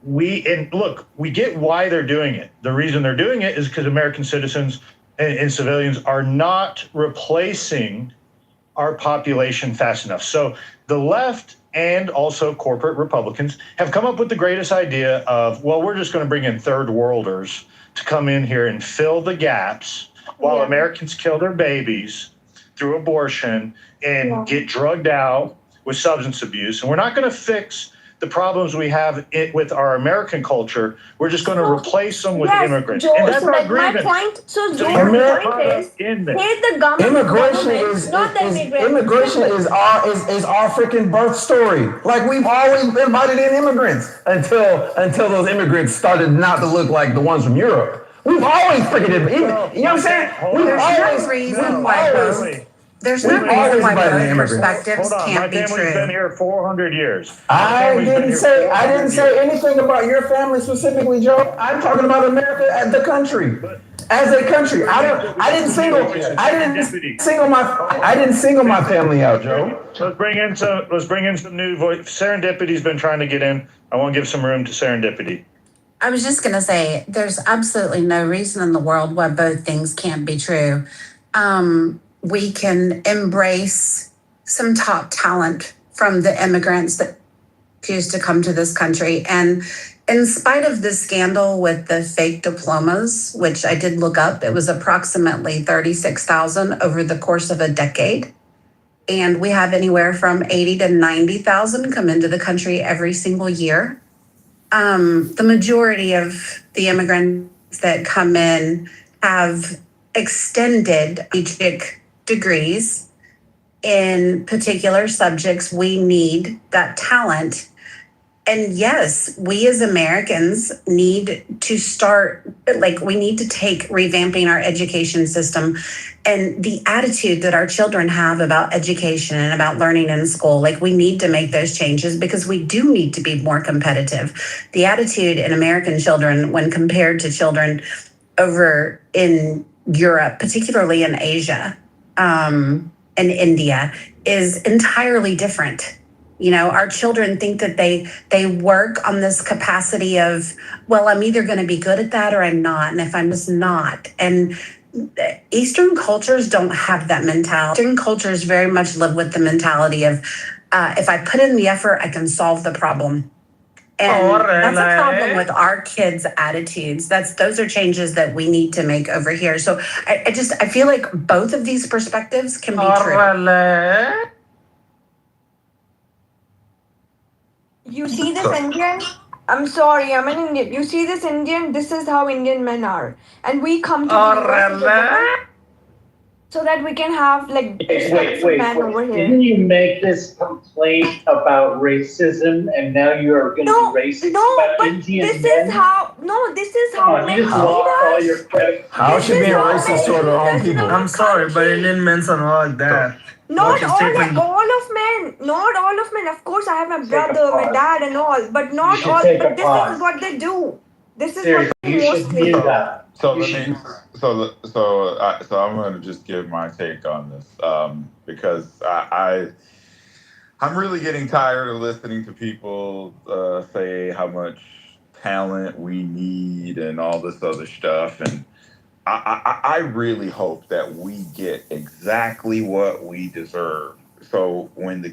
We get why they're doing it. The reason they're doing it is because American citizens and civilians are not replacing our population fast enough. So the left and also corporate Republicans have come up with the greatest idea of, well, we're just going to bring in third worlders to come in here and fill the gaps while Americans kill their babies through abortion and get drugged out with substance abuse. And we're not going to fix the problems we have with our American culture. We're just going to replace them with immigrants. Joe, and that's our My grievance. point, my point is, hate the government. Immigration is our freaking birth story. Like, we've always invited in immigrants until those immigrants started not to look like the ones from Europe. We've always freaking, you know what I'm saying? There's We've no reason always why invited both immigrants. perspectives Hold on, my can't be family's been true. here 400 years. I didn't say anything about your family specifically, Joe. I'm talking about America as the country. As a country. I didn't single my family out, Joe. Let's bring in some new voice. Serendipity's been trying to get in. I want to give some room to Serendipity. I was just going to say, there's absolutely no reason in the world why both things can't be true. We can embrace some top talent from the immigrants that choose to come to this country. And in spite of the scandal with the fake diplomas, which I did look up, it was approximately 36,000 over the course of a decade. And we have anywhere from 80 to 90,000 come into the country every single year. The majority of the immigrants that come in have extended strategic degrees in particular subjects. We need that talent. And yes, we as Americans need to start, we need to take revamping our education system and the attitude that our children have about education and about learning in school. We need to make those changes because we do need to be more competitive. The attitude in American children when compared to children over in Europe, particularly in Asia, and India, is entirely different. Our children think that they work on this capacity of, well, I'm either going to be good at that or I'm not. And if I'm just not. And Eastern cultures don't have that mentality. Eastern cultures very much live with the mentality of, if I put in the effort, I can solve the problem. And that's a problem with our kids' attitudes. Those are changes that we need to make over here. So I feel like both of these perspectives can be true. You see this Indian? I'm sorry, I'm an Indian. You see this Indian? This is how Indian men are. And we come to the US so that we can have respectful men over here. Didn't you make this complaint about racism and now you're going to be racist about Indian men? This is how men treat us. How should be a racist toward our own people? I'm sorry, but Indian men are not like that. Not all of men. Of course, I have my brother, my dad, and all, but not all. But this is what they do. This is what they mostly do. So I'm going to just give my take on this because I'm really getting tired of listening to people say how much talent we need and all this other stuff. And I really hope that we get exactly what we deserve. So when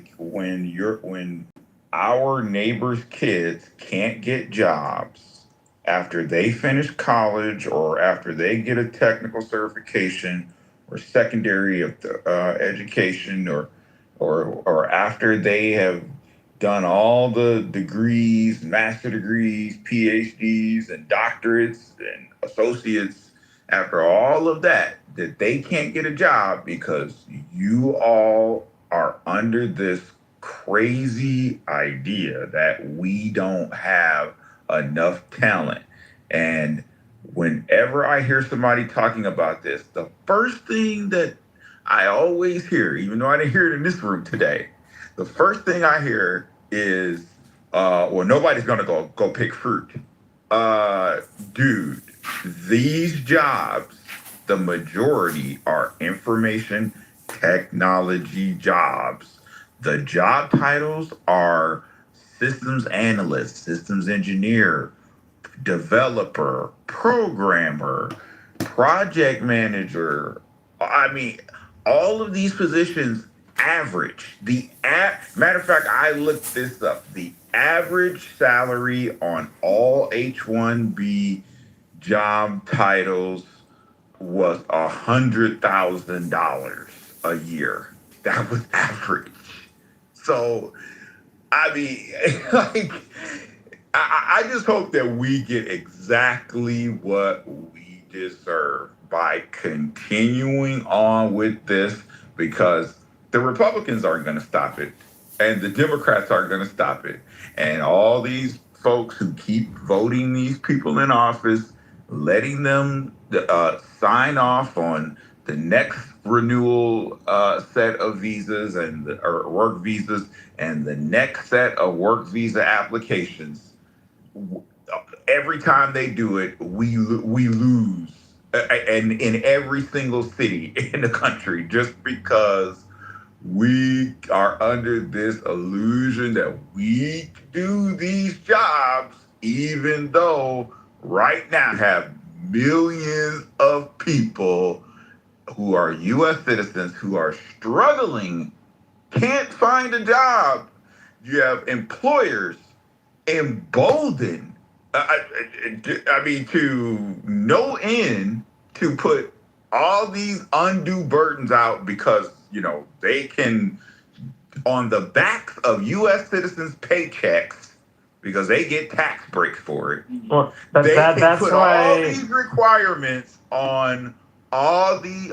our neighbors' kids can't get jobs after they finish college or after they get a technical certification or secondary education or after they have done all the degrees, master degrees, PhDs, and doctorates and associates, after all of that they can't get a job because you all are under this crazy idea that we don't have enough talent. And whenever I hear somebody talking about this, the first thing that I always hear, even though I didn't hear it in this room today, the first thing I hear is, well, nobody's gonna go pick fruit. Dude, these jobs, the majority are information technology jobs. The job titles are systems analyst, systems engineer, developer, programmer, project manager. I mean, all of these positions average. Matter of fact, I looked this up. The average salary on all H-1B job titles was $100,000 a year. That was average. So, I mean, I just hope that we get exactly what we deserve by continuing on with this, because the Republicans aren't going to stop it and the Democrats aren't going to stop it. And all these folks who keep voting these people in office, letting them sign off on the next renewal set of visas or work visas, and the next set of work visa applications, every time they do it, we lose, and in every single city in the country, just because we are under this illusion that we do these jobs, even though right now have millions of people who are U.S. citizens who are struggling, can't find a job. You have employers emboldened, I mean, to no end, to put all these undue burdens out because, you know, they can, on the backs of U.S. citizens' paychecks, because they get tax breaks for it. Well, They can that's put why. all these requirements on all these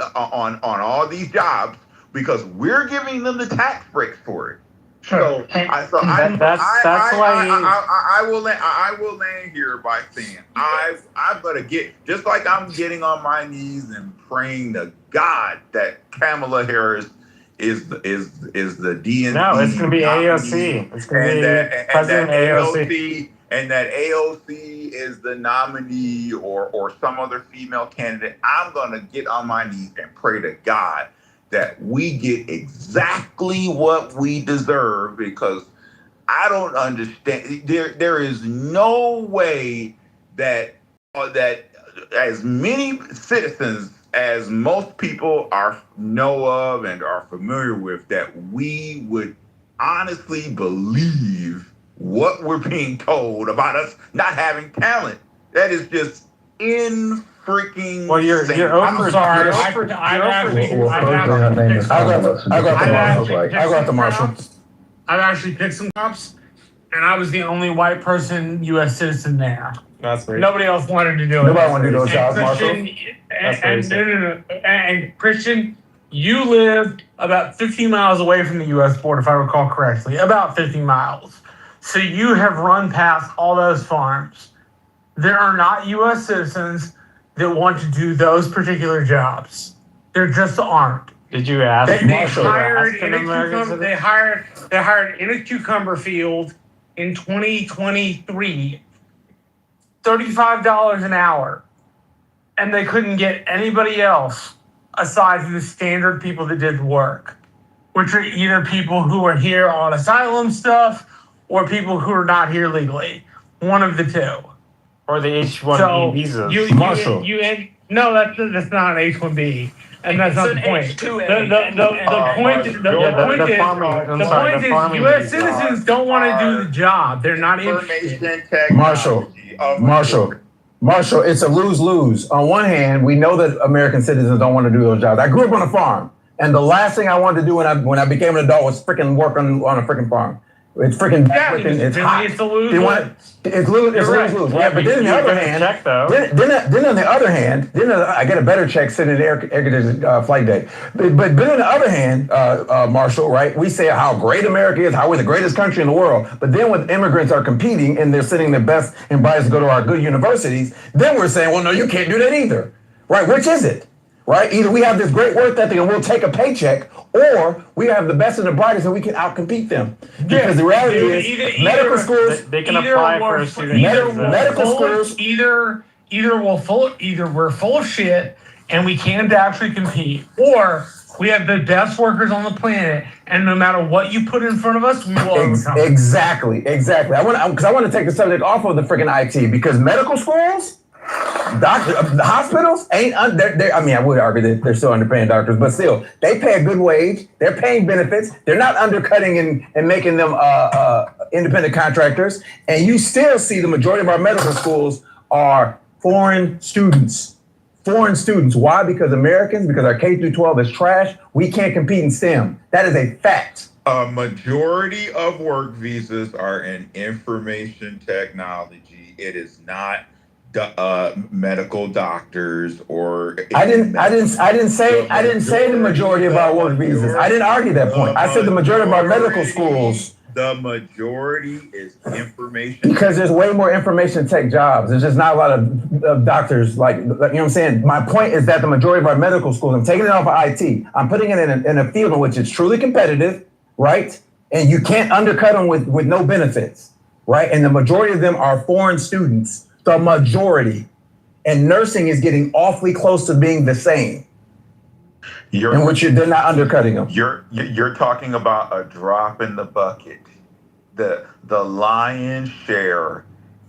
jobs because we're giving them the tax breaks for it. So I will land here by saying I'm gonna get, just like I'm getting on my knees and praying to God that Kamala Harris is the DNC. No, it's going to be AOC. It's going to be President AOC. And that AOC is the nominee or some other female candidate. I'm gonna get on my knees and pray to God that we get exactly what we deserve, because I don't understand. There is no way that as many citizens as most people know of and are familiar with, that we would honestly believe what we're being told about us not having talent. That is just freaking. Well, you're I'm sorry. I got the Marshall. I've actually picked some cops, and I was the only white person, U.S. citizen there. That's great. Nobody else wanted to do it. Nobody wanted to do those jobs, Marshall. And Christian, you lived about 15 miles away from the U.S. border, if I recall correctly, about 50 miles. So you have run past all those farms. There are not U.S. citizens that want to do those particular jobs. There just aren't. Did you ask? They hired in a cucumber field in 2023, $35 an hour, and they couldn't get anybody else aside from the standard people that did the work, which are either people who are here on asylum stuff or people who are not here legally. One of the two. Or the H-1B visas. Marshall. No, that's not an H-1B. And that's not the point. The point is U.S. citizens don't want to do the job. They're not interested. Marshall, it's a lose-lose. On one hand, we know that American citizens don't want to do those jobs. I grew up on a farm, and the last thing I wanted to do when I became an adult was freaking work on a freaking farm. It's freaking it's hot. It's a lose-lose. It's lose-lose. Yeah, but then on the other hand, I get a better check sitting in the air conditioned flight deck. But then on the other hand, Marshall, right? We say how great America is, how we're the greatest country in the world. But then when immigrants are competing and they're sitting their best and brightest to go to our good universities, then we're saying, well, no, you can't do that either, right? Which is it? Right? Either we have this great work ethic and we'll take a paycheck, or we have the best and the brightest and we can outcompete them. Because the reality is, medical schools, they can apply for a student. Medical schools, either we're full of shit and we can't actually compete, or we have the best workers on the planet, and no matter what you put in front of us, we will overcome. Exactly. I want to take the subject off of the freaking IT, because medical schools, the hospitals ain't I would argue that they're still underpaying doctors, but still, they pay a good wage. They're paying benefits. They're not undercutting and making them independent contractors. And you still see the majority of our medical schools are foreign students. Why? Because our K through 12 is trash. We can't compete in STEM. That is a fact. A majority of work visas are in information technology. It is not medical doctors or. I didn't say the majority of our work visas. I didn't argue that point. I said the majority of our medical schools The majority is information. Because there's way more information tech jobs. There's just not a lot of doctors, like, you know what I'm saying? My point is that the majority of our medical schools, I'm taking it off of IT, I'm putting it in a field in which it's truly competitive, right? And you can't undercut them with no benefits, right? And the majority of them are foreign students, the majority. And nursing is getting awfully close to being the same. In which they're not undercutting them. You're talking about a drop in the bucket. The lion's share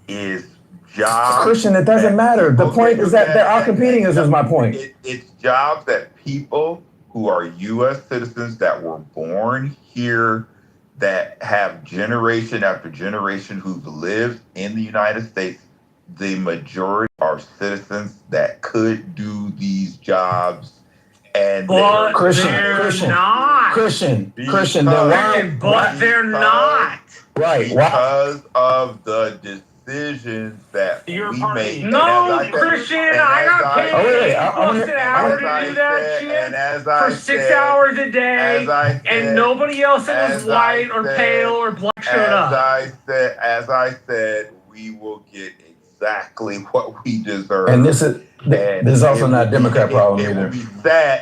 is jobs. Christian, it doesn't matter. The point is that they're out competing us, is my point. It's jobs that people who are U.S. citizens that were born here, that have generation after generation who've lived in the United States, the majority are citizens that could do these jobs. And but Christian, not. Christian, but they're not. Right. Because of the decisions that we make. No, Christian, I got paid $8 an hour to do that shit for 6 hours a day, and nobody else that was white or pale or black showed up. As I said, we will get exactly what we deserve. And this is also not a Democrat problem either.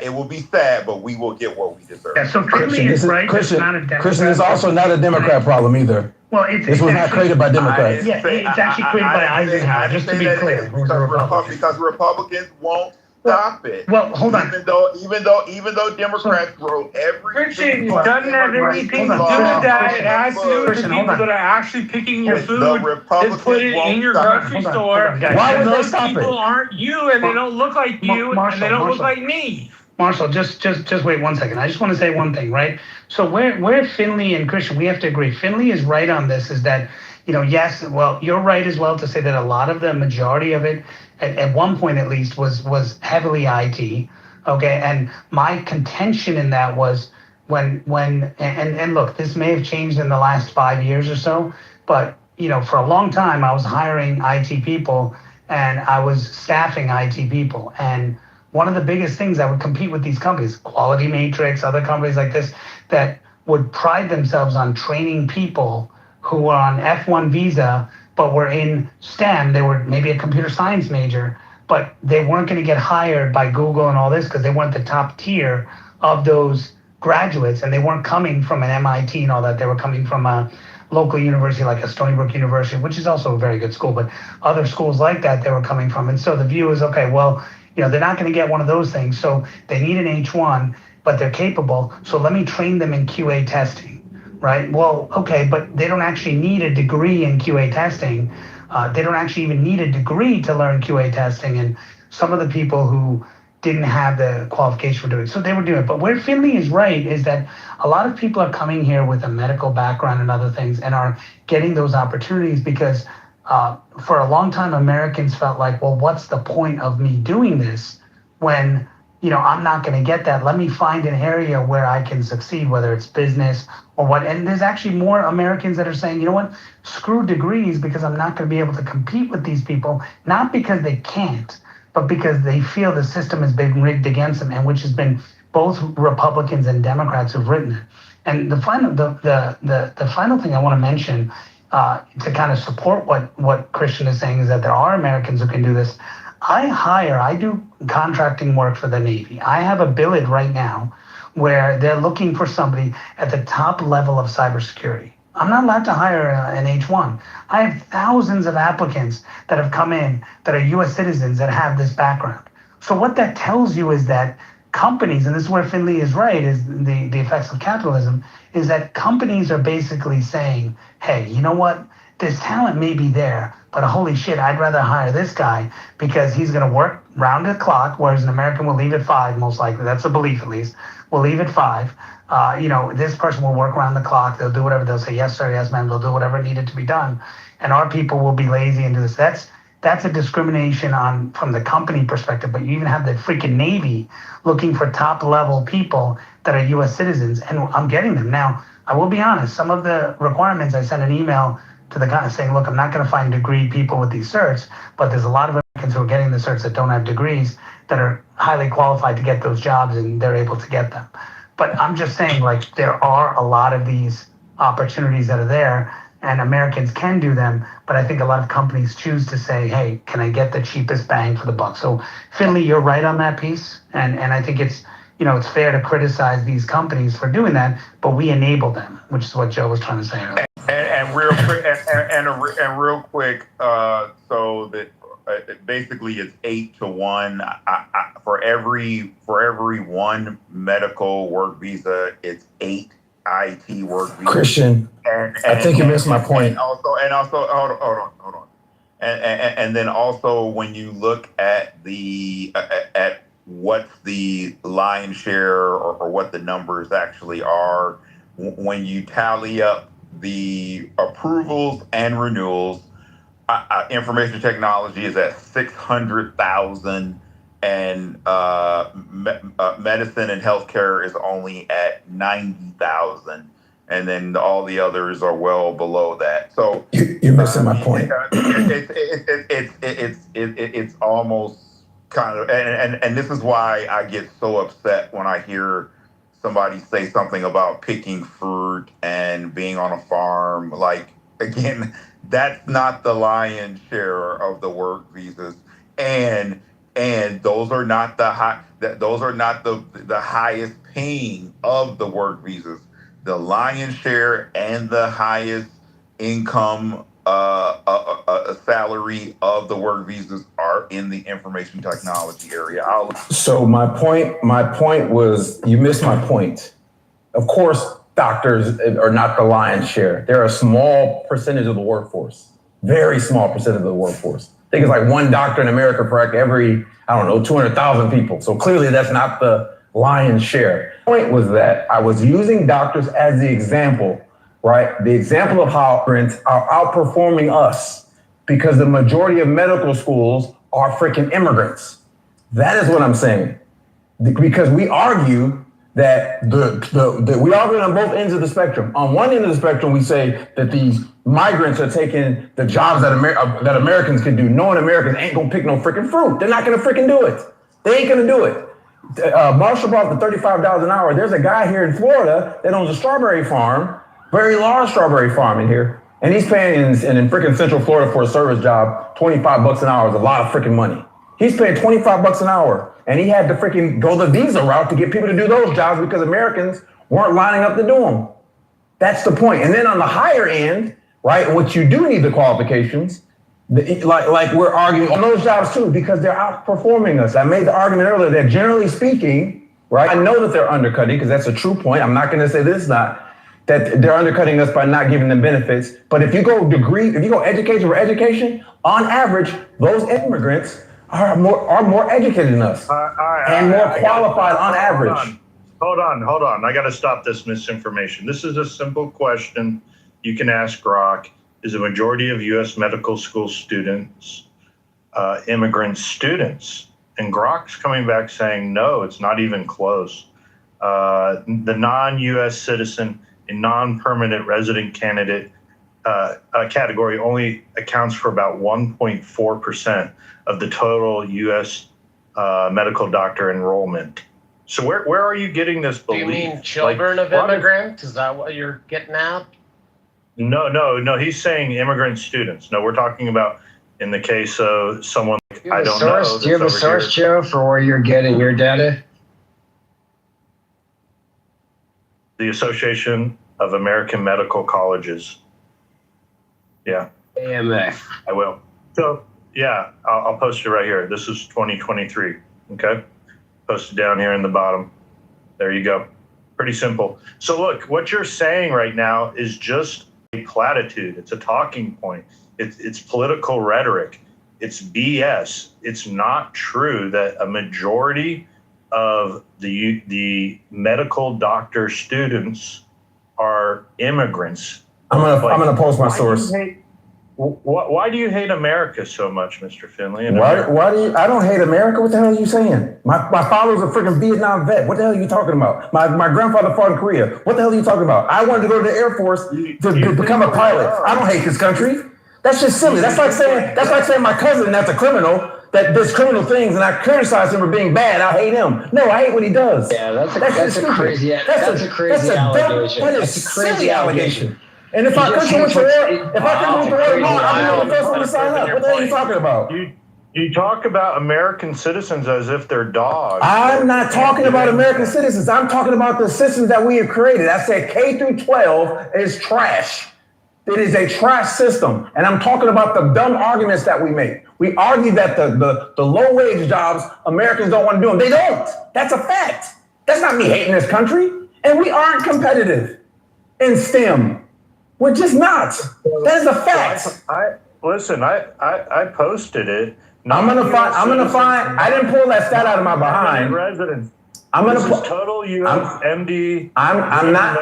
It will be sad, but we will get what we deserve. Yeah, so Finley is right. Christian, it's not a Democrat. Christian is also not a Democrat problem either. Well, this was not created by Democrats. Yeah, it's actually created by Eisenhower, just to be clear. Because Republicans won't stop it. Well, hold on. Even though Democrats wrote every Christian, it doesn't have anything to do with that. It has to do with the people that are actually picking your food and put it in your grocery store. Why would they those stop it? people aren't you, and they don't look like you, and they don't look like me. Marshall, just wait 1 second. I just want to say one thing, right? So where Finley and Christian, we have to agree. Finley is right on this, is that, yes, well, you're right as well to say that a lot of the majority of it, at one point at least, was heavily IT, okay? And my contention in that was when and look, this may have changed in the last 5 years or so, but, for a long time, I was hiring IT people and I was staffing IT people. And one of the biggest things that would compete with these companies, Quality Matrix, other companies like this, that would pride themselves on training people who are on F1 visa, but were in STEM. They were maybe a computer science major, but they weren't going to get hired by Google and all this because they weren't the top tier of those graduates, and they weren't coming from an MIT and all that. They were coming from a local university like a Stony Brook University, which is also a very good school, but other schools like that they were coming from. And so the view is, okay, well, they're not going to get one of those things, so they need an H1, but they're capable, so let me train them in QA testing, right? Well, okay, but they don't actually need a degree in QA testing. They don't actually even need a degree to learn QA testing, and some of the people who didn't have the qualification for doing it, so they were doing it. But where Finley is right is that a lot of people are coming here with a medical background and other things and are getting those opportunities because for a long time, Americans felt like, well, what's the point of me doing this when, I'm not going to get that. Let me find an area where I can succeed, whether it's business or what. And there's actually more Americans that are saying, you know what, screw degrees because I'm not going to be able to compete with these people, not because they can't, but because they feel the system has been rigged against them, and which has been both Republicans and Democrats who've written it. And the final thing I want to mention, to kind of support what Christian is saying, is that there are Americans who can do this. I do contracting work for the Navy. I have a billet right now where they're looking for somebody at the top level of cybersecurity. I'm not allowed to hire an H1. I have thousands of applicants that have come in that are US citizens that have this background. So what that tells you is that companies, and this is where Finley is right, is the effects of capitalism, is that companies are basically saying, hey, you know what? This talent may be there, but holy shit, I'd rather hire this guy because he's going to work round the clock, whereas an American will leave at 5, most likely. That's the belief, at least. Will leave at 5. This person will work around the clock. They'll do whatever. They'll say, yes, sir, yes, ma'am. They'll do whatever needed to be done. And our people will be lazy and do this. That's a discrimination from the company perspective, but you even have the freaking Navy looking for top-level people that are U.S. citizens, and I'm getting them. Now, I will be honest, some of the requirements, I sent an email to the guy saying, look, I'm not going to find degree people with these certs, but there's a lot of Americans who are getting the certs that don't have degrees that are highly qualified to get those jobs, and they're able to get them. But I'm just saying, there are a lot of these opportunities that are there, and Americans can do them, but I think a lot of companies choose to say, hey, can I get the cheapest bang for the buck? So Finley, you're right on that piece, and I think it's fair to criticize these companies for doing that, but we enable them, which is what Joe was trying to say earlier. And real quick, real quick, so that basically it's 8-to-1. For every one medical work visa, it's 8 IT work visas. Christian, I think you missed my point. And also, hold on. And then also when you look at the at what's the lion's share or what the numbers actually are, when you tally up the approvals and renewals, information technology is at 600,000, and medicine and healthcare is only at 90,000, and then all the others are well below that. So you're missing my point. It's almost kind of, and this is why I get so upset when I hear somebody say something about picking fruit and being on a farm. Like, again, that's not the lion's share of the work visas, and those are not the highest paying of the work visas. The lion's share and the highest income salary of the work visas are in the information technology area. So my point was, you missed my point. Of course, doctors are not the lion's share. They're a small percentage of the workforce, very small percentage of the workforce. I think it's like one doctor in America for every, 200,000 people. So clearly that's not the lion's share. The point was that I was using doctors as the example, right? The example of how immigrants are outperforming us because the majority of medical schools are freaking immigrants. That is what I'm saying. Because we argue that we argue on both ends of the spectrum. On one end of the spectrum, we say that these migrants are taking the jobs that Americans can do, knowing Americans ain't gonna pick no freaking fruit. They're not gonna freaking do it. They ain't gonna do it. Marshall brought the $35 an hour. There's a guy here in Florida that owns a strawberry farm, very large strawberry farm in here, and he's paying in freaking Central Florida for a service job, $25 an hour is a lot of freaking money. He's paying $25 an hour, and he had to freaking go the visa route to get people to do those jobs because Americans weren't lining up to do them. That's the point. And then on the higher end, right, what you do need the qualifications, like we're arguing on those jobs too, because they're outperforming us. I made the argument earlier that generally speaking, right, I know that they're undercutting because that's a true point. I'm not going to say this is not, that they're undercutting us by not giving them benefits. But if you go education for education, on average, those immigrants are more educated than us and more qualified on average. Hold on. I got to stop this misinformation. This is a simple question you can ask Grok. Is a majority of U.S. medical school students immigrant students? And Grok's coming back saying, no, it's not even close. The non-U.S. citizen and non-permanent resident candidate category only accounts for about 1.4% of the total U.S. Medical doctor enrollment. So where are you getting this belief? Do you mean children of immigrants? Is that what you're getting at? No. He's saying immigrant students. No, we're talking about in the case of someone I don't know. Do you have a source, Joe, for where you're getting your data? The Association of American Medical Colleges. Yeah. AMA. I will. So yeah, I'll post it right here. This is 2023. Okay. Posted down here in the bottom. There you go. Pretty simple. So look, what you're saying right now is just a platitude. It's a talking point. It's political rhetoric. It's BS. It's not true that a majority of the medical doctor students are immigrants. I'm gonna post my source. Why do you hate America so much, Mr. Finley? Why do you? I don't hate America. What the hell are you saying? My father's a freaking Vietnam vet. What the hell are you talking about? My grandfather fought in Korea. What the hell are you talking about? I wanted to go to the Air Force to become a pilot. I don't hate this country. That's just silly. That's like saying my cousin that's a criminal that does criminal things and I criticize him for being bad, I hate him. No, I hate what he does. Yeah, that's a crazy allegation. That is a crazy allegation. And if our country went to war, I'm the first one to sign up. What the hell are you talking about? You talk about American citizens as if they're dogs. I'm not talking about American citizens. I'm talking about the systems that we have created. I said K through 12 is trash. It is a trash system. And I'm talking about the dumb arguments that we make. We argue that the low wage jobs, Americans don't want to do them. They don't. That's a fact. That's not me hating this country. And we aren't competitive in STEM. We're just not. That is a fact. I posted it. I'm gonna find. I didn't pull that stat out of my behind. Residents. This is total U.S. MD. I'm not.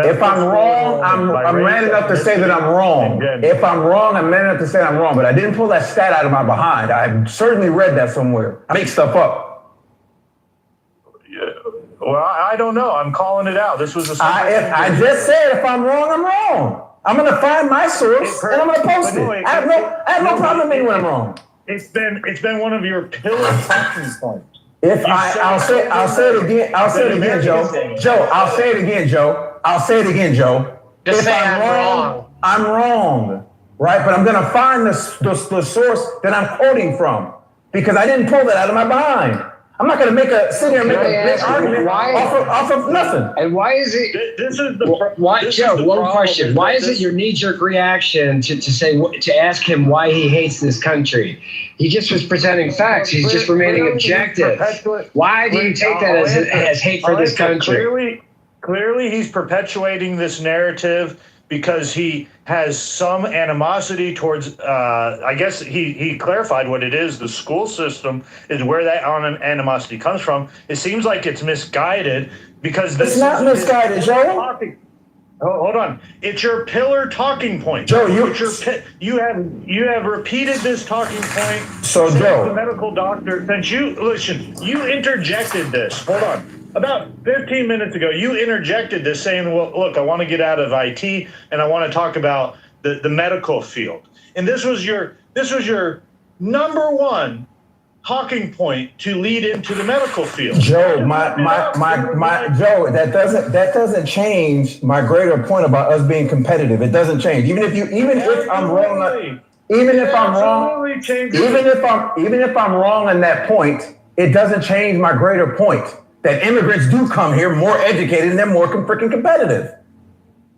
If I'm wrong, I'm man enough to say that I'm wrong. If I'm wrong, I'm man enough to say I'm wrong. But I didn't pull that stat out of my behind. I certainly read that somewhere. I make stuff up. Yeah. Well, I don't know. I'm calling it out. This was a. I just said if I'm wrong, I'm wrong. I'm gonna find my source and I'm gonna post it. I have no problem admitting when I'm wrong. It's been one of your pillar talking points. I'll say it again, Joe. Joe, I'll say it again, Joe. Just if say I'm wrong, I'm wrong, right? But I'm gonna find the source that I'm quoting from because I didn't pull that out of my behind. I'm not gonna sit here and make a big argument off of nothing. And why is it? Joe, one question. Why is it your knee-jerk reaction to ask him why he hates this country? He just was presenting facts. He's just remaining objective. Why do you take that as hate for this country? Clearly, he's perpetuating this narrative because he has some animosity towards, I guess he clarified what it is. The school system is where that animosity comes from. It seems like it's misguided because it's not misguided, Joe. Hold on. It's your pillar talking point. Joe, you have repeated this talking point. So, Joe, the medical doctor, since you interjected this. Hold on. About 15 minutes ago, you interjected this saying, well, look, I want to get out of IT and I want to talk about the medical field. And this was your number one talking point to lead into the medical field. Joe, Joe, that doesn't change my greater point about us being competitive. It doesn't change. Even if I'm wrong on that point, it doesn't change my greater point. That immigrants do come here more educated and they're more freaking competitive.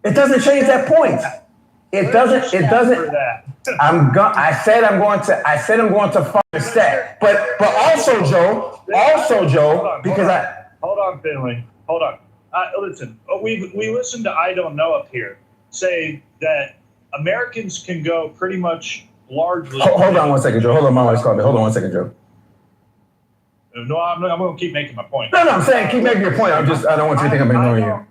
It doesn't change that point. It doesn't. I said I'm going to find a stat. But also Joe, because hold on, Finley. Hold on. Listen, we listened to I Don't Know up here say that Americans can go pretty much largely. Hold on one second, Joe. Hold on, my wife's calling me. Hold on one second, Joe. No, I'm going to keep making my point. No, I'm saying keep making your point. I don't want you to think I'm ignoring you.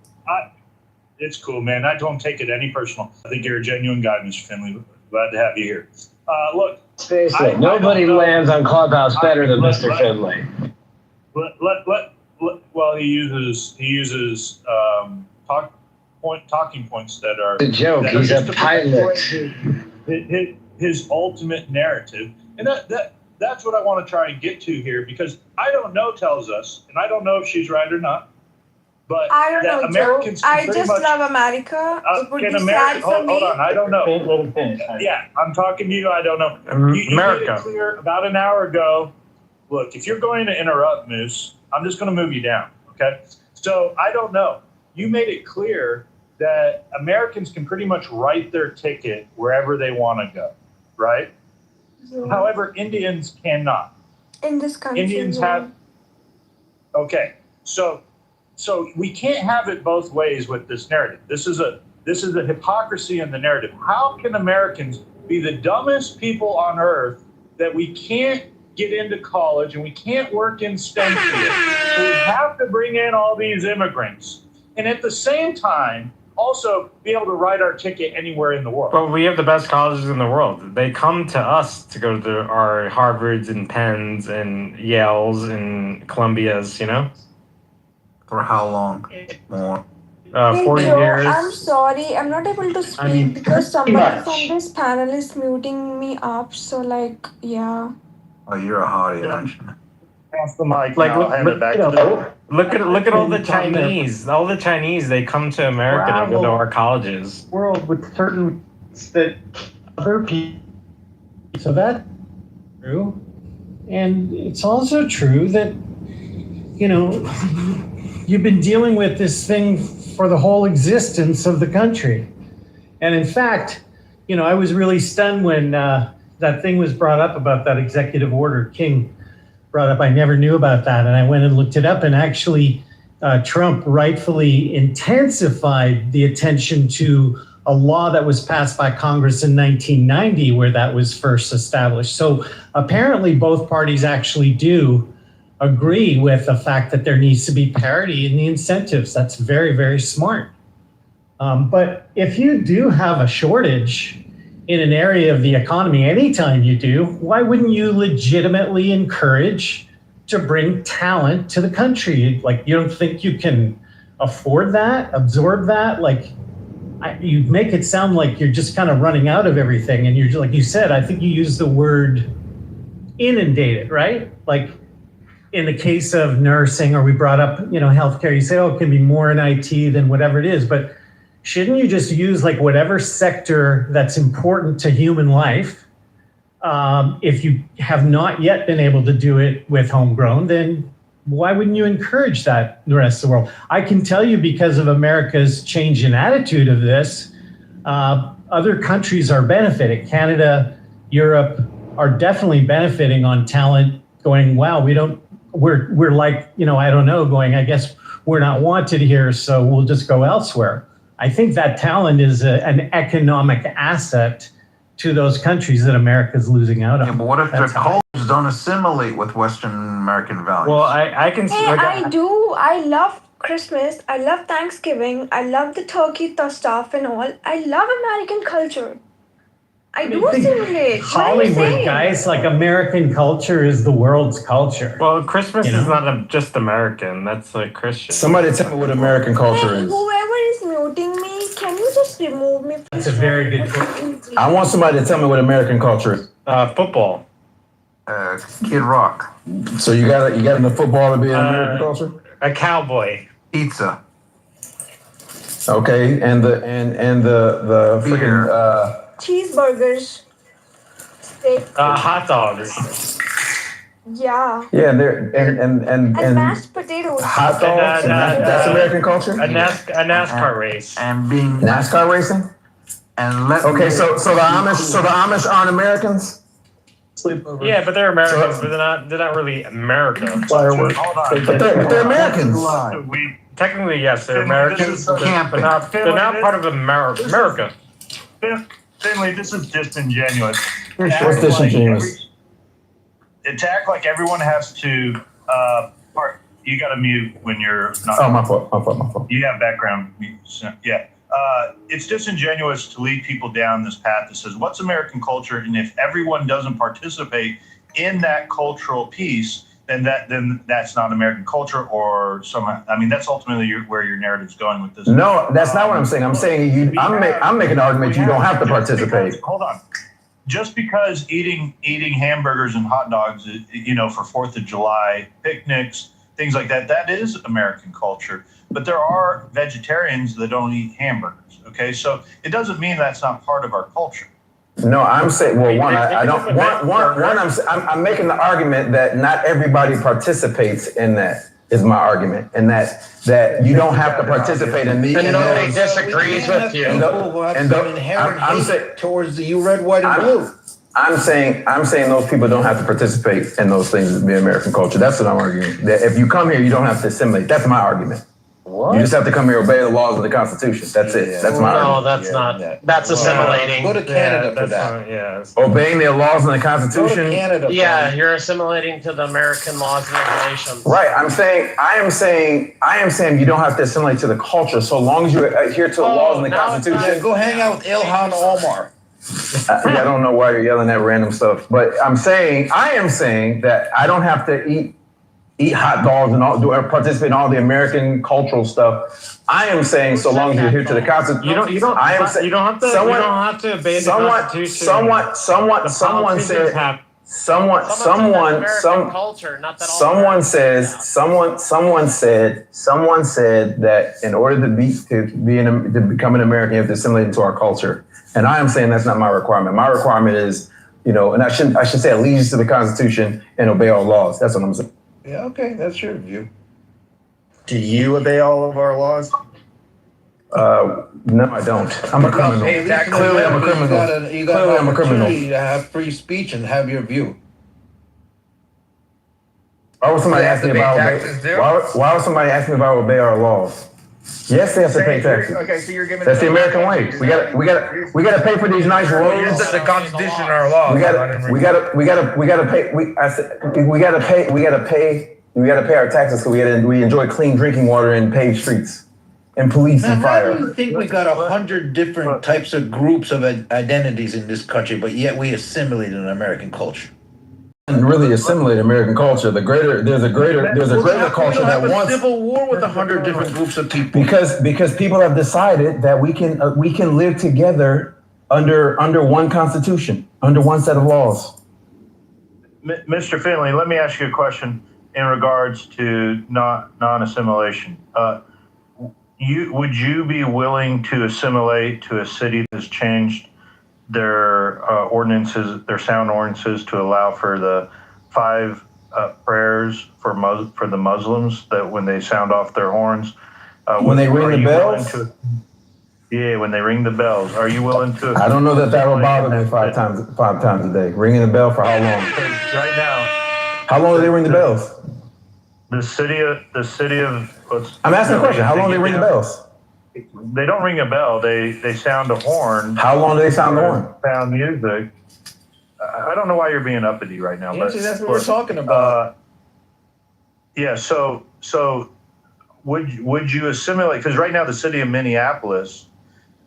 It's cool, man. I don't take it any personal. I think you're a genuine guy, Mr. Finley. Glad to have you here. Look, face it, nobody lands on Clubhouse better than Mr. Finley. Well, he uses talking points that are the joke. He's a pilot. His ultimate narrative, and that's what I want to try and get to here, because I Don't Know tells us, and I don't know if she's right or not, but I don't know, Americans Joe. I just love America. It would be sad for me. Hold on, I don't know. Yeah, I'm talking to you. I don't know. You made it clear about an hour ago. Look, if you're going to interrupt, Moose, I'm just going to move you down. Okay. So I don't know. You made it clear that Americans can pretty much write their ticket wherever they want to go, right? Yeah. However, Indians cannot. In this country, Indians have. Okay, so we can't have it both ways with this narrative. This is a hypocrisy in the narrative. How can Americans be the dumbest people on earth that we can't get into college and we can't work in STEM fields? So we have to bring in all these immigrants, and at the same time, also be able to write our ticket anywhere in the world. But we have the best colleges in the world. They come to us to go to our Harvards and Penns and Yales and Columbias, you know? For how long? More? 40 Joe, years. I'm sorry, I'm not able to speak because somebody from this panel is muting me up. So, like, yeah. Oh, you're a hottie, actually. Pass the mic. Like, Now I'll hand it back to look at all the Chinese. All the Chinese, they come to America to go to our colleges. World with certain that other people. So that's true. And it's also true that, you know, you've been dealing with this thing for the whole existence of the country. And in fact, you know, I was really stunned when that thing was brought up about that executive order King brought up. I never knew about that. And I went and looked it up, and actually Trump rightfully intensified the attention to a law that was passed by Congress in 1990 where that was first established. So apparently both parties actually do agree with the fact that there needs to be parity in the incentives. That's very, very smart. But if you do have a shortage in an area of the economy, anytime you do, why wouldn't you legitimately encourage to bring talent to the country? Like, you don't think you can afford that, absorb that? Like, you make it sound like you're just kind of running out of everything. And you're, like you said, I think you used the word inundated, right? Like in the case of nursing, or we brought up, you know, healthcare, you say, oh, it can be more in IT than whatever it is. But shouldn't you just use like whatever sector that's important to human life? If you have not yet been able to do it with homegrown, then why wouldn't you encourage that in the rest of the world? I can tell you, because of America's change in attitude of this, other countries are benefiting. Canada, Europe are definitely benefiting on talent going, wow, we're like, you know, I don't know, going, I guess we're not wanted here, so we'll just go elsewhere. I think that talent is an economic asset to those countries that America's losing out on. Yeah, but what if their cultures don't assimilate with Western American values? Well, I can see. Hey, I do. I love Christmas. I love Thanksgiving. I love the turkey stuff and all. I love American culture. I do assimilate. Hollywood, guys, like American culture is the world's culture. Well, Christmas is not just American. That's like Christian. Somebody tell me what American culture is. Whoever is muting me, can you just remove me? That's a very good point. I want somebody to tell me what American culture is. Football. Kid Rock. So you got enough football to be an American culture? A cowboy. Pizza. Okay, and the freaking Cheeseburgers. Steak. Hot dogs. Yeah. Yeah, and mashed potatoes. Hot dogs. That's American culture. A NASCAR race. And being NASCAR racing. And okay, so the Amish aren't Americans. Yeah, but they're Americans, but they're not really America. Fireworks. But they're Americans. Technically, yes, they're Americans, but they're not part of America. Finley, this is disingenuous. What's disingenuous? To act like everyone has to. You got to mute when you're not. Oh, my fault. You have background. Yeah. It's disingenuous to lead people down this path that says, what's American culture? And if everyone doesn't participate in that cultural piece, then that's not American culture, or that's ultimately where your narrative's going with this. No, that's not what I'm saying. I'm saying I'm making an argument you don't have to participate. Hold on. Just because eating hamburgers and hot dogs, for 4th of July picnics, things like that is American culture. But there are vegetarians that don't eat hamburgers. Okay, so it doesn't mean that's not part of our culture. No, I'm saying, well, I don't. I'm making the argument that not everybody participates in that. Is my argument, and that you don't have to participate in these. And nobody disagrees with you. I'm saying towards the red, white, and blue. I'm saying those people don't have to participate in those things to be American culture. That's what I'm arguing. That if you come here, you don't have to assimilate. That's my argument. What? You just have to come here, obey the laws of the Constitution. That's it. That's my argument. No, that's not. That's assimilating. Go to Canada for that. Obeying the laws and the Constitution. Go to Canada. Yeah, you're assimilating to the American laws and regulations. Right. I am saying you don't have to assimilate to the culture so long as you adhere to the laws and the Constitution. Go hang out with Ilhan Omar. I don't know why you're yelling at random stuff, but I am saying that I don't have to eat hot dogs and participate in all the American cultural stuff. I am saying so long as you adhere to the Constitution. You don't have to obey the Constitution. Someone said Someone said that in order to become an American, you have to assimilate into our culture. And I am saying that's not my requirement. My requirement is, and I should say allegiance to the Constitution and obey all laws. That's what I'm saying. Yeah, okay, that's your view. Do you obey all of our laws? No, I don't. I'm a criminal. Clearly, I'm a criminal. You got an opportunity to have free speech and have your view. Why would somebody ask me about why would somebody ask me about obey our laws? Yes, they have to pay taxes. Okay, so you're giving. That's the American way. We gotta pay for these nice roads. The Constitution and our laws. We gotta pay our taxes because we enjoy clean drinking water and paved streets. And police and fire. How do you think we got 100 different types of groups of identities in this country, but yet we assimilated an American culture? And really assimilate American culture. There's a greater culture that wants a civil war with 100 different groups of people. Because people have decided that we can live together under one constitution, under one set of laws. Mr. Finley, let me ask you a question in regards to non-assimilation. Would you be willing to assimilate to a city that's changed their ordinances, their sound ordinances, to allow for the 5 prayers for the Muslims that when they sound off their horns, when they ring the bells? When they ring the bells, are you willing to? I don't know that will bother me 5 times a day. Ringing the bell for how long? Right now. How long do they ring the bells? The city of. I'm asking a question. How long do they ring the bells? They don't ring a bell. They sound a horn. How long do they sound the horn? Sound music. I don't know why you're being uppity right now. Yeah, that's what we're talking about. So would you assimilate? Because right now the city of Minneapolis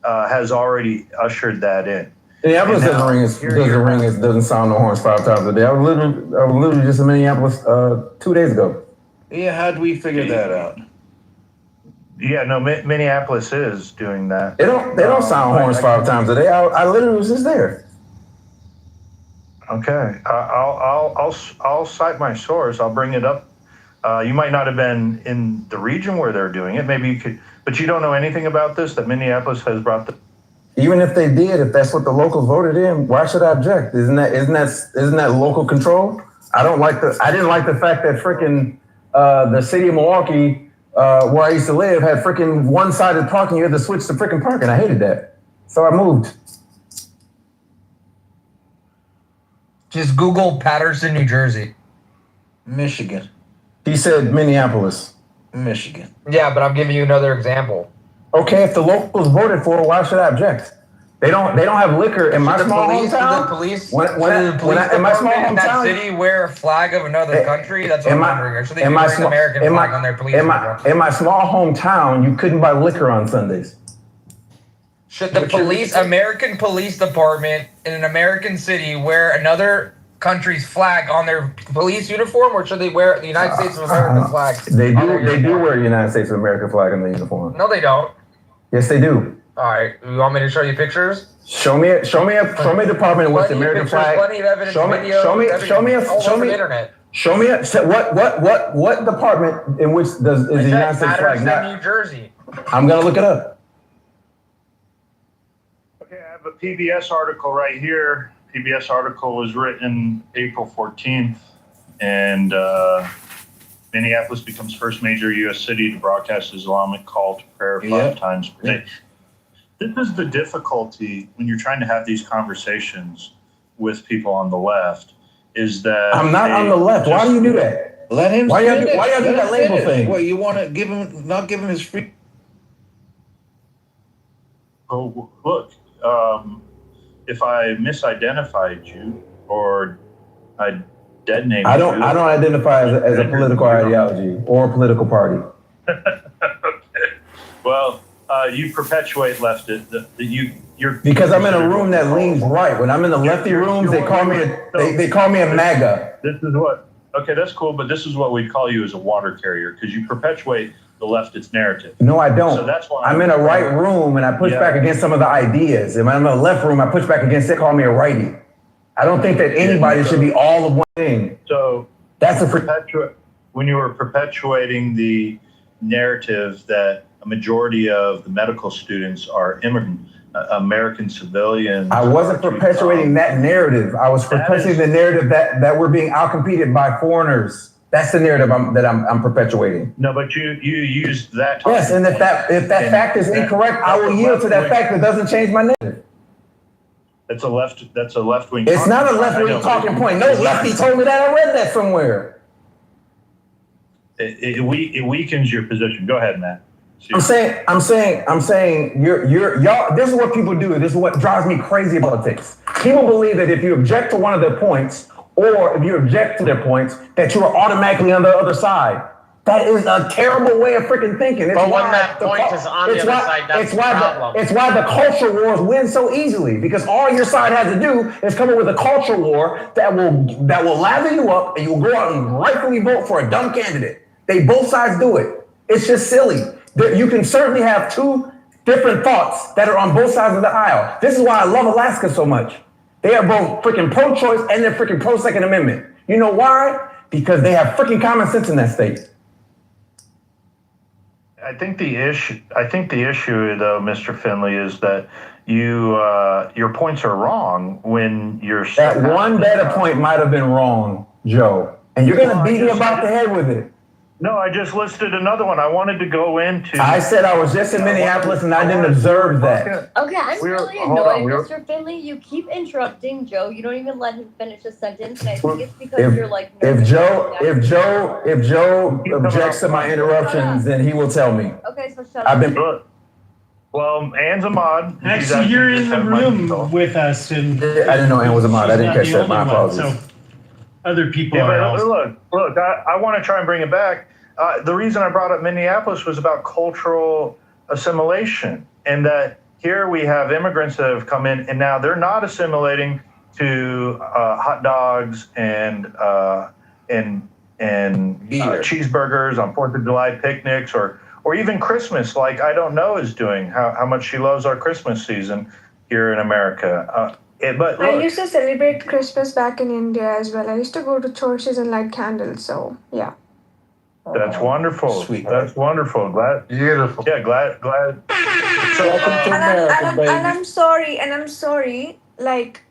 has already ushered that in. Minneapolis doesn't sound the horns 5 times a day. I was literally just in Minneapolis 2 days ago. Yeah, how do we figure that out? Yeah, no, Minneapolis is doing that. They don't sound horns 5 times a day. I literally was just there. Okay, I'll cite my source. I'll bring it up. You might not have been in the region where they're doing it. Maybe you could, but you don't know anything about this. That Minneapolis has brought the. Even if they did, if that's what the locals voted in, why should I object? Isn't that local control? I didn't like the fact that frickin' the city of Milwaukee, where I used to live, had frickin' one-sided parking. You had to switch to frickin' parking. I hated that, so I moved. Just Google Patterson, New Jersey. Michigan. He said Minneapolis. Michigan. Yeah, but I'm giving you another example. Okay, if the locals voted for it, why should I object? They don't have liquor in my small hometown. The police, in my small hometown, that city wear a flag of another country. That's what I'm wondering. Should they wear an American flag on their police? In my small hometown, you couldn't buy liquor on Sundays. Should the American police department in an American city wear another country's flag on their police uniform, or should they wear the United States of America flag? They do wear the United States of America flag on the uniform. No, they don't. Yes, they do. All right, you want me to show you pictures? Show me a department with the American flag. Plenty of evidence. Show me what department in which is the United States flag not? New Jersey. I'm gonna look it up. Okay, I have a PBS article right here. PBS article was written April 14th, and Minneapolis becomes first major U.S. city to broadcast Islamic call to prayer 5 times per day. This is the difficulty when you're trying to have these conversations with people on the left, is that I'm not on the left. Why do you do that? Let him. Why y'all do that label thing? Well, you want to not give him his free. Oh, look. If I misidentified you or I dead named I don't identify as a political ideology or a political party. Okay. Well, you perpetuate you're because I'm in a room that leans right. When I'm in the lefty rooms, they call me a MAGA. This is what. Okay, that's cool, but this is what we call you as a water carrier because you perpetuate the leftist narrative. No, I don't. So that's why I'm in a right room and I push back against some of the ideas. If I'm in the left room, I push back against it. Call me a righty. I don't think that anybody should be all of one thing. So that's when you were perpetuating the narrative that a majority of the medical students are immigrant American civilians. I wasn't perpetuating that narrative. I was perpetuating the narrative that we're being outcompeted by foreigners. That's the narrative I'm perpetuating. No, but you used that. Yes, and if that fact is incorrect, I will yield to that fact. That doesn't change my narrative. That's a left wing. It's not a left wing talking point. No lefty told me that. I read that somewhere. It weakens your position. Go ahead, Matt. I'm saying y'all, this is what people do. This is what drives me crazy about politics. People believe that if you object to one of their points, or if you object to their points, that you are automatically on the other side. That is a terrible way of freaking thinking. But when that point is on the other side, that's the problem. It's why the culture wars win so easily, because all your side has to do is come up with a culture war that will lather you up, and you will go out and rightfully vote for a dumb candidate. Both sides do it. It's just silly. You can certainly have two different thoughts that are on both sides of the aisle. This is why I love Alaska so much. They are both freaking pro-choice and they're freaking pro-Second Amendment. You know why? Because they have freaking common sense in that state. I think the issue, though, Mr. Finley, is that your points are wrong when you're that one data point might have been wrong, Joe, and you're gonna beat me about the head with it. No, I just listed another one. I wanted to go into. I said I was just in Minneapolis and I didn't observe that. Okay, I'm really annoyed, Mr. Finley. You keep interrupting Joe. You don't even let him finish a sentence, and I think it's because you're like. If Joe objects to my interruptions, then he will tell me. Okay, so shut up. Well, Anne's a mod. Actually, you're in the room with us, and I didn't know Anne was a mod. I didn't catch that. My apologies. So other people are. Look. I want to try and bring it back. The reason I brought up Minneapolis was about cultural assimilation, and that here we have immigrants that have come in, and now they're not assimilating to hot dogs and cheeseburgers on 4th of July picnics, or even Christmas, like I Don't Know is doing. How much she loves our Christmas season here in America. But I used to celebrate Christmas back in India as well. I used to go to churches and light candles. So yeah. That's wonderful. Sweet. That's wonderful. Glad. Beautiful. Yeah, glad. So, I'm sorry. Like,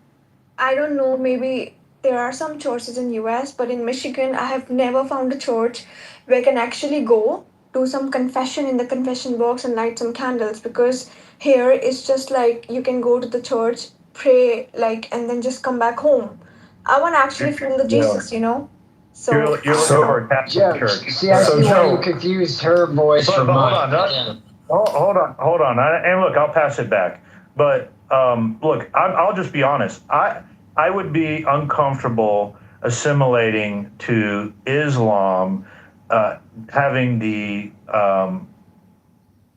I don't know. Maybe there are some churches in US, but in Michigan, I have never found a church where I can actually go do some confession in the confession box and light some candles. Because here it's just like you can go to the church, pray, like, and then just come back home. I want to actually feel the Jesus, you know. So you're looking for a Catholic church. See, I see why you confused her voice from mine. Hold on. And look, I'll pass it back. But look, I'll just be honest. I would be uncomfortable assimilating to Islam, having the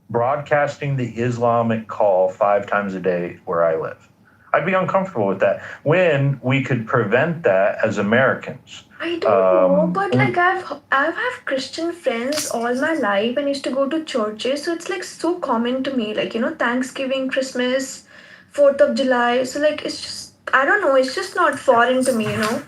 broadcasting the Islamic call 5 times a day where I live. I'd be uncomfortable with that when we could prevent that as Americans. I don't know, but like I've had Christian friends all my life and used to go to churches, so it's like so common to me, like, you know, Thanksgiving, Christmas, 4th of July. So like it's just, I don't know, it's just not foreign to me, you know.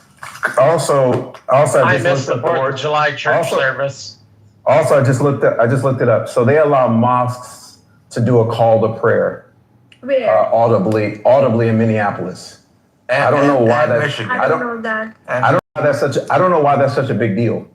Also, I missed the 4th of July church service. Also, I just looked it up. So they allow mosques to do a call to prayer. Where? Audibly in Minneapolis. I don't know why that's. I don't know that. I don't know why that's such a big deal.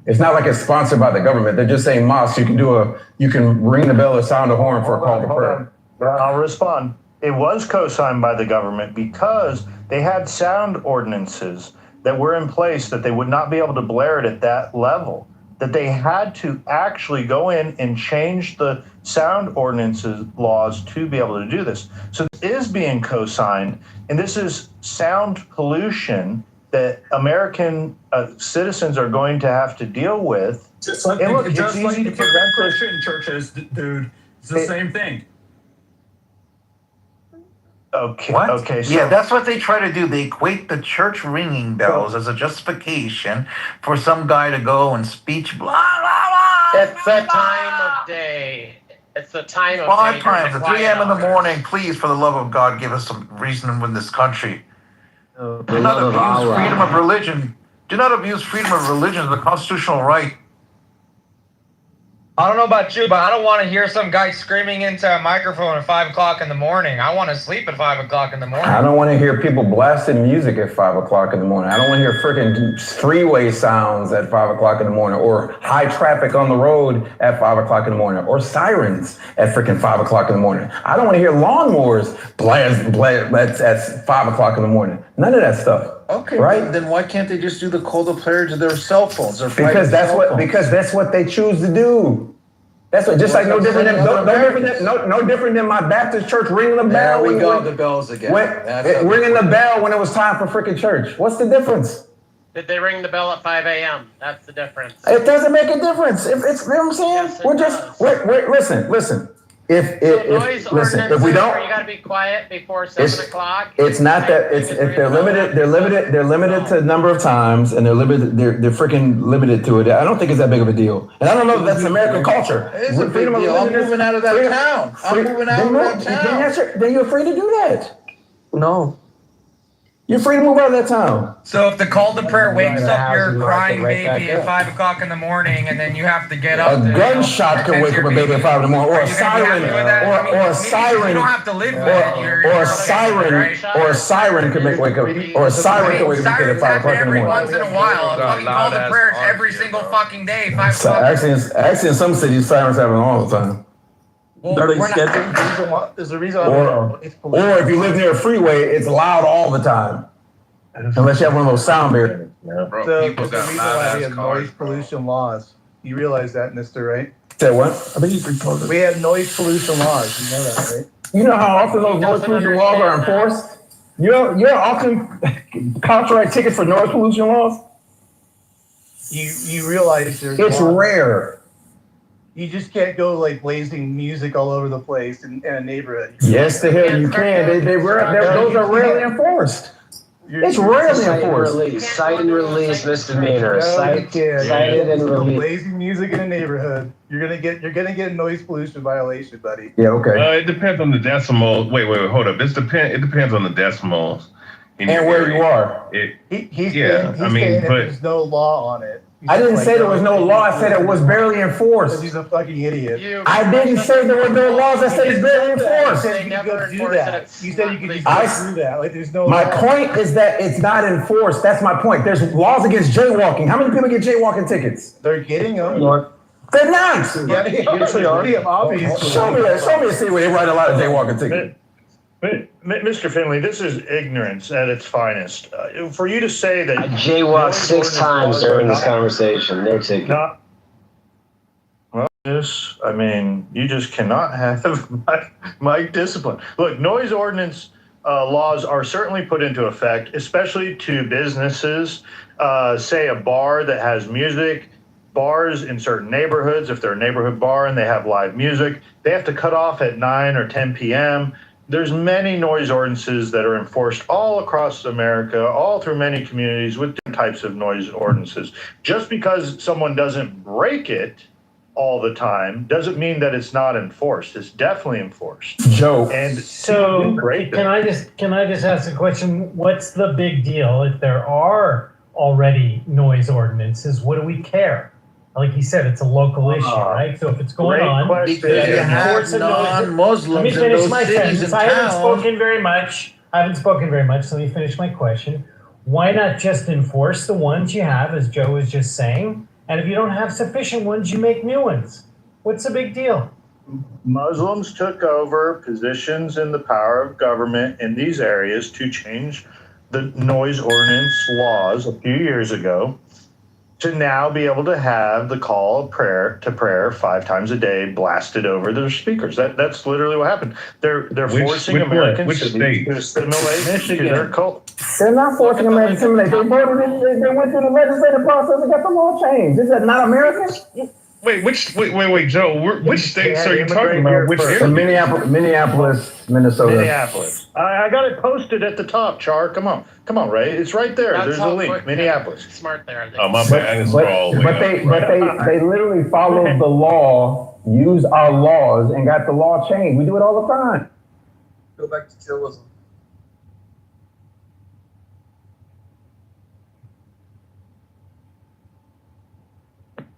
It's not like it's sponsored by the government. They're just saying mosques. You can ring the bell or sound a horn for a call to prayer. I'll respond. It was co-signed by the government because they had sound ordinances that were in place that they would not be able to blare it at that level. That they had to actually go in and change the sound ordinances laws to be able to do this. So this is being co-signed, and this is sound pollution that American citizens are going to have to deal with. Just like, the Christian churches, dude. It's the same thing. Okay. What? Okay. So, yeah, that's what they try to do. They equate the church ringing bells as a justification for some guy to go and speech blah blah blah. It's the time of day. It's the time of 5 day. times at 3 a.m. in the morning. Please, for the love of God, give us some reason in this country. Do not abuse freedom of religion. Do not abuse freedom of religion as a constitutional right. I don't know about you, but I don't want to hear some guy screaming into a microphone at 5 o'clock in the morning. I want to sleep at 5 o'clock in the morning. I don't want to hear people blasting music at 5 o'clock in the morning. I don't want to hear freaking freeway sounds at 5 o'clock in the morning, or high traffic on the road at 5 o'clock in the morning, or sirens at freaking 5 o'clock in the morning. I don't want to hear lawnmowers blast at 5 o'clock in the morning. None of that stuff. Okay, right? Then why can't they just do the call to prayer to their cell phones? Because that's what they choose to do. That's what, just like no different than my Baptist church ringing the bell. There we go, the bells again. Ringing the bell when it was time for freaking church. What's the difference? Did they ring the bell at 5 a.m.? That's the difference. It doesn't make a difference. It's, you know what I'm saying? Yes, listen. If we don't, you got to be quiet before 7 o'clock. It's not that. If they're limited to number of times, and they're freaking limited to it. I don't think it's that big of a deal. And I don't know if that's American culture. It's a big deal. I'm moving out of that town. I'm moving out of that town. Then you're free to do that. No. You're free to move out of that town. So if the call to prayer wakes up your crying baby at 5 o'clock in the morning, and then you have to get up. A gunshot can wake up a baby at 5 in the morning, or a siren, or a siren. You don't have to live with it. Or a siren can wake up, or a siren can wake up a kid at 5 o'clock in the Every morning. once in a while, a fucking call to prayers every single fucking day. 5 o'clock. Actually, in some cities, sirens happen all the time. Are they scheduled? There's a reason. Or if you live near a freeway, it's loud all the time. Unless you have one of those sound barriers. Bro, So people there's a got reason why we loud have ass cars. noise pollution laws. You realize that, mister, right? Say what? I think he's retarded. We have noise pollution laws. You know that, right? You know how often those noise pollution laws are enforced? You know often cops write tickets for noise pollution laws? You realize there's It's rare. You just can't go like blazing music all over the place in a neighborhood. Yes, the hell you can. Those are rarely enforced. It's rarely enforced. Cite and release misdemeanor. Cite and release. Blazing music in a neighborhood, you're gonna get a noise pollution violation, buddy. Yeah, okay. It depends on the decimals. Wait, hold up. It depends on the decimals. And where you are. He's saying there's no law on it. I didn't say there was no law. I said it was barely enforced. He's a fucking idiot. I didn't say there were no laws. I said it's barely enforced. You said you could do that. You said you could just go do that. Like there's no. My law. point is that it's not enforced. That's my point. There's laws against jaywalking. How many people get jaywalking tickets? They're getting them. They're not. Yeah, they actually are. Obviously. Show me a city where they write a lot of jaywalking tickets. Mr. Finley, this is ignorance at its finest. For you to say that I jaywalked 6 times during this conversation. No ticket. I mean, you just cannot have my discipline. Look, noise ordinance laws are certainly put into effect, especially to businesses. Say a bar that has music, bars in certain neighborhoods, if they're a neighborhood bar and they have live music, they have to cut off at 9 or 10 p.m. There's many noise ordinances that are enforced all across America, all through many communities with different types of noise ordinances. Just because someone doesn't break it all the time doesn't mean that it's not enforced. It's definitely enforced. Joe. And so can I just ask a question? What's the big deal if there are already noise ordinances? What do we care? Like you said, it's a local issue, right? So if it's going on, Because you have non-Muslims let me in finish those my cities sentence. and I haven't towns. spoken very much. So let me finish my question. Why not just enforce the ones you have, as Joe was just saying? And if you don't have sufficient ones, you make new ones. What's the big deal? Muslims took over positions in the power of government in these areas to change the noise ordinance laws a few years ago, to now be able to have the call of prayer 5 times a day blasted over their speakers. That's literally what happened. They're forcing Americans to assimilate to their cult. They're not forcing Americans to assimilate. They went through the legislative process and got the law changed. Is that not American? Wait, Joe. Which states are you talking about? Which area? Minneapolis, Minnesota. Minneapolis. I got it posted at the top, Char. Come on, Ray. It's right there. There's a link. Minneapolis. Smart there. Oh, my bad. But they literally followed the law, used our laws, and got the law changed. We do it all the time. Go back to terrorism.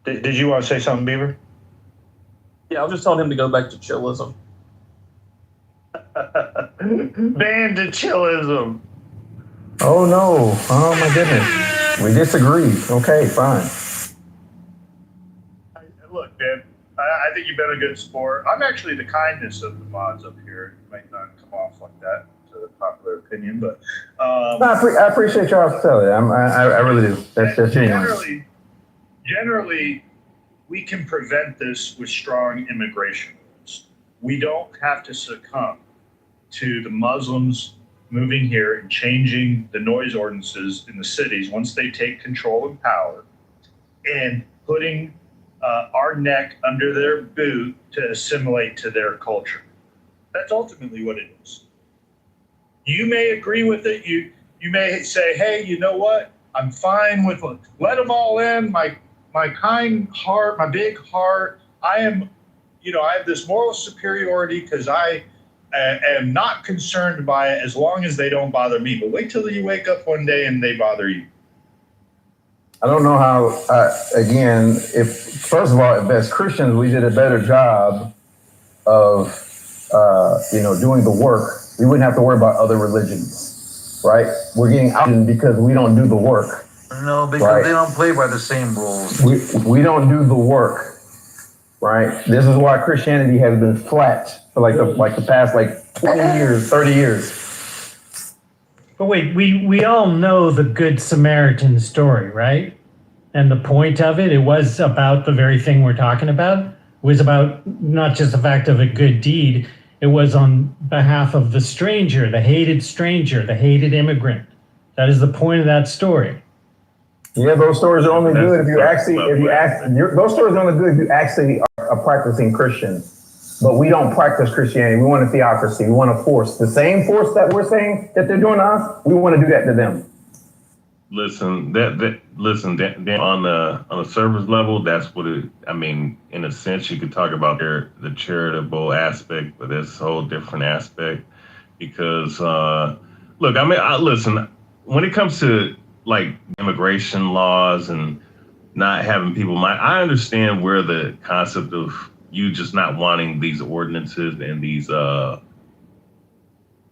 Did you want to say something, Beaver? Yeah, I was just telling him to go back to chillism. Ban to chillism. Oh no! Oh my goodness! We disagree. Okay, fine. Look, man, I think you've been a good sport. I'm actually the kindness of the mods up here. It might not come off like that to the popular opinion, but I appreciate y'all hospitality. I really do. That's genuine. Generally, we can prevent this with strong immigration rules. We don't have to succumb to the Muslims moving here and changing the noise ordinances in the cities once they take control and power, and putting our neck under their boot to assimilate to their culture. That's ultimately what it is. You may agree with it. You may say, hey, you know what? I'm fine with it. Let them all in. My kind heart, my big heart. I have this moral superiority because I am not concerned by it as long as they don't bother me. But wait till you wake up one day and they bother you. I don't know how, again, first of all, if as Christians, we did a better job of, doing the work, we wouldn't have to worry about other religions, right? We're getting out because we don't do the work. No, because they don't play by the same rules. We don't do the work, right? This is why Christianity has been flat for the past 20 years, 30 years. But wait, we all know the Good Samaritan story, right? And the point of it was about the very thing we're talking about. It was about not just the fact of a good deed. It was on behalf of the stranger, the hated immigrant. That is the point of that story. Yeah, those stories are only good if you those stories are only good if you actually are practicing Christian. But we don't practice Christianity. We want a theocracy. We want a force. The same force that we're saying that they're doing to us, we want to do that to them. Listen, on a service level, that's what it. I mean, in a sense, you could talk about the charitable aspect, but it's a whole different aspect. Because look, I mean, listen. When it comes to immigration laws and not having people mind, I understand where the concept of you just not wanting these ordinances and these code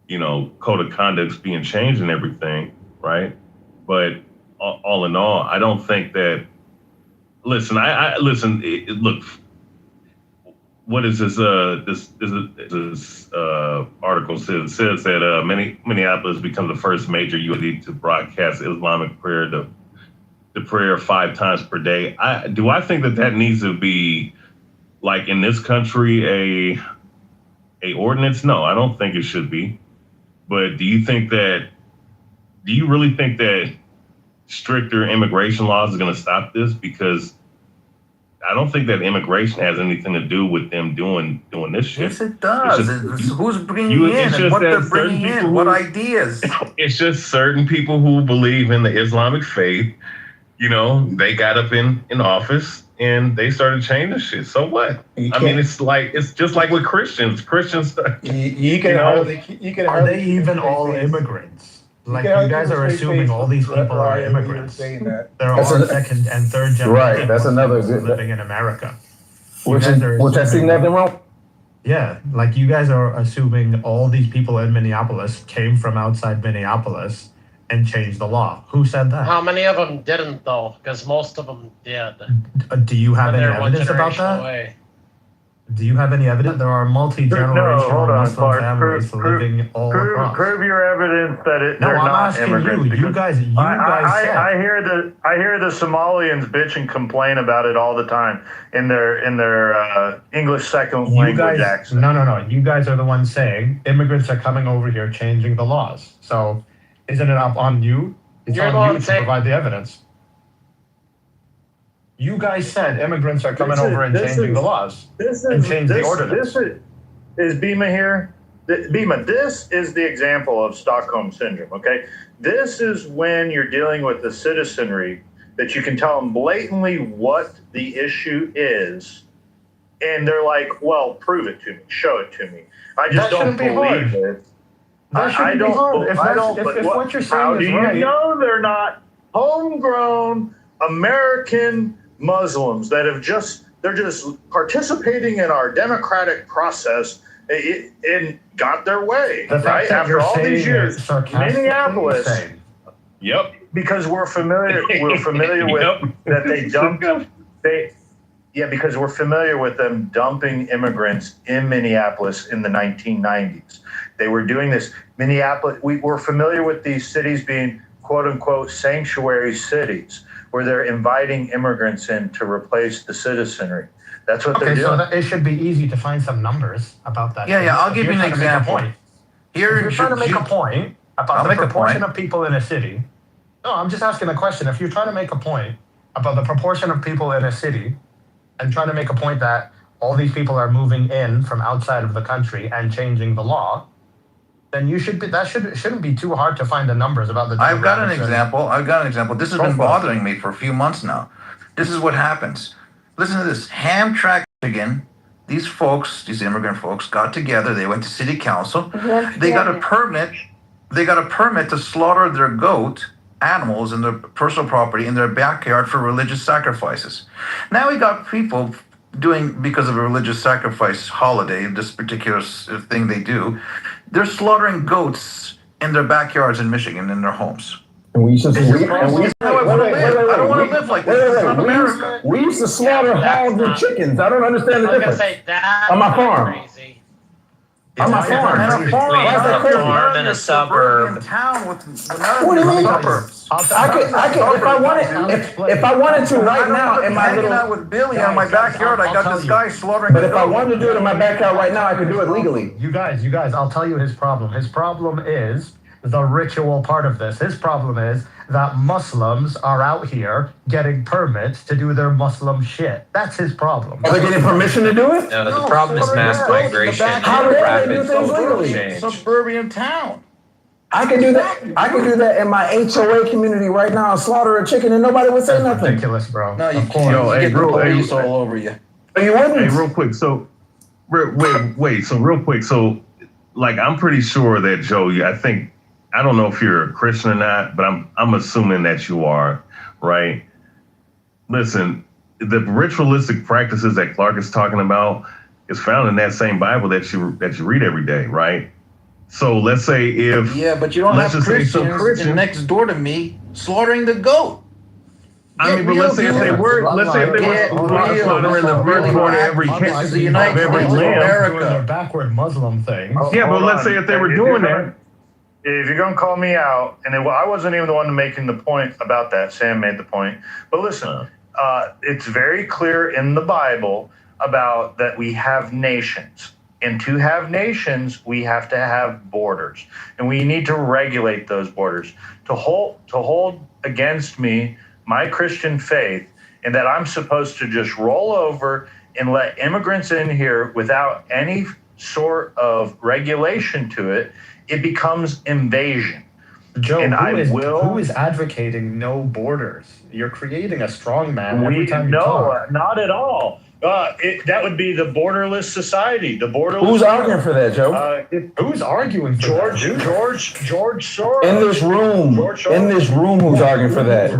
of conducts being changed and everything, right? But all in all, I don't think that. Listen, look. What is this? This article says that Minneapolis becomes the first major USD to broadcast Islamic prayer, the prayer 5 times per day. I think that needs to be in this country a ordinance? No, I don't think it should be. But do you really think that stricter immigration laws is going to stop this? Because I don't think that immigration has anything to do with them doing this shit. Yes, it does. It's who's bringing in and what they're bringing in, what ideas. It's just certain people who believe in the Islamic faith, they got up in office and they started changing shit. So what? I mean, it's just like with Christians. Christians, are they even all immigrants? You guys are assuming all these people are immigrants. They're all second and third generation. Right, that's another good living in America. Which I see nothing wrong. Yeah, you guys are assuming all these people in Minneapolis came from outside Minneapolis and changed the law. Who said that? How many of them didn't, though? Because most of them did. Do you have any evidence about that? Away. Do you have any evidence? There are multi-generational Muslim families living all across. Prove your evidence that they're not immigrants. You guys said. I hear the Somalians bitch and complain about it all the time in their English second language accent. No. You guys are the ones saying immigrants are coming over here changing the laws. So isn't it up on you? It's on you to provide the evidence. You guys said immigrants are coming over and changing the laws and change the ordinance. Is Bima here? Bima, this is the example of Stockholm Syndrome, okay? This is when you're dealing with the citizenry that you can tell them blatantly what the issue is, and they're like, well, prove it to me, show it to me. I just don't believe it. I don't. If what you're saying is right. How do you know they're not homegrown American Muslims that they're just participating in our democratic process and got their way, right? After all these years, Minneapolis. Yep. Because we're familiar with that they dumped because we're familiar with them dumping immigrants in Minneapolis in the 1990s. They were doing this. Minneapolis, we're familiar with these cities being quote unquote sanctuary cities where they're inviting immigrants in to replace the citizenry. That's what they're doing. So it should be easy to find some numbers about that. Yeah, I'll give you an example. Here, if you're trying to make a point about the proportion of people in a city. No, I'm just asking a question. If you're trying to make a point about the proportion of people in a city and trying to make a point that all these people are moving in from outside of the country and changing the law, then shouldn't be too hard to find the numbers about the. I've got an example. This has been bothering me for a few months now. This is what happens. Listen to this. Hamtramck, Michigan. These immigrant folks, got together. They went to city council. They got a permit. They got a permit to slaughter their animals in their personal property in their backyard for religious sacrifices. Now we got people doing, because of a religious sacrifice holiday, this particular thing they do, they're slaughtering goats in their backyards in Michigan in their homes. And we used to, I don't want to live like this. It's not America. We used to slaughter hogs and chickens. I don't understand the difference. On my farm. On my farm. Between a farm and a suburb. What do you mean? I could, if I wanted to right now in my little. Hanging out with Billy on my backyard, I got this guy slaughtering. But if I wanted to do it in my backyard right now, I could do it legally. You guys, I'll tell you his problem. His problem is the ritual part of this. His problem is that Muslims are out here getting permits to do their Muslim shit. That's his problem. Are they getting permission to do it? No, the problem is mass migration and rapid social change. Suburban town. I can do that. I can do that in my HOA community right now and slaughter a chicken and nobody would say nothing. Ridiculous, bro. No, you can't. You get the police all over you. You wouldn't. Hey, real quick. So, wait. So, real quick. So, like, I'm pretty sure that Joe. I don't know if you're a Christian or not, but I'm assuming that you are, right? Listen, the ritualistic practices that Clark is talking about is found in that same Bible that you read every day, right? So let's say but you don't have Christians next door to me slaughtering the goat. Let's say if they were slaughtering the firstborn of every king of the United States of America. Backward Muslim thing. Yeah, but let's say if they were doing that. If you're going to call me out, and I wasn't even the one making the point about that, Sam made the point. But listen, it's very clear in the Bible about that we have nations. And to have nations, we have to have borders. And we need to regulate those borders. To hold against me my Christian faith, and that I'm supposed to just roll over and let immigrants in here without any sort of regulation to it, it becomes invasion. Joe, who is advocating no borders? You're creating a strong man every time you talk. No, not at all. That would be the borderless society. The borderless. Who's arguing for that, Joe? Who's arguing for George Soros. In this room, who's arguing for that?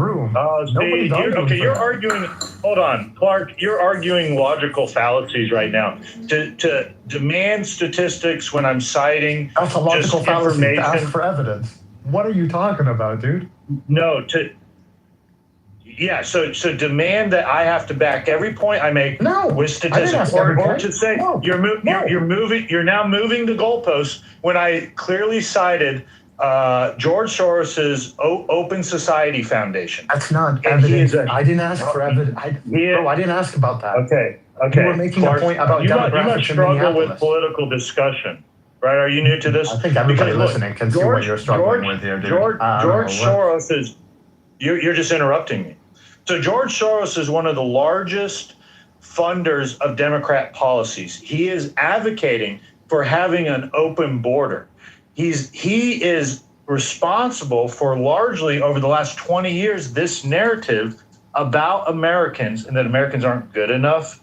You're arguing. Hold on, Clark. You're arguing logical fallacies right now. To demand statistics when I'm citing that's a logical fallacy. Information. To ask for evidence. What are you talking about, dude? No, so demand that I have to back every point I make with statistics, or to say you're now moving the goalposts when I clearly cited George Soros's Open Society Foundation. That's not evidence. I didn't ask for evidence. I didn't ask about that. Okay. You were making a point about you demographics must struggle with political discussion. Right? Are you new to this? I think everybody listening can see what you're struggling with here, dude. George Soros is. You're just interrupting me. So George Soros is one of the largest funders of Democrat policies. He is advocating for having an open border. He is responsible for largely over the last 20 years this narrative about Americans and that Americans aren't good enough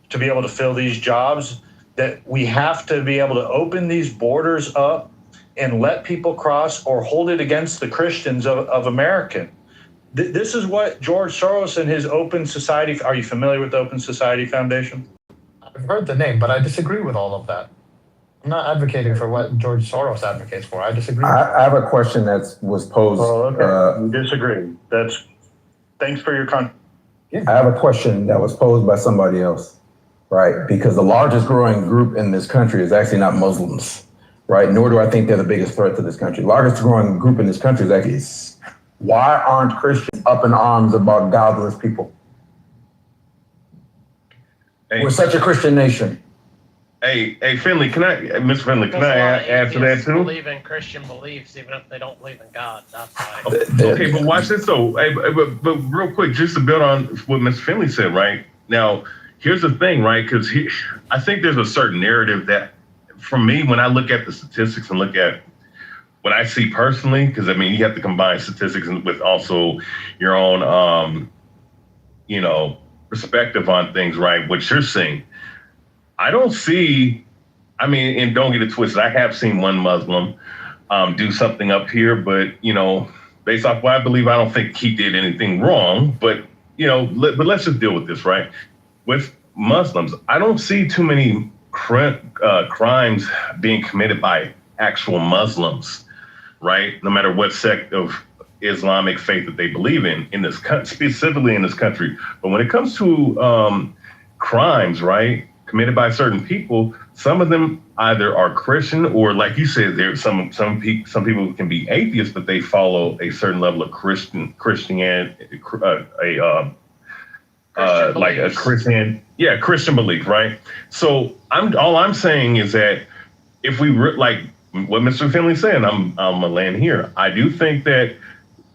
to be able to fill these jobs, that we have to be able to open these borders up and let people cross or hold it against the Christians of America. This is what George Soros and his Open Society. Are you familiar with the Open Society Foundation? I've heard the name, but I disagree with all of that. I'm not advocating for what George Soros advocates for. I disagree. I have a question that was posed. You disagree. Thanks for your I have a question that was posed by somebody else, right? Because the largest growing group in this country is actually not Muslims, right? Nor do I think they're the biggest threat to this country. The largest growing group in this country is actually. Why aren't Christians up in arms about godless people? Hey, we're such a Christian nation. Hey, Finley, Mr. Finley, can I add to that too? Believe in Christian beliefs, even if they don't believe in God. That's why. Okay, but watch this though. Hey, but real quick, just to build on what Mr. Finley said, right? Now, here's the thing, right? Because I think there's a certain narrative that, for me, when I look at the statistics and look at what I see personally, because I mean, you have to combine statistics with also your own, perspective on things, right? What you're seeing. I don't see, I mean, and don't get it twisted, I have seen one Muslim do something up here, but, based off what I believe, I don't think he did anything wrong, but, but let's just deal with this, right? With Muslims, I don't see too many crimes being committed by actual Muslims, right? No matter what sect of Islamic faith that they believe in this specifically in this country. But when it comes to crimes, right, committed by certain people, some of them either are Christian or, like you said, there's some people can be atheists, but they follow a certain level of Christianity, like a Christian belief, right? So all I'm saying is that if we like what Mr. Finley's saying, I'm gonna land here. I do think that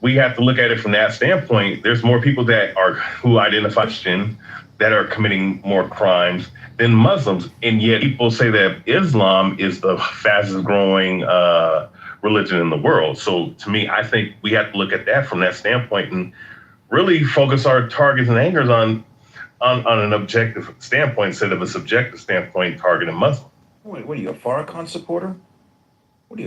we have to look at it from that standpoint. There's more people who identify Christian that are committing more crimes than Muslims, and yet people say that Islam is the fastest growing religion in the world. So to me, I think we have to look at that from that standpoint and really focus our targets and anchors on an objective standpoint instead of a subjective standpoint targeting Muslims. What are you, a Farrakhan supporter? What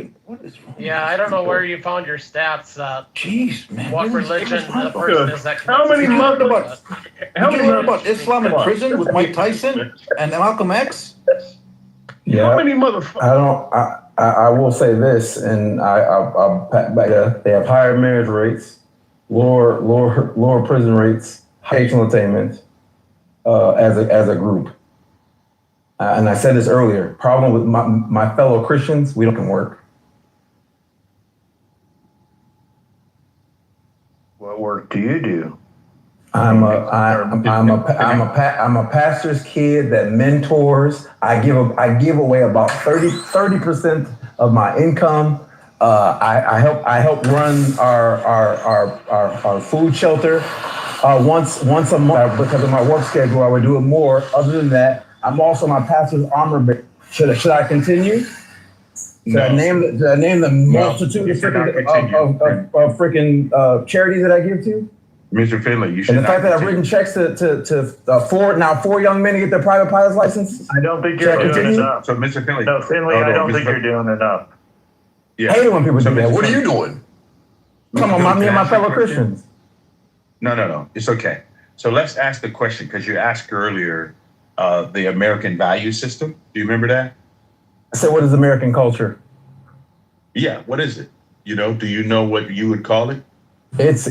is wrong? Yeah, I don't know where you found your stats. Jeez, man. What religion the person is that How many Muslims? about Islam in prison with Mike Tyson and Malcolm X? Yeah. How many motherfuckers? I will say this, and I'll back back. They have higher marriage rates, lower prison rates, high entertainment as a group. And I said this earlier, problem with my fellow Christians, we don't work. What work do you do? I'm a pastor's kid that mentors. I give away about 30% of my income. I help run our food shelter once a month because of my work schedule. I would do it more. Other than that, I'm also my pastor's armor bearer. Should I continue? Should I name the multitude of freaking charities that I give to? Mr. Finley, you should. And the fact that I've written checks to four young men to get their private pilot's license. I don't think you're doing enough. So, Mr. Finley. No, Finley, I don't think you're doing enough. Yeah. I hate it when people do that. What are you doing? Come on, me and my fellow Christians. No. It's okay. So let's ask the question, because you asked earlier the American value system. Do you remember that? I said, what is American culture? Yeah, what is it? Do you know what you would call it? It's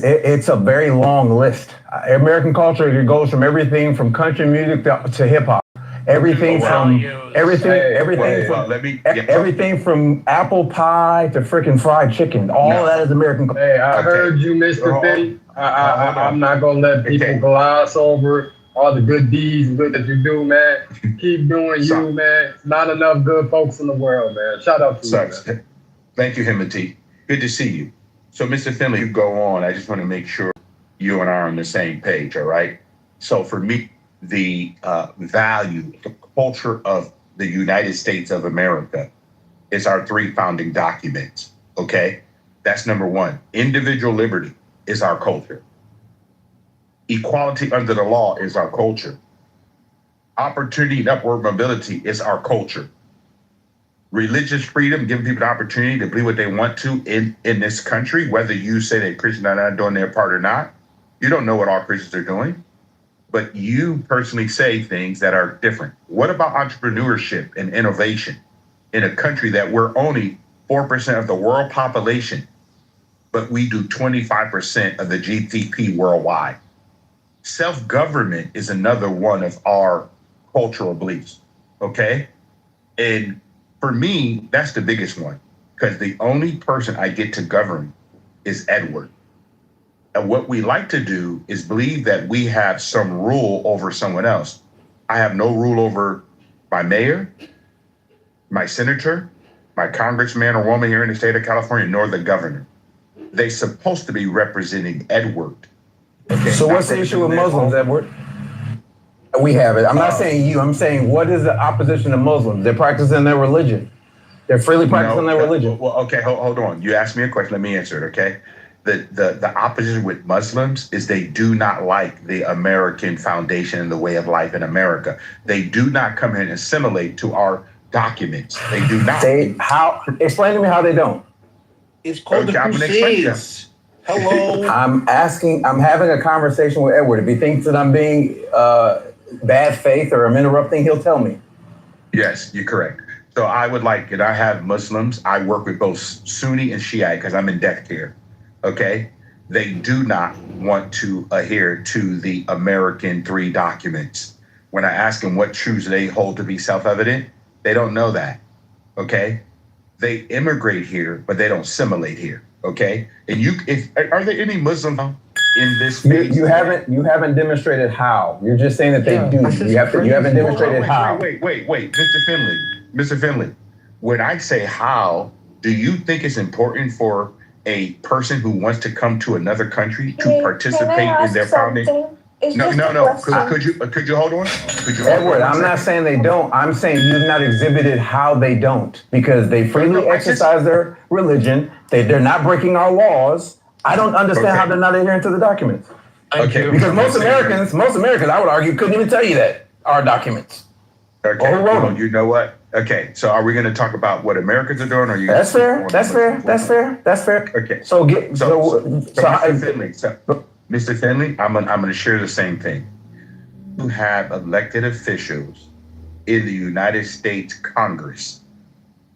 a very long list. American culture, it goes from everything from country music to hip hop. Everything from apple pie to freaking fried chicken. All of that is American culture. Hey, I heard you, Mr. Fitty. I'm not gonna let people gloss over all the good deeds that you do, man. Keep doing you, man. Not enough good folks in the world, man. Shout out to you, man. Thank you, Himothy. Good to see you. So, Mr. Finley, you go on. I just want to make sure you and I are on the same page, all right? So, for me, the value, the culture of the United States of America is our 3 founding documents, okay? That's number 1. Individual liberty is our culture. Equality under the law is our culture. Opportunity and upward mobility is our culture. religious freedom, giving people the opportunity to believe what they want to in this country, whether you say that Christians are not doing their part or not. You don't know what all Christians are doing, but you personally say things that are different. What about entrepreneurship and innovation in a country that we're only 4% of the world population, but we do 25% of the GDP worldwide? Self-government is another one of our cultural beliefs, okay? And for me, that's the biggest one, because the only person I get to govern is Edward. And what we like to do is believe that we have some rule over someone else. I have no rule over my mayor, my senator, my congressman or woman here in the state of California, nor the governor. They're supposed to be representing Edward. Okay? So what's the issue with Muslims, Edward? We have it. I'm not saying you. I'm saying what is the opposition to Muslims? They're practicing their religion. They're freely practicing their religion. Well, okay, hold on. You asked me a question. Let me answer it, okay? The opposition with Muslims is they do not like the American foundation and the way of life in America. They do not come here and assimilate to our documents. They do not. Explain to me how they don't. It's called the Crusades. Hello. I'm having a conversation with Edward. If he thinks that I'm being bad faith or I'm interrupting, he'll tell me. Yes, you're correct. So I would like, and I have Muslims, I work with both Sunni and Shiite because I'm in death care, okay? They do not want to adhere to the American 3 documents. When I ask them what truths they hold to be self-evident, they don't know that, okay? They immigrate here, but they don't assimilate here, okay? And are there any Muslims in this space? You haven't demonstrated how. You're just saying that they do. You haven't demonstrated how. Wait, Mr. Finley. When I say how, do you think it's important for a person who wants to come to another country to participate in their founding? No. Could you hold on? Edward, I'm not saying they don't. I'm saying you've not exhibited how they don't, because they freely exercise their religion. They're not breaking our laws. I don't understand how they're not adhering to the documents. Okay. Because most Americans, I would argue, couldn't even tell you that our documents. Okay. Or who wrote them? You know what? Okay. So are we going to talk about what Americans are doing, or you? That's fair. That's fair. Okay. Mr. Finley, I'm going to share the same thing. You have elected officials in the United States Congress,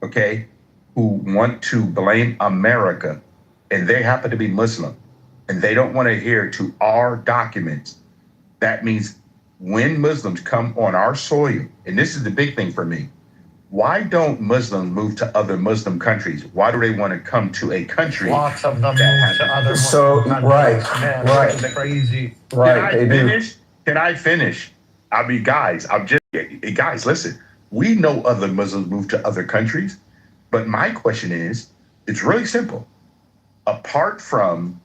okay, who want to blame America, and they happen to be Muslim, and they don't want to adhere to our documents. That means when Muslims come on our soil, and this is the big thing for me, why don't Muslims move to other Muslim countries? Why do they want to come to a country? Lots of them move to other Muslim countries. Right. That's crazy. Right. Can I finish? I mean, guys, listen. We know other Muslims move to other countries, but my question is, it's really simple. Apart from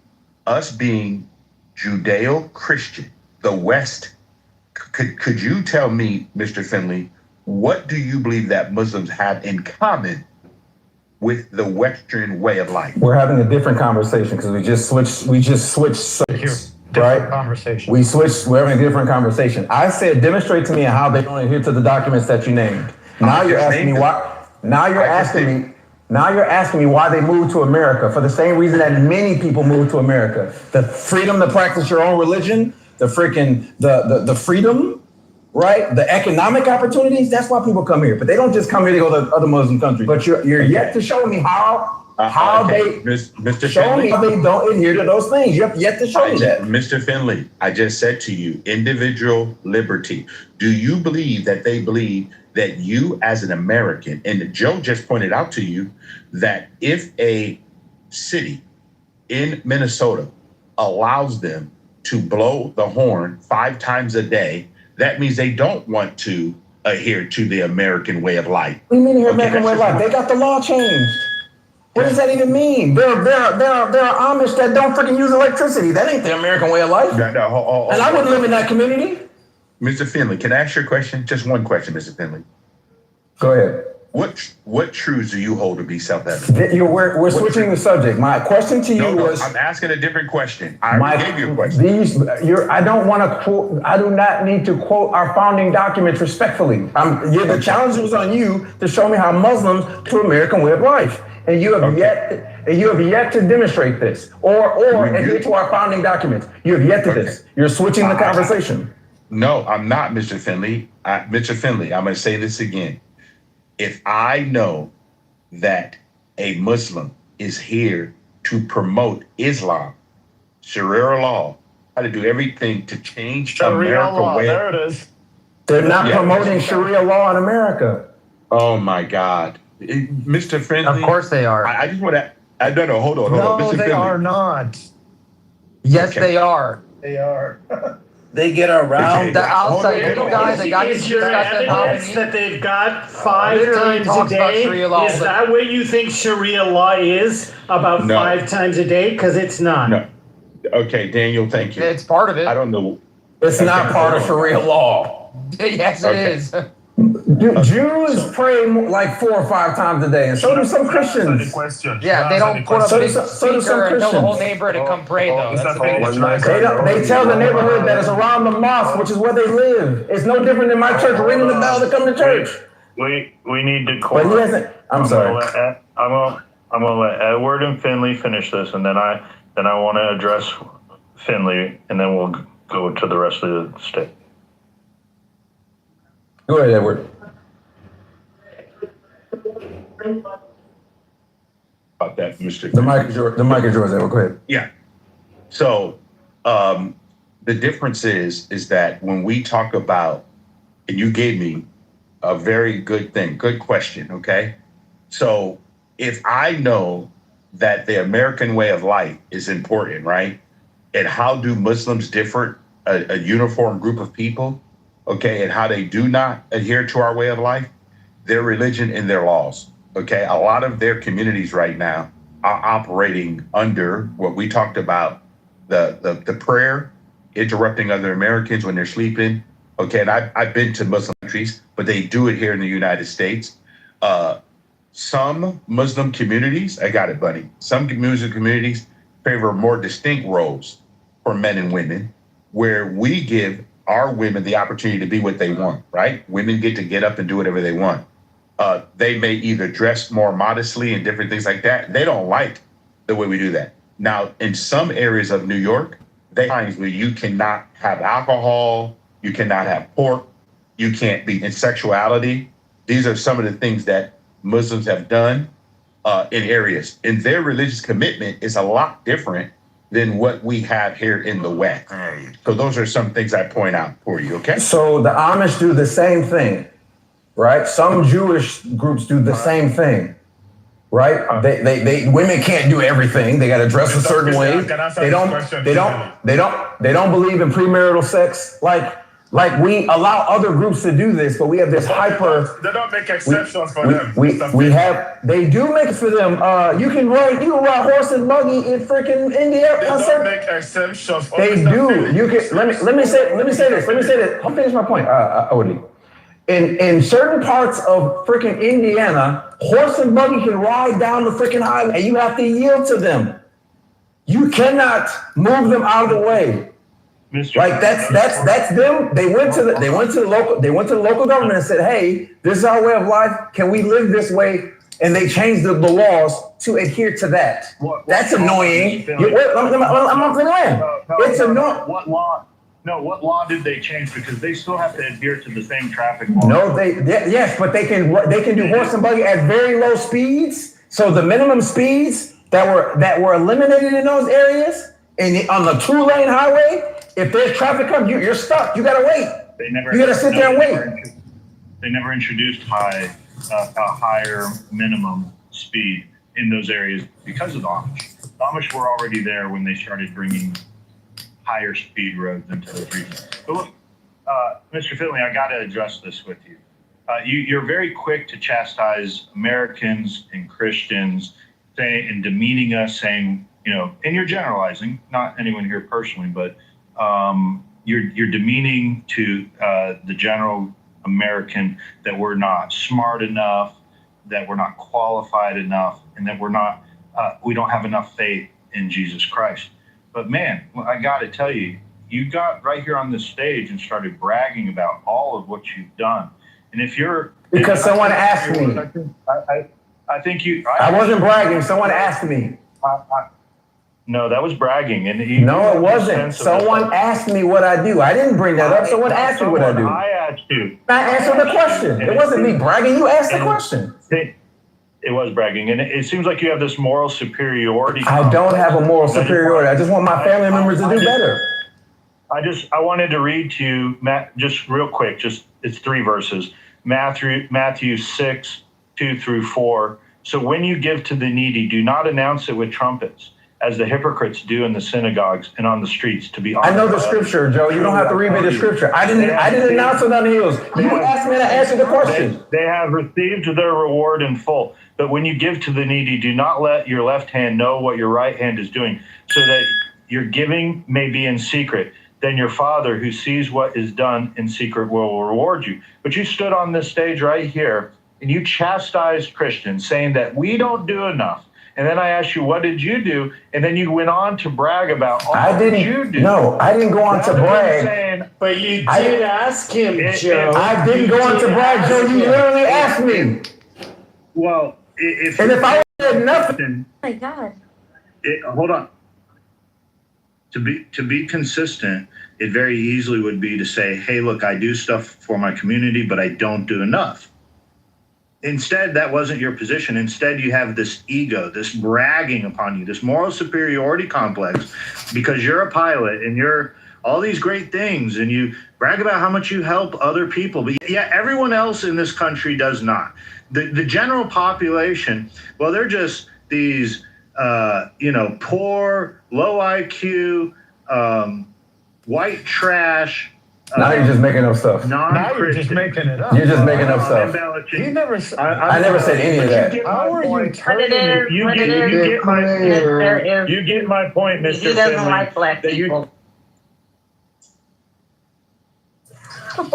us being Judeo-Christian, the West, could you tell me, Mr. Finley, what do you believe that Muslims have in common with the Western way of life? We're having a different conversation because we just switched subjects, right? Conversation. We're having a different conversation. I said, demonstrate to me how they don't adhere to the documents that you named. Now you're asking me why. Now you're asking me why they moved to America for the same reason that many people moved to America: the freedom to practice your own religion, the freedom. Right? The economic opportunities, that's why people come here. But they don't just come here to go to other Muslim countries. But you're yet to show me how Mr. show Finley, me how they don't adhere to those things. You have yet to show me that. Mr. Finley, I just said to you, individual liberty. Do you believe that they believe that you as an American, and Joe just pointed out to you that if a city in Minnesota allows them to blow the horn 5 times a day, that means they don't want to adhere to the American way of life. What do you mean the American way of life? They got the law changed. What does that even mean? There are Amish that don't freaking use electricity. That ain't the American way of life. And I wouldn't live in that community. Mr. Finley, can I ask you a question? Just one question, Mr. Finley. Go ahead. What truths do you hold to be self-evident? We're switching the subject. My question to you was. I'm asking a different question. I already gave you a question. I don't want to quote. I do not need to quote our founding documents respectfully. The challenge was on you to show me how Muslims to American way of life, and you have yet to demonstrate this or adhere to our founding documents. You have yet to this. You're switching the conversation. No, I'm not, Mr. Finley. Mr. Finley, I'm going to say this again. If I know that a Muslim is here to promote Islam, Sharia law, how to do everything to change America. There it is. They're not promoting Sharia law in America. Oh my God, Mr. Finley. Of course they are. I just want to. I don't know. Hold on. No, Mr. they Finley. are not. Yes, they are. They are. They get around the outside little guy that got Is your evidence that they've got 5 Literally times talks a about day? Sharia law, Is but- that what you think Sharia law is? About No. 5 times a day? Because it's not. No. Okay, Daniel. Thank you. It's part of it. I don't know. It's not part of Sharia law. Yes, it is. Jews pray like 4 or 5 times a day, and so do some Christians. Yeah, they don't put up a big so do some speaker and tell the whole Christians. neighborhood to come pray though. That's the thing. They tell the neighborhood that is around the mosque, which is where they live. It's no different than my church ringing the bell to come to church. We need to. But he hasn't. I'm sorry. I'm gonna let Edward and Finley finish this, and then I want to address Finley, and then we'll go to the rest of the state. Go ahead, Edward. About that, Mr. The mic is yours. The mic is yours, Edward. Go ahead. Yeah. So the difference is that when we talk about, and you gave me a very good thing, good question, okay? So if I know that the American way of life is important, right? And how do Muslims differ, a uniform group of people, okay, and how they do not adhere to our way of life, their religion and their laws, okay? A lot of their communities right now are operating under what we talked about, the prayer, interrupting other Americans when they're sleeping, okay? And I've been to Muslim countries, but they do it here in the United States. Some Muslim communities, I got it, buddy. Some Muslim communities favor more distinct roles for men and women, where we give our women the opportunity to be what they want, right? Women get up and do whatever they want. They may either dress more modestly and different things like that. They don't like the way we do that. Now, in some areas of New York, there are times where you cannot have alcohol, you cannot have pork, you can't be in sexuality. These are some of the things that Muslims have done in areas. And their religious commitment is a lot different than what we have here in the West. So those are some things I point out for you, okay? So the Amish do the same thing, right? Some Jewish groups do the same thing, right? They women can't do everything. They got to dress a certain way. They don't believe in premarital sex like we allow other groups to do this, but we have this hyper. They don't make exceptions for them. They do make it for them. You can ride horse and buggy in freaking India. They don't make exceptions. They do. You can let me say this. I'll finish my point. Odie. In certain parts of freaking Indiana, horse and buggy can ride down the freaking highway, and you have to yield to them. You cannot move them out of the way. Like that's them. They went to the local government and said, "Hey, this is our way of life. Can we live this way?" And they changed the laws to adhere to that. That's annoying. I'm not saying it's annoying. What law? No, what law did they change? Because they still have to adhere to the same traffic laws. No, yes, but they can do horse and buggy at very low speeds. So the minimum speeds that were eliminated in those areas on the 2-lane highway. If there's traffic come, you're stuck. You gotta wait. You gotta sit there and wait. They never introduced a higher minimum speed in those areas because of the Amish. The Amish were already there when they started bringing higher speed roads into those regions. But look, Mr. Finley, I got to address this with you. You're very quick to chastise Americans and Christians, and demeaning us, saying, and you're generalizing, not anyone here personally, but you're demeaning to the general American that we're not smart enough, that we're not qualified enough and that we don't have enough faith in Jesus Christ. But man, I got to tell you, you got right here on this stage and started bragging about all of what you've done. And if you're because someone asked me, I think you. I wasn't bragging. Someone asked me. No, that was bragging. No, it wasn't. Someone asked me what I do. I didn't bring that up. Someone asked me what I do. I asked you. I answered the question. It wasn't me bragging. You asked the question. It was bragging, and it seems like you have this moral superiority. I don't have a moral superiority. I just want my family members to do better. I wanted to read to you, Matt, just real quick. It's 3 verses. Matthew 6:2-4. So when you give to the needy, do not announce it with trumpets, as the hypocrites do in the synagogues and on the streets to be honored. I know the scripture, Joe. You don't have to read me the scripture. I didn't announce it on the hills. You asked me to answer the question. They have received their reward in full. But when you give to the needy, do not let your left hand know what your right hand is doing, so that your giving may be in secret. Then your Father who sees what is done in secret will reward you. But you stood on this stage right here and you chastised Christians, saying that we don't do enough. And then I asked you, what did you do? And then you went on to brag about all that you do. No, I didn't go on to brag. But you did ask him, Joe. I didn't go on to brag, Joe. You literally asked me. Well, if I said nothing. Oh my God. Hold on. To be consistent, it very easily would be to say, hey, look, I do stuff for my community, but I don't do enough. Instead, that wasn't your position. Instead, you have this ego, this bragging upon you, this moral superiority complex, because you're a pilot and you're all these great things, and you brag about how much you help other people. But yeah, everyone else in this country does not. The general population, well, they're just these, poor, low IQ, white trash. Now you're just making up stuff. Now you're just making it up. You're just making up stuff. I never said any of that. How are you turning? You get my point, Mr. He doesn't like black people.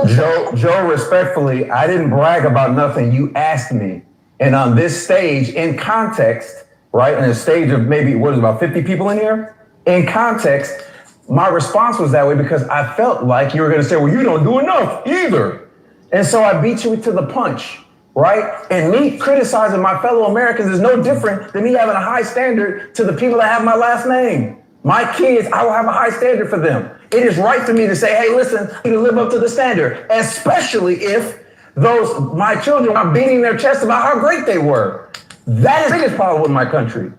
Joe, respectfully, I didn't brag about nothing. You asked me. And on this stage, in context, right, in a stage of maybe, about 50 people in here? In context, my response was that way because I felt like you were going to say, well, you don't do enough either. And so I beat you to the punch, right? And me criticizing my fellow Americans is no different than me having a high standard to the people that have my last name. My kids, I will have a high standard for them. It is right for me to say, hey, listen, you need to live up to the standard, especially if my children are beating their chests about how great they were. That is the biggest problem with my country.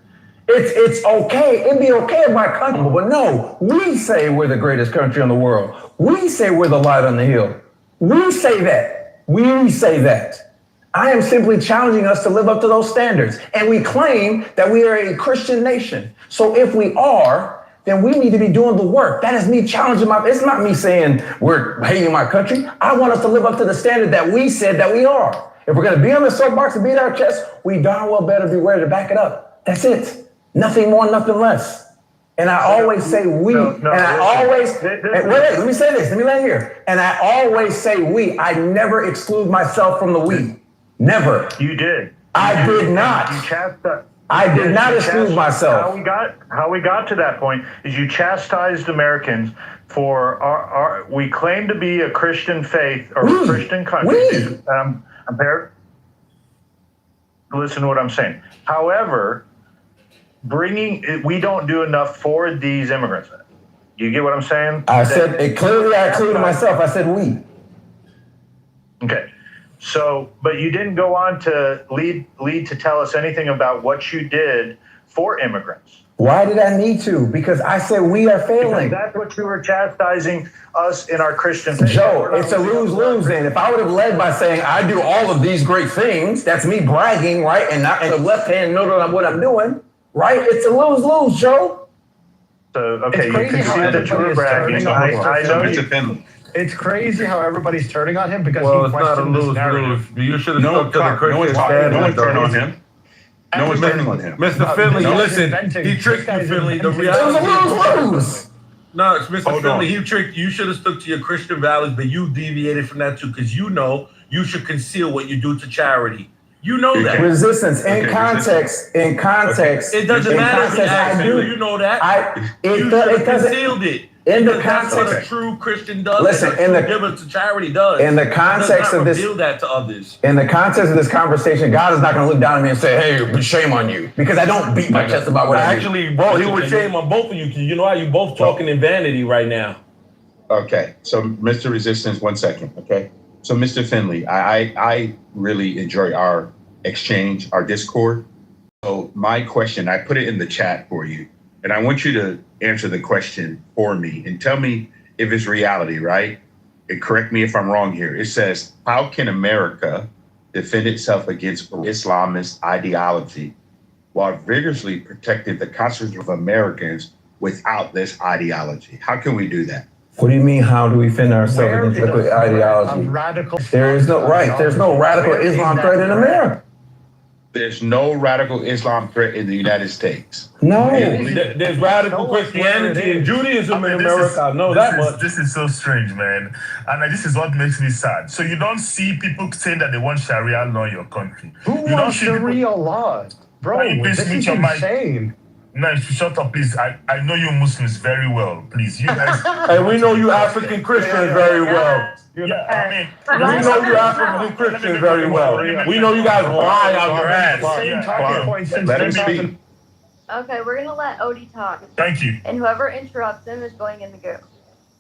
It's okay. It'd be okay if my country, but no, we say we're the greatest country in the world. We say we're the light on the hill. We say that. We say that. I am simply challenging us to live up to those standards. And we claim that we are a Christian nation. So if we are, then we need to be doing the work. That is me challenging it's not me saying we're hating my country. I want us to live up to the standard that we said that we are. If we're going to be on the soapbox and beat our chest, we darn well better be ready to back it up. That's it. Nothing more, nothing less. And I always say we. Let me say this. Let me land here. And I always say we. I never exclude myself from the we. Never. You did. I did not. I did not exclude myself. How we got to that point is you chastised Americans for we claim to be a Christian faith or a Christian country. Listen to what I'm saying. However, we don't do enough for these immigrants. Do you get what I'm saying? I said it clearly. I included myself. I said we. Okay. So, but you didn't go on to lead to tell us anything about what you did for immigrants. Why did I need to? Because I said we are failing. Because that's what you were chastising us in our Christian faith. Joe, it's a lose-lose then. If I would have led by saying I do all of these great things, that's me bragging, right? And not in the left hand know what I'm doing, right? It's a lose-lose, Joe. So, okay, you can see that you were bragging. I know you. It's crazy how everybody's turning on him because it's not a lose-lose. You should have stuck to the Christian standard. No one's turning on him. No one's turning on him. Mr. Finley, listen, he tricked you, Finley. The reality is, no, it's Mr. Finley. He tricked you. You should have stuck to your Christian values, but you deviated from that too, because you know you should conceal what you do to charity. You know that. Resistance in context. In context. It doesn't matter if he asked you. You know that. You should have concealed it. In the That's what a context. true Christian does. Listen, and a true giver to charity does. In the context of this, reveal that to others. In the context of this conversation, God is not going to look down at me and say, "Hey, shame on you," because I don't beat my chest about what I do. Actually, bro, he would shame on both of you because you know how you both talking in vanity right now. Okay, so Mr. Resistance, 1 second. Okay, so Mr. Finley, I really enjoy our exchange, our discord. So my question, I put it in the chat for you, and I want you to answer the question for me and tell me if it's reality, right? And correct me if I'm wrong here. It says, how can America defend itself against Islamist ideology while vigorously protecting the constitution of Americans without this ideology? How can we do that? What do you mean? How do we defend ourselves against liquid ideology? There's no radical Islam threat in America. There's no radical Islam threat in the United States. No. There's radical Christianity and Judaism in America. I know that much. This is so strange, man. And this is what makes me sad. So you don't see people saying that they want Sharia law in your country. Who wants Sharia law? Bro, this is insane. No, shut up, please. I know you Muslims very well. Please, you guys. And we know you African Christians very well. Yeah, we know you African Christians very well. We know you guys lie on your ass. Let him speak. Okay, we're gonna let Odie talk. Thank you. And whoever interrupts him is going in the group.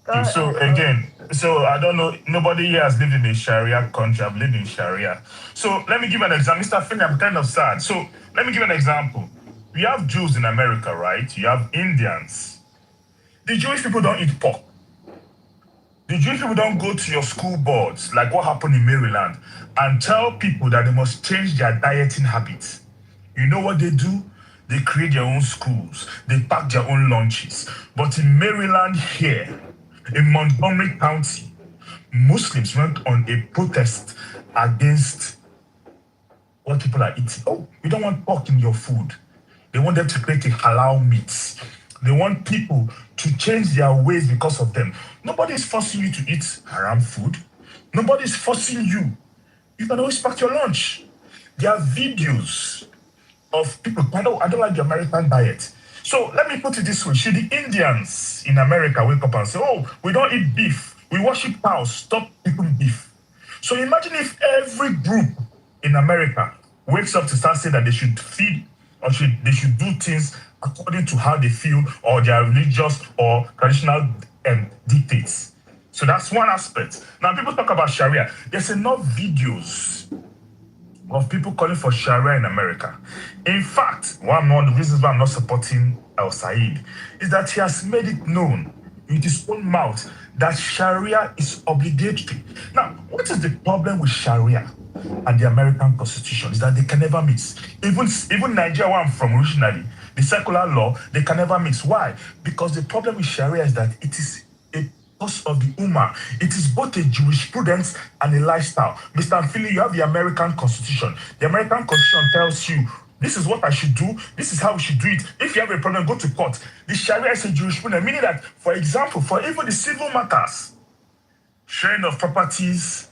Go ahead. So again, I don't know. Nobody here has lived in a Sharia country. I've lived in Sharia. So let me give an example. Mr. Finney, I'm kind of sad. So let me give an example. We have Jews in America, right? You have Indians. The Jewish people don't eat pork. The Jewish people don't go to your school boards, like what happened in Maryland, and tell people that they must change their dieting habits. You know what they do? They create their own schools. They pack their own lunches. But in Maryland here, in Montgomery County, Muslims went on a protest against what people are eating. Oh, we don't want pork in your food. They want them to create a halal meat. They want people to change their ways because of them. Nobody is forcing you to eat haram food. Nobody is forcing you. You can always pack your lunch. There are videos of people. I don't like the American diet. So let me put it this way. Should the Indians in America wake up and say, oh, we don't eat beef. We worship cows. Stop eating beef. So imagine if every group in America wakes up to start saying that they should feed or they should do things according to how they feel or their religious or traditional dictates. So that's one aspect. Now, people talk about Sharia. There's enough videos of people calling for Sharia in America. In fact, one of the reasons why I'm not supporting El Said is that he has made it known with his own mouth that Sharia is obligatory. Now, what is the problem with Sharia and the American Constitution is that they can never mix. Even Nigeria, where I'm from originally, the secular law, they can never mix. Why? Because the problem with Sharia is that it is a cause of the Ummah. It is both a jurisprudence and a lifestyle. Mr. Amphili, you have the American Constitution. The American Constitution tells you, this is what I should do. This is how we should do it. If you have a problem, go to court. The Sharia is a jurisprudence, meaning that, for example, for even the civil matters, sharing of properties,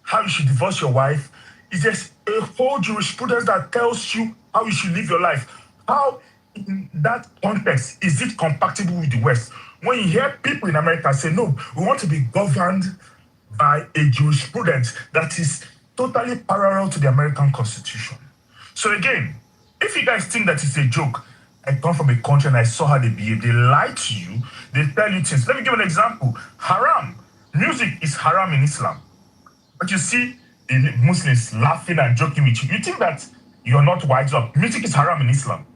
how you should divorce your wife, is just a whole jurisprudence that tells you how you should live your life. How, in that context, is it compatible with the West? When you hear people in America say, no, we want to be governed by a jurisprudence that is totally parallel to the American Constitution. So again, if you guys think that it's a joke, I come from a country and I saw how they behave. They lie to you. They tell you things. Let me give an example. Haram. Music is haram in Islam. But you see the Muslims laughing and joking with you. You think that you're not wise up. Music is haram in Islam.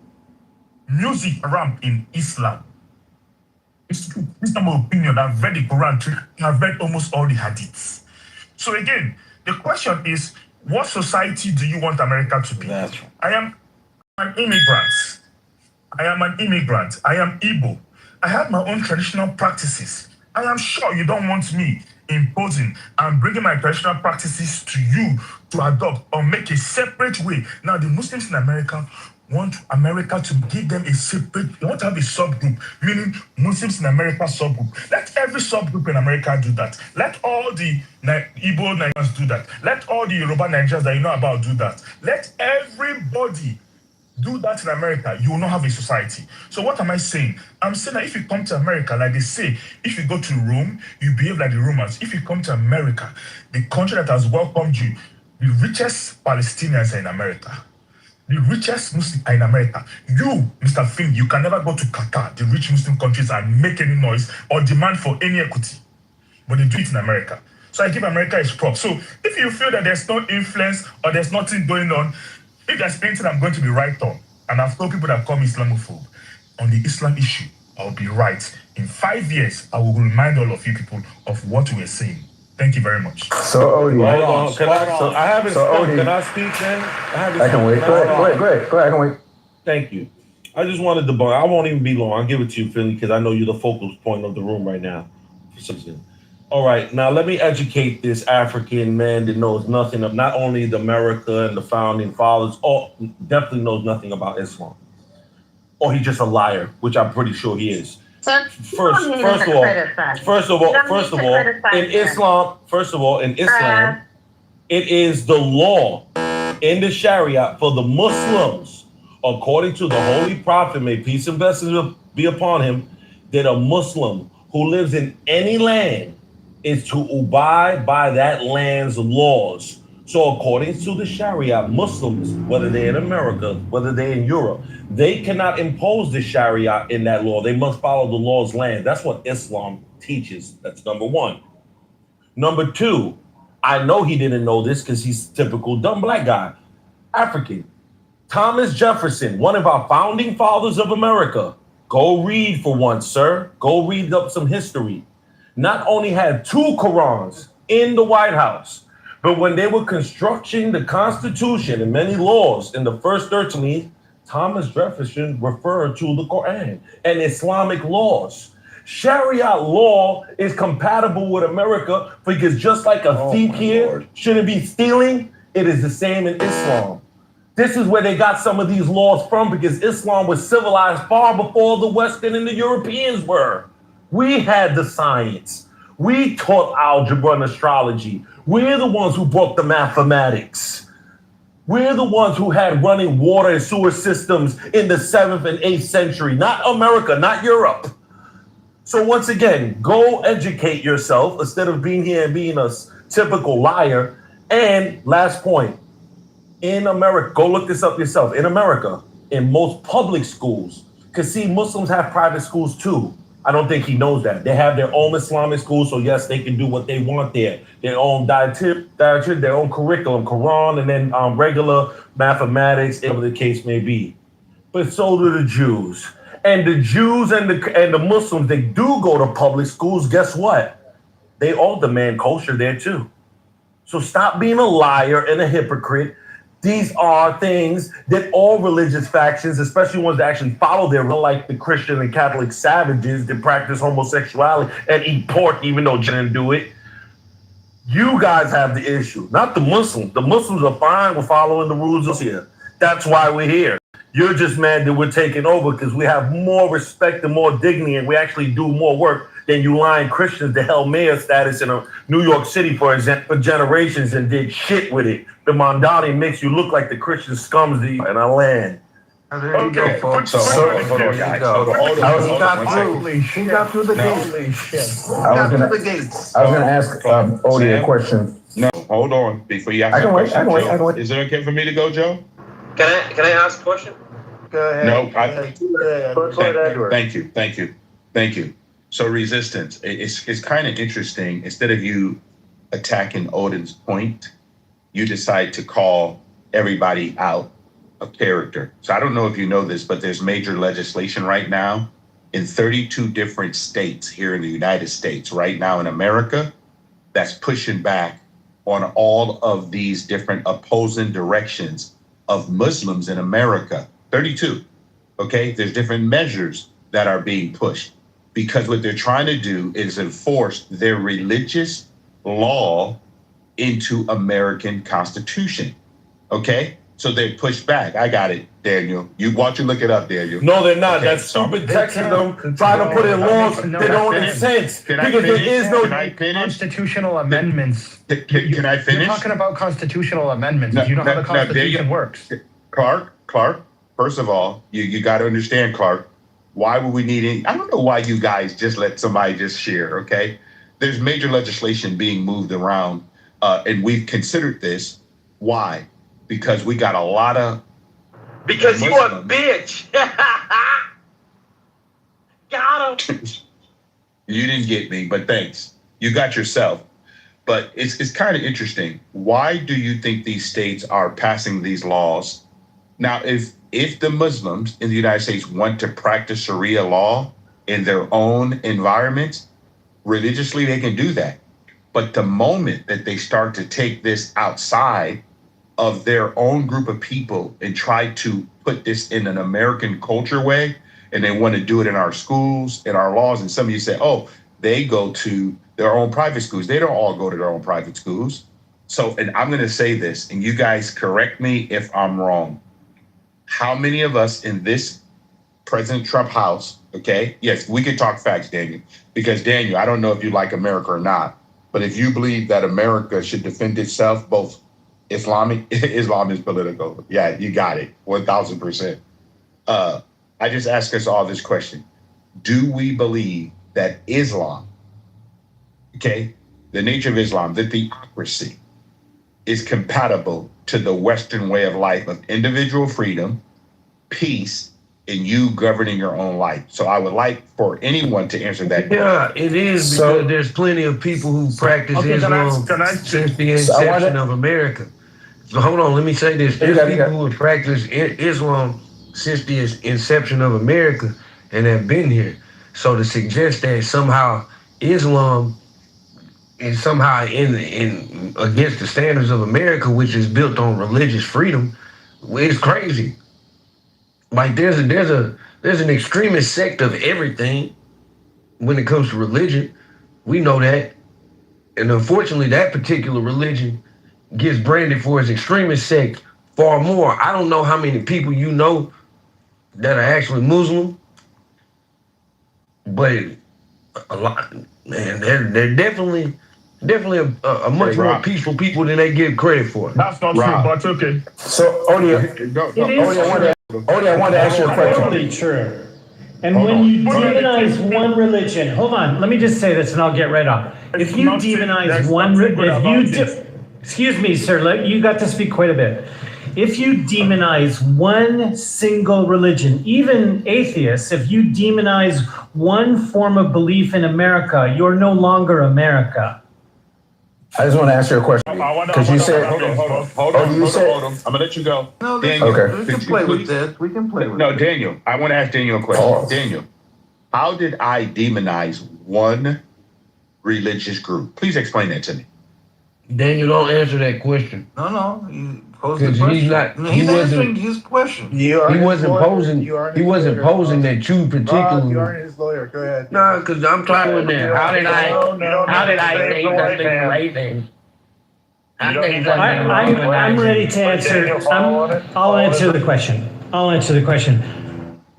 Music haram in Islam. It's my opinion. I've read the Quran. I've read almost all the hadiths. So again, the question is, what society do you want America to be? I am an immigrant. I am Igbo. I have my own traditional practices. I am sure you don't want me imposing and bringing my traditional practices to you to adopt or make a separate way. Now, the Muslims in America want America to give them a separate, they want to have a subgroup, meaning Muslims in America subgroup. Let every subgroup in America do that. Let all the Igbo Nigerians do that. Let all the Yoruba Nigerians that you know about do that. Let everybody do that in America. You will not have a society. So what am I saying? I'm saying that if you come to America, like they say, if you go to Rome, you behave like the Romans. If you come to America, the country that has welcomed you, the richest Palestinians are in America. The richest Muslims are in America. You, Mr. Finn, you can never go to Qatar, the rich Muslim countries, and make any noise or demand for any equity. But they do it in America. So I give America its props. So if you feel that there's no influence or there's nothing going on, if there's anything I'm going to be right on, and I've told people that call me Islamophobe, on the Islam issue, I'll be right. In 5 years, I will remind all of you people of what we're saying. Thank you very much. So Odie, I haven't spoken. Can I speak then? I can wait. Go ahead. I can wait. Thank you. I just wanted to I won't even be long. I'll give it to you, Philly, because I know you're the focal point of the room right now. All right, now let me educate this African man that knows nothing of not only the America and the founding fathers, or definitely knows nothing about Islam. Or he's just a liar, which I'm pretty sure he is. First of all, in Islam, it is the law in the Sharia for the Muslims, according to the Holy Prophet, may peace and blessings be upon him, that a Muslim who lives in any land is to abide by that land's laws. So according to the Sharia, Muslims, whether they're in America, whether they're in Europe, they cannot impose the Sharia in that law. They must follow the law's land. That's what Islam teaches. That's number one. Number two, I know he didn't know this because he's a typical dumb black guy. African. Thomas Jefferson, one of our founding fathers of America. Go read for once, sir. Go read up some history. Not only had 2 Qurans in the White House, but when they were constructing the Constitution and many laws in the first 13, Thomas Jefferson referred to the Quran and Islamic laws. Sharia law is compatible with America because just like a thief here shouldn't be stealing, it is the same in Islam. This is where they got some of these laws from because Islam was civilized far before the Western and the Europeans were. We had the science. We taught algebra and astrology. We're the ones who brought the mathematics. We're the ones who had running water and sewer systems in the 7th and 8th century, not America, not Europe. So once again, go educate yourself instead of being here and being a typical liar. And last point, in America, go look this up yourself. In America, in most public schools, because see, Muslims have private schools too. I don't think he knows that. They have their own Islamic schools, so yes, they can do what they want there. Their own dietary, their own curriculum, Quran, and then regular mathematics, whatever the case may be. But so do the Jews. And the Jews and the Muslims, they do go to public schools. Guess what? They all demand kosher there too. So stop being a liar and a hypocrite. These are things that all religious factions, especially ones that actually follow their, like the Christian and Catholic savages that practice homosexuality and eat pork even though they didn't do it. You guys have the issue, not the Muslims. The Muslims are fine with following the rules here. That's why we're here. You're just mad that we're taking over because we have more respect and more dignity and we actually do more work than you lying Christians that held mayor status in New York City, for example, for generations and did shit with it. The Mondani makes you look like the Christian scums in our land. There you go, folks. Hold on, guys. He got through the gates. I was going to ask Odie a question. No, hold on. Before you ask I can wait. Is it okay for me to go, Joe? Can I ask a question? Go ahead. No, Thank you. So resistance, it's kind of interesting. Instead of you attacking Odin's point, you decide to call everybody out of character. So I don't know if you know this, but there's major legislation right now in 32 different states here in the United States, right now in America, that's pushing back on all of these different opposing directions of Muslims in America. 32, okay? There's different measures that are being pushed because what they're trying to do is enforce their religious law into American Constitution, okay? So they push back. I got it, Daniel. You want to look it up, Daniel. No, they're not. Okay, That's stupid Texas them trying to put in laws that don't make sense. Because there is no constitutional amendments. Can I finish? You're talking about constitutional amendments. Do you know how the Constitution works? Clark, first of all, you got to understand, Clark, why would we need any? I don't know why you guys just let somebody just share, okay? There's major legislation being moved around, and we've considered this. Why? Because we got a lot of... Because you a bitch. Got him. You didn't get me, but thanks. You got yourself. But it's kind of interesting. Why do you think these states are passing these laws? Now, if the Muslims in the United States want to practice Sharia law in their own environments, religiously, they can do that. But the moment that they start to take this outside of their own group of people and try to put this in an American culture way, and they want to do it in our schools, in our laws, and some of you say, oh, they go to their own private schools. They don't all go to their own private schools. So, and I'm going to say this, and you guys correct me if I'm wrong. How many of us in this President Trump house, okay? Yes, we can talk facts, Daniel, because Daniel, I don't know if you like America or not, but if you believe that America should defend itself, both Islam is political. Yeah, you got it, 1,000%. I just ask us all this question. Do we believe that Islam, okay, the nature of Islam, the theocracy, is compatible to the Western way of life of individual freedom, peace, and you governing your own life? So I would like for anyone to answer that question. Yeah, it is, because there's plenty of people who practice Islam since the inception of America. So hold on, let me say this. There's people who have practiced Islam since the inception of America and have been here. So to suggest that somehow Islam is somehow in against the standards of America, which is built on religious freedom, is crazy. Like there's an extremist sect of everything when it comes to religion. We know that. And unfortunately, that particular religion gets branded for its extremist sect far more. I don't know how many people you know that are actually Muslim, but a lot, man, they're definitely a much more peaceful people than they give credit for. That's not true, but okay. So, Odie, I wanted to ask you a question. Totally true. And when you demonize one religion, hold on, let me just say this and I'll get right off. If you demonize one religion, excuse me, sir, you got to speak quite a bit. If you demonize one single religion, even atheists, if you demonize one form of belief in America, you're no longer America. I just want to ask you a question. Because you said, hold on. I'm going to let you go. No, Daniel, we can play with this. We can play with No, this. Daniel, I want to ask Daniel a question. Daniel, how did I demonize one religious group? Please explain that to me. Daniel, don't answer that question. No. You pose the question. He's answering his question. He wasn't posing that you particularly. You are his lawyer. Go ahead. No, because I'm trying to. How did I say something right? I'm ready to answer. I'll answer the question.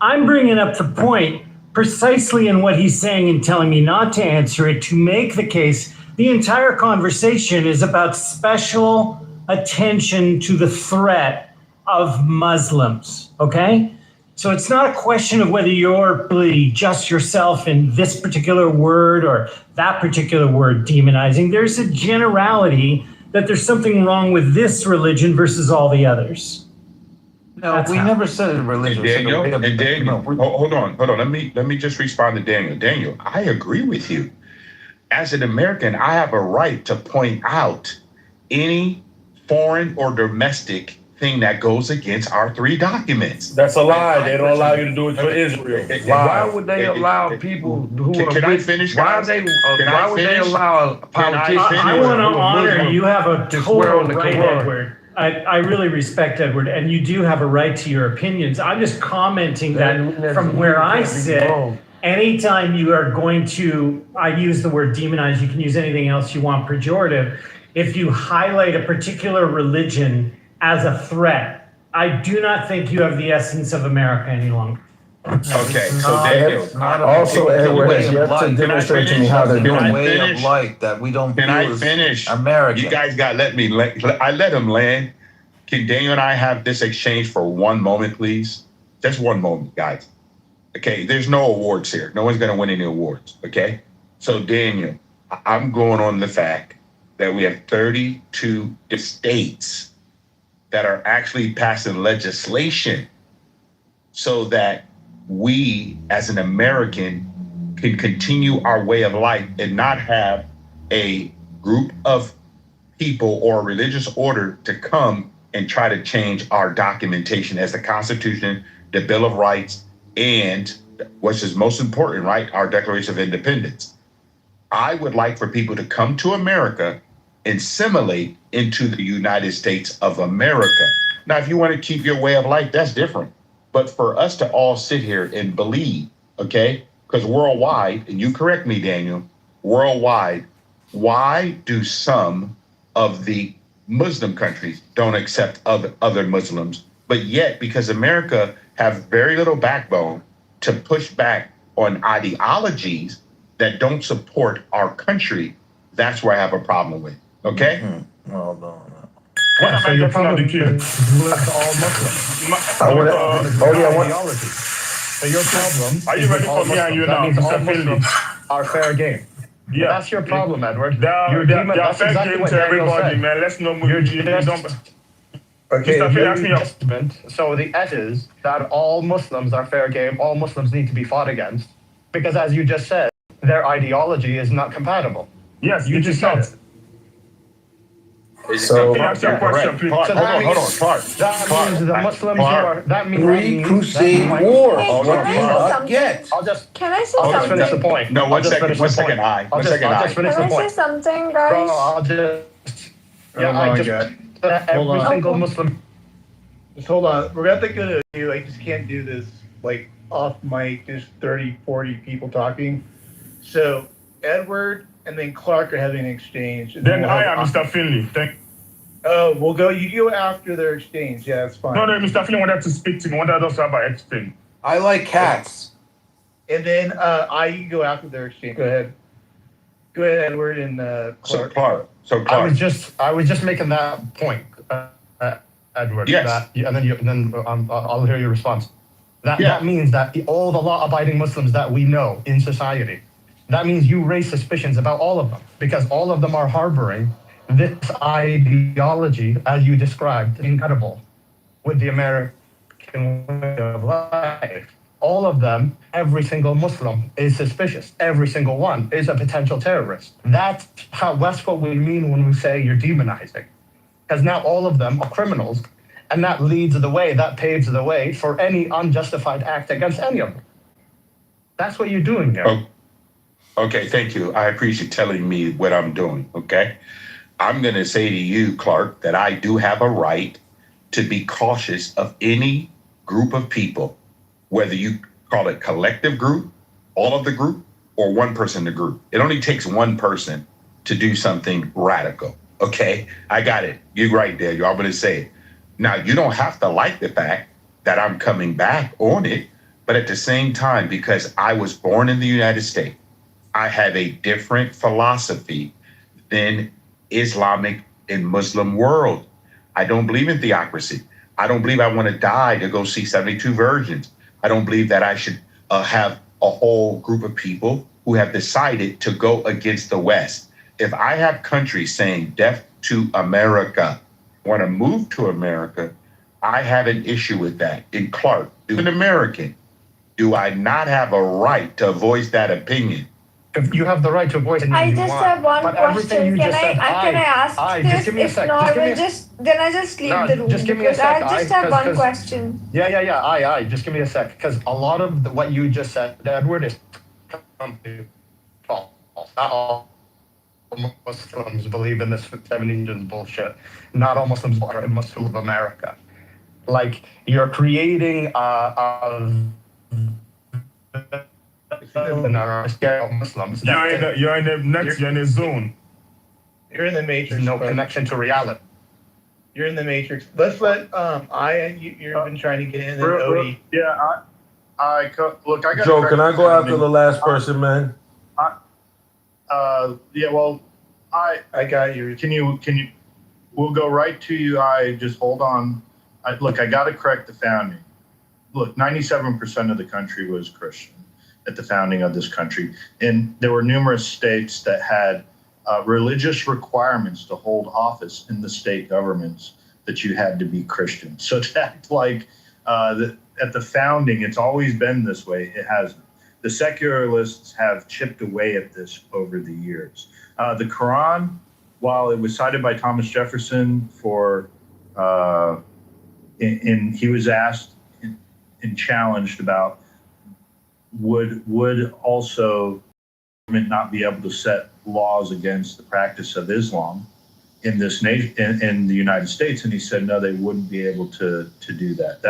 I'm bringing up the point precisely in what he's saying and telling me not to answer it to make the case. The entire conversation is about special attention to the threat of Muslims, okay? So it's not a question of whether you're really just yourself in this particular word or that particular word demonizing. There's a generality that there's something wrong with this religion versus all the others. No, we never said religion. Daniel, hold on. Let me just respond to Daniel. Daniel, I agree with you. As an American, I have a right to point out any foreign or domestic thing that goes against our three documents. That's a lie. They don't allow you to do it for Israel. Why would they allow people who are? Can I finish? Why would they allow politicians? I want to honor you. Have a total right, Edward. I really respect Edward, and you do have a right to your opinions. I'm just commenting that from where I sit. Anytime you are going to, I use the word demonize, you can use anything else you want, pejorative. If you highlight a particular religion as a threat, I do not think you have the essence of America any longer. Okay, so Daniel. Also, Edward has yet to demonstrate to me how they're doing a it. way of life that we don't Can feel I is finish? American. You guys got I let him land. Can Daniel and I have this exchange for one moment, please? Just one moment, guys. Okay, there's no awards here. No one's gonna win any awards, okay? So Daniel, I'm going on the fact that we have 32 states that are actually passing legislation so that we as an American can continue our way of life and not have a group of people or a religious order to come and try to change our documentation as the Constitution, the Bill of Rights, and which is most important, right? Our Declaration of Independence. I would like for people to come to America and assimilate into the United States of America. Now, if you want to keep your way of life, that's different. But for us to all sit here and believe, okay, because worldwide, and you correct me, Daniel, worldwide, why do some of the Muslim countries don't accept other Muslims, but yet because America have very little backbone to push back on ideologies that don't support our country, that's where I have a problem with, okay? Mm-hmm. Well done. What So am I your getting problem on the queue? with all Muslims. Ideology. So your problem. Are you is ready with all for me and you Muslims. now, That means all Mr. Finley? Muslims are fair game. Yeah. That's your problem, Edward. They're That's fair exactly game what to Daniel everybody, said. man. Let's not move. You're You just- don't. Okay, Mr. Finley, ask me up. so the S is that all Muslims are fair game. All Muslims need to be fought against because, as you just said, their ideology is not compatible. Yes, you just said it. So, Ask your question, please. Clark, So hold on, Clark. That means the Muslims who Clark. are. That means Three crusade wars. Hey, Hold can on, I say Clark. something? Get. I'll just I'll just finish the point. No, one second, One I. I'll just finish Can the I say point. something, Bro, guys? I'll just. Yeah, Oh I my just. God. Every on. single Muslim. Just hold on. We're gonna do like just can't do this like off mic. There's 30, 40 people talking. So Edward and then Clark are having an exchange. And Then we'll I have- am Mr. Finley. Oh, we'll go. You go after their exchange. Yeah, that's fine. No, Mr. Finley wanted to speak to me. Wanted us to have an exchange. I like cats. And then I go after their exchange. Go ahead. Go ahead, Edward and Clark. So I was just making that point, Edward. Yes. And then I'll hear your response. That means that all the law-abiding Muslims that we know in society, that means you raise suspicions about all of them because all of them are harboring this ideology, as you described, incredible, with the American way of life. All of them, every single Muslim is suspicious. Every single one is a potential terrorist. That's what we mean when we say you're demonizing. Because now all of them are criminals, and that paves the way for any unjustified act against any of them. That's what you're doing here. Oh, okay, thank you. I appreciate you telling me what I'm doing, okay? I'm going to say to you, Clark, that I do have a right to be cautious of any group of people, whether you call it collective group, all of the group, or one person in the group. It only takes one person to do something radical, okay? I got it. You're right, Daniel. I'm going to say it. Now, you don't have to like the fact that I'm coming back on it, but at the same time, because I was born in the United States, I have a different philosophy than Islamic and Muslim world. I don't believe in theocracy. I don't believe I want to die to go see 72 virgins. I don't believe that I should have a whole group of people who have decided to go against the West. If I have countries saying death to America, want to move to America, I have an issue with that. And Clark, as an American, do I not have a right to voice that opinion? If you have the right to voice I just have one question. Can I ask just give me a this? sec. If not, then I just leave the room. Just give me a because sec. I just have one question. Yeah. Just give me a sec. Because a lot of what you just said, Edward, is false. Not all Muslims believe in this 70s bullshit. Not all Muslims are in Muslim of America. Like, you're creating Muslims. You're in the next zone. You're in the matrix. There's no connection to reality. You're in the matrix. Let's let you've been trying to get in, and Odie. Yeah, look. I got Joe, can I go after the last person, man? Yeah. Well, I got you. Can you? We'll go right to you. Just hold on. Look, I got to correct the founding. Look, 97% of the country was Christian at the founding of this country, and there were numerous states that had religious requirements to hold office in the state governments that you had to be Christian. So to act like at the founding, it's always been this way. It hasn't. The secularists have chipped away at this over the years. The Quran, while it was cited by Thomas Jefferson for, he was asked and challenged about would also government not be able to set laws against the practice of Islam in this nation in the United States, and he said no, they wouldn't be able to do that.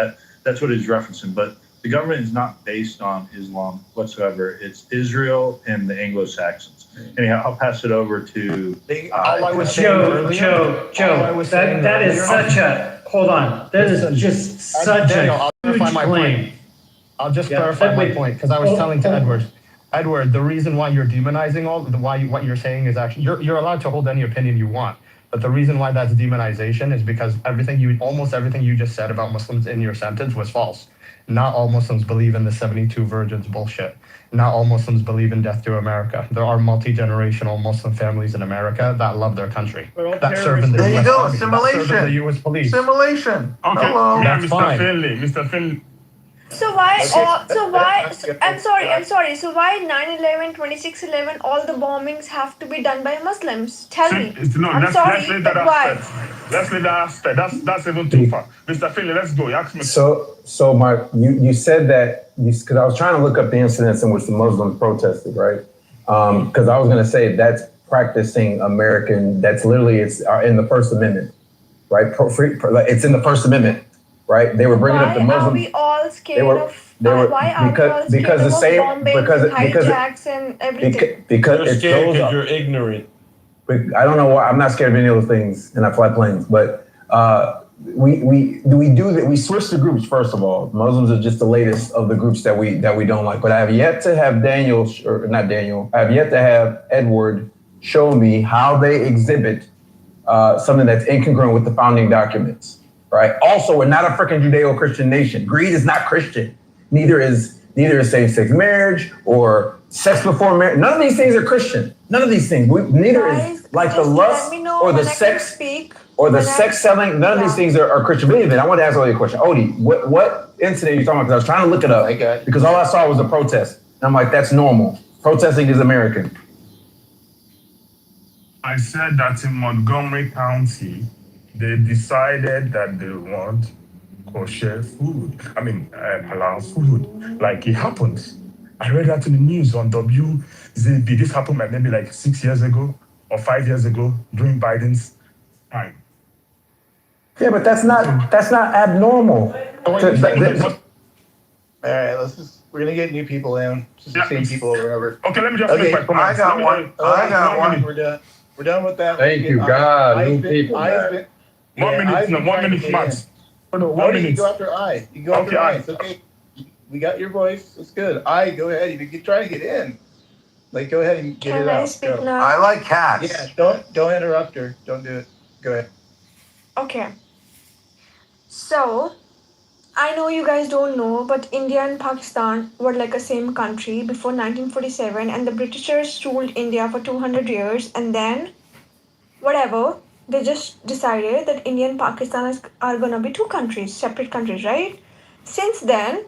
That's what he's referencing. But the government is not based on Islam whatsoever. It's Israel and the Anglo-Saxons. Anyhow, I'll pass it over to Joe. That is such a hold on. That is just such a huge claim. I'll just clarify my point because I was telling to Edward, the reason why you're demonizing what you're saying is actually you're allowed to hold any opinion you want, but the reason why that's demonization is because almost everything you just said about Muslims in your sentence was false. Not all Muslims believe in the 72 virgins bullshit. Not all Muslims believe in death to America. There are multi-generational Muslim families in America that love their country. That serve in the There you US go, Army, assimilation. that serve in the US police. Assimilation. Okay, Hello. yeah, That's Mr. fine. Finley. Mr. Finley. So why, I'm sorry. So why 9/11, 26/11, all the bombings have to be done by Muslims? Tell me. I'm sorry, Let's leave but that why? aspect. Let's leave that aspect. That's even too far. Mr. Finley, let's go. You asked me. So you said that because I was trying to look up the incidents in which the Muslims protested, right? Because I was going to say that's practicing American. That's literally it's in the First Amendment, right? It's in the First Amendment, right? They were bringing up the Muslims. Why are we all scared of? Why are we all scared of bombings, hijacks, and everything? Because you're scared because you're ignorant. I don't know why. I'm not scared of any of those things, and I fly planes. But we switch the groups. First of all, Muslims are just the latest of the groups that we don't like. But I have yet to have I have yet to have Edward show me how they exhibit something that's incongruent with the founding documents. Right. Also, we're not a freaking Judeo-Christian nation. Greed is not Christian. Neither is same-sex marriage or sex before marriage. None of these things are Christian. None of these things. Neither is like the lust or the sex or the sex selling. None of these things are Christian. But anyway, I want to ask Odie a question. Odie, what incident are you talking about? Because I was trying to look it up because all I saw was a protest. And I'm like, that's normal. Protesting is American. I said that in Montgomery County, they decided that they want kosher food. Halal food. Like it happens. I read that in the news on WZB. This happened maybe like 6 years ago or 5 years ago during Biden's time. Yeah, but that's not abnormal. All right, we're gonna get new people in. Just the same people over and over. Okay, let me just make my comments. I got one. We're done with that. Thank you, God. New people. 1 minute max. No, 1 minute. You go after I. You go after I. It's okay. We got your voice. It's good. Go ahead. You can try to get in. Go ahead and get it out. Can I speak now? I like cats. Yeah, don't interrupt her. Don't do it. Go ahead. Okay. So, I know you guys don't know, but India and Pakistan were like a same country before 1947, and the Britishers ruled India for 200 years, and then, they just decided that India and Pakistan are gonna be two countries, separate countries, right? Since then,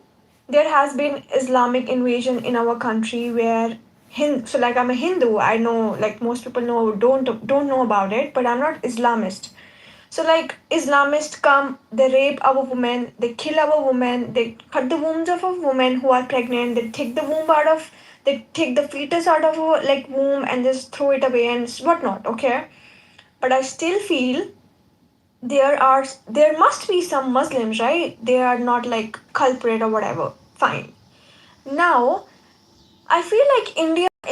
there has been Islamic invasion in our country where I'm a Hindu. I know, most people don't know about it, but I'm not Islamist. So Islamists come, they rape our women, they kill our women, they cut the wombs of women who are pregnant, they take the fetus out of womb and just throw it away and whatnot, okay? But I still feel there must be some Muslims, right? They are not culprit or whatever. Fine. Now, I feel like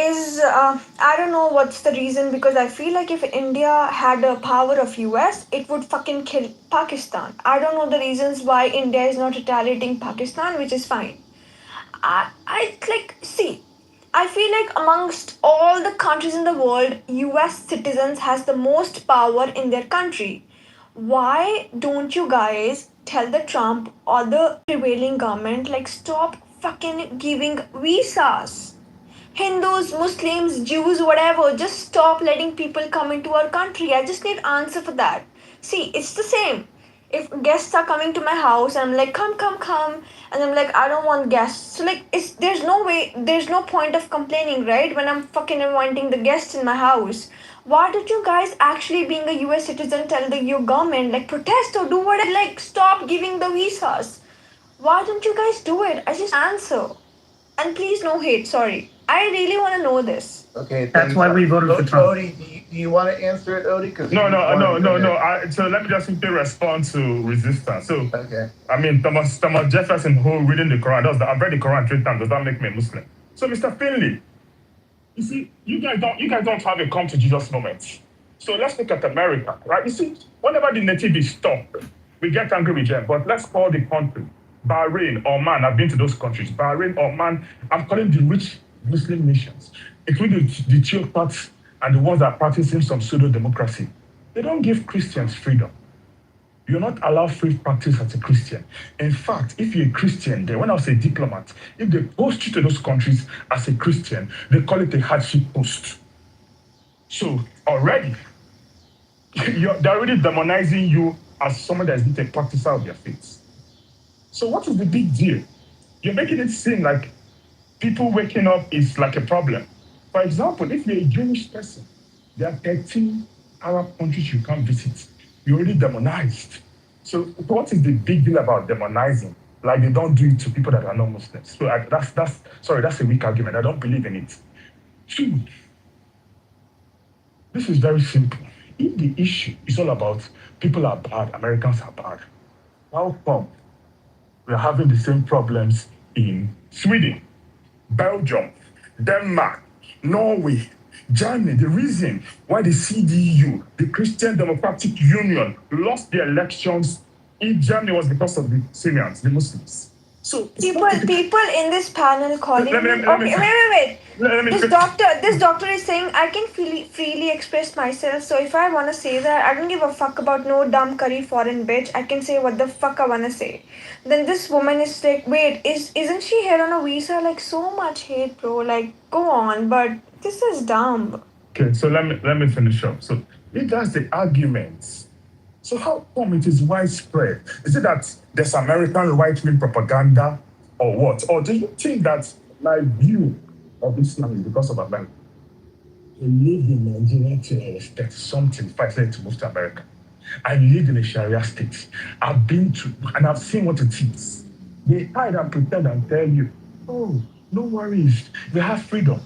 is I don't know what's the reason, because I feel like if India had the power of US, it would fucking kill Pakistan. I don't know the reasons why India is not retaliating Pakistan, which is fine. I like see. I feel like amongst all the countries in the world, US citizens has the most power in their country. Why don't you guys tell the Trump or the prevailing government like stop fucking giving visas? Hindus, Muslims, Jews, whatever, just stop letting people come into our country. I just need answer for that. See, it's the same. If guests are coming to my house, I'm like, come, come, come, and I'm like, I don't want guests. So like, it's there's no way, there's no point of complaining, right? When I'm fucking inviting the guests in my house. Why don't you guys actually, being a US citizen, tell your government like protest or do whatever, like stop giving the visas? Why don't you guys do it? I just answer. And please no hate, sorry. I really want to know this. Okay, That's why we voted for Trump. Odie, do you want to answer it, Odie? No. So let me just simply respond to resistance. So, okay. I mean, Thomas Jefferson, who reading the Quran, I've read the Quran 3 times. Does that make me a Muslim? So, Mr. Finley, you see, you guys don't have a come to Jesus moment. So let's look at America, right? You see, whenever the native is stuck, we get angry with them. But let's call the country Bahrain, Oman. I've been to those countries. Bahrain, Oman. I'm calling the rich Muslim nations, including the theocrats and the ones that are practicing some pseudo-democracy. They don't give Christians freedom. You're not allowed free practice as a Christian. In fact, if you're a Christian there, when I was a diplomat, if they post you to those countries as a Christian, they call it a hardship post. So already, they're already demonizing you as someone that is not a practicer of their faith. So what is the big deal? You're making it seem like people waking up is like a problem. For example, if you're a Jewish person, there are 13 Arab countries you can't visit. You're already demonized. So what is the big deal about demonizing? Like they don't do it to people that are not Muslims. So that's a weak argument. I don't believe in it. Two, this is very simple. If the issue is all about people are bad, Americans are bad, how come we're having the same problems in Sweden, Belgium, Denmark, Norway, Germany? The reason why the CDU, the Christian Democratic Union, lost their elections in Germany was because of the Syrians, the Muslims. So people in this panel calling me. Wait. This doctor is saying I can freely express myself. So if I want to say that, I don't give a fuck about no dumb curry foreign bitch. I can say what the fuck I want to say. Then this woman is like, wait, isn't she here on a visa? Like so much hate, bro. Like go on, but this is dumb. Okay, so let me finish up. So if that's the argument, so how come it is widespread? Is it that there's American right-wing propaganda or what? Or do you think that my view of Islam is because of America? I lived in Nigeria till I was 30-something, fighting to move to America. I lived in a Sharia state. I've been to, and I've seen what it is. They hide and pretend and tell you, oh, no worries, they have freedom.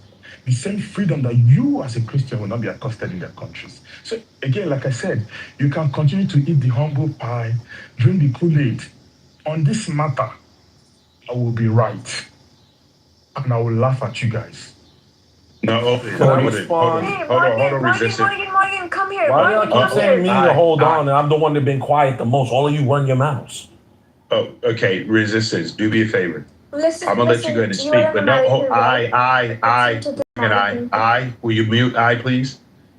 The same freedom that you as a Christian will not be accosted in their countries. So again, like I said, you can continue to eat the humble pie, drink the Kool-Aid. On this matter, I will be right. And I will laugh at you guys. No, hold on, resist it. Morgan, come here. Why do y'all keep saying me to hold on, and I'm the one that been quiet the most? All of you run your mouths. Oh, okay, resistance. Do me a favor. Listen, I'm gonna let you go ahead and speak, but no, I. Will you mute I, please?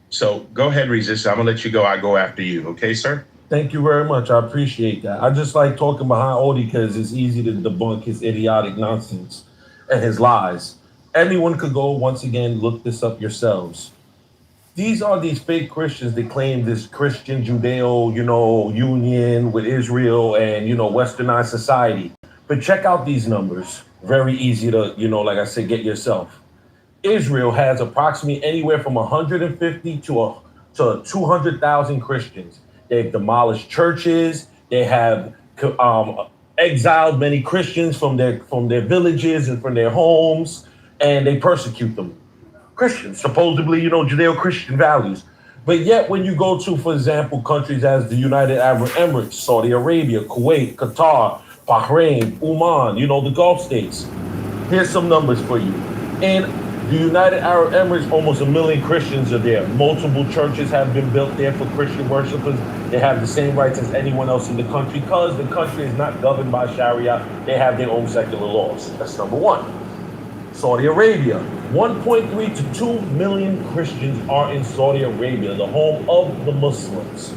So go ahead, resist. I'm gonna let you go. I go after you. Okay, sir? Thank you very much. I appreciate that. I just like talking behind Odie because it's easy to debunk his idiotic nonsense and his lies. Anyone could go, once again, look this up yourselves. These are these fake Christians that claim this Christian Judeo, union with Israel and, westernized society. But check out these numbers. Very easy to, like I said, get yourself. Israel has approximately anywhere from 150 to 200,000 Christians. They've demolished churches. They have exiled many Christians from their villages and from their homes, and they persecute them. Christians, supposedly, Judeo-Christian values. But yet when you go to, for example, countries as the United Arab Emirates, Saudi Arabia, Kuwait, Qatar, Bahrain, Oman, the Gulf states. Here's some numbers for you. In The United Arab Emirates, almost 1 million Christians are there. Multiple churches have been built there for Christian worshipers. They have the same rights as anyone else in the country because the country is not governed by Sharia. They have their own secular laws. That's number one. Saudi Arabia, 1.3 to 2 million Christians are in Saudi Arabia, the home of the Muslims.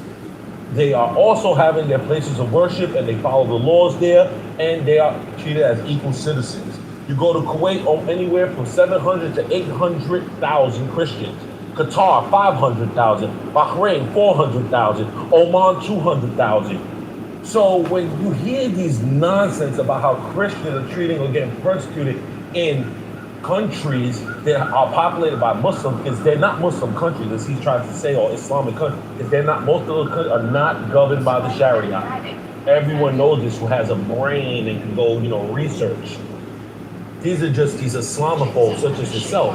They are also having their places of worship and they follow the laws there, and they are treated as equal citizens. You go to Kuwait, anywhere from 700 to 800,000 Christians. Qatar, 500,000. Bahrain, 400,000. Oman, 200,000. So when you hear these nonsense about how Christians are treating or getting persecuted in countries that are populated by Muslims, because they're not Muslim countries, as he's trying to say, or Islamic countries, because they're not, most of those countries are not governed by the Sharia. Everyone knows this who has a brain and can go, research. These are just these Islamophobes such as yourself.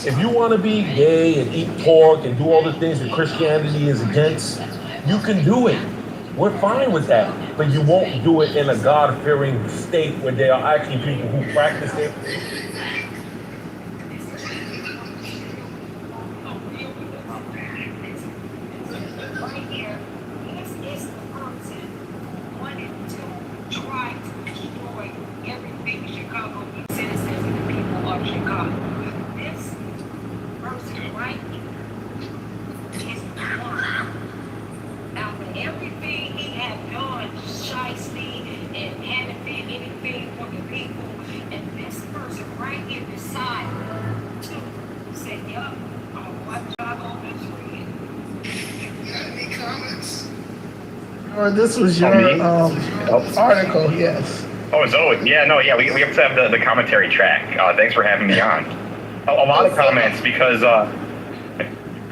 If you want to be gay and eat pork and do all the things that Christianity is against, you can do it. We're fine with that. But you won't do it in a God-fearing state where there are actually people who practice it. Or this was your article, yes. Oh, it's Owen. Yeah, no, yeah, we have to have the commentary track. Thanks for having me on. A lot of comments because,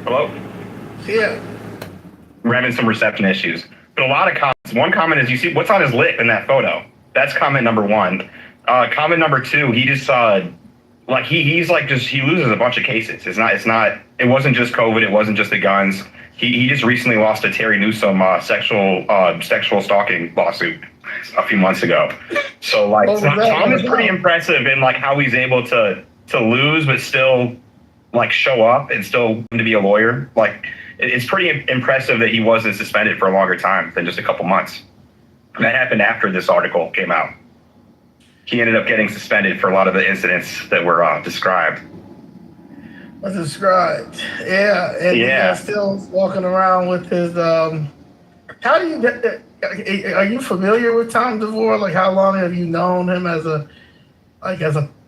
hello? Yeah. We're having some reception issues. But a lot of comments. One comment is, you see what's on his lip in that photo. That's comment number one. Comment number two, he just, he loses a bunch of cases. It wasn't just COVID, it wasn't just the guns. He just recently lost a Terry Newsom sexual stalking lawsuit a few months ago. So Tom is pretty impressive in how he's able to lose but still show up and still to be a lawyer. It's pretty impressive that he wasn't suspended for a longer time than just a couple months. And that happened after this article came out. He ended up getting suspended for a lot of the incidents that were described. Yeah, and he's still walking around with his. How do you get? Are you familiar with Tom DeVore? How long have you known him as a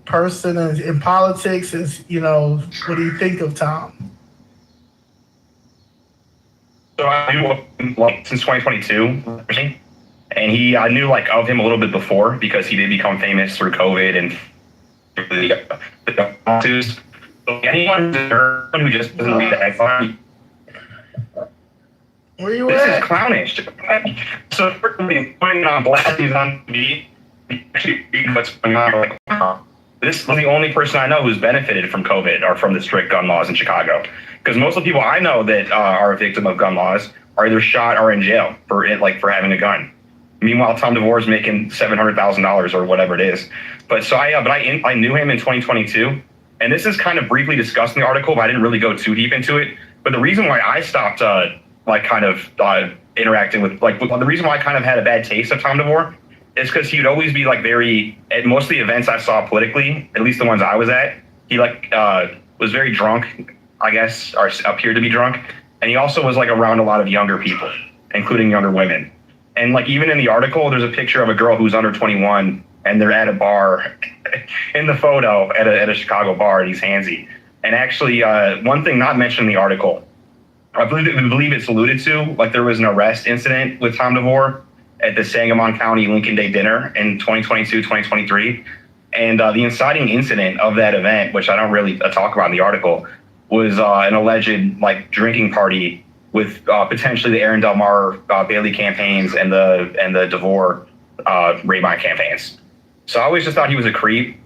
person and in politics? What do you think of Tom? So I knew him since 2022, and I knew of him a little bit before because he did become famous through COVID and the lawsuits. Anyone who just doesn't read the headline, where you this at? Is clownish. So putting on blast, he's on TV, actually read what's going on. Wow, this was the only person I know who's benefited from COVID or from the strict gun laws in Chicago. Because most of the people I know that are a victim of gun laws are either shot or in jail for having a gun. Meanwhile, Tom DeVore is making $700,000 or whatever it is. But I knew him in 2022. And this is kind of briefly discussed in the article, but I didn't really go too deep into it. But the reason why I stopped interacting with the reason why I kind of had a bad taste of Tom DeVore is because he would always be at most of the events I saw politically, at least the ones I was at, he was very drunk, I guess, or appeared to be drunk. And he also was around a lot of younger people, including younger women. And even in the article, there's a picture of a girl who's under 21 and they're at a bar in the photo at a Chicago bar, and he's handsy. And actually, one thing not mentioned in the article, I believe it's alluded to, there was an arrest incident with Tom DeVore at the Sangamon County Lincoln Day dinner in 2022, 2023. And the inciting incident of that event, which I don't really talk about in the article, was an alleged drinking party with potentially the Aaron Del Mar Bailey campaigns and the DeVore Rabine campaigns. So I always just thought he was a creep,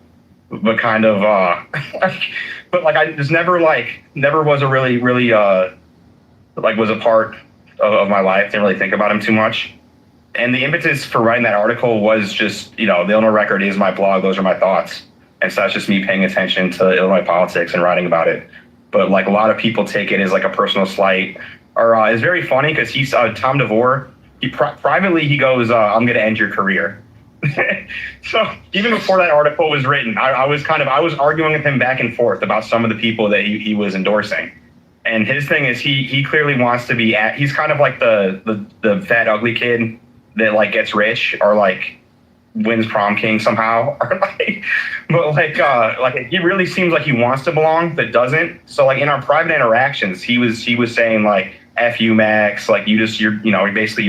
but kind of, but I just never was a really was a part of my life. Didn't really think about him too much. And the impetus for writing that article was just, the Illinois Record is my blog. Those are my thoughts. And so that's just me paying attention to Illinois politics and writing about it. But like a lot of people take it as like a personal slight. Or it's very funny because he's Tom DeVore. He privately he goes, "I'm going to end your career." So even before that article was written, I was arguing with him back and forth about some of the people that he was endorsing. And his thing is he clearly wants to be he's kind of like the fat ugly kid that like gets rich or like wins prom king somehow, or like he really seems like he wants to belong but doesn't. So like in our private interactions, he was saying like F you, Max, like you're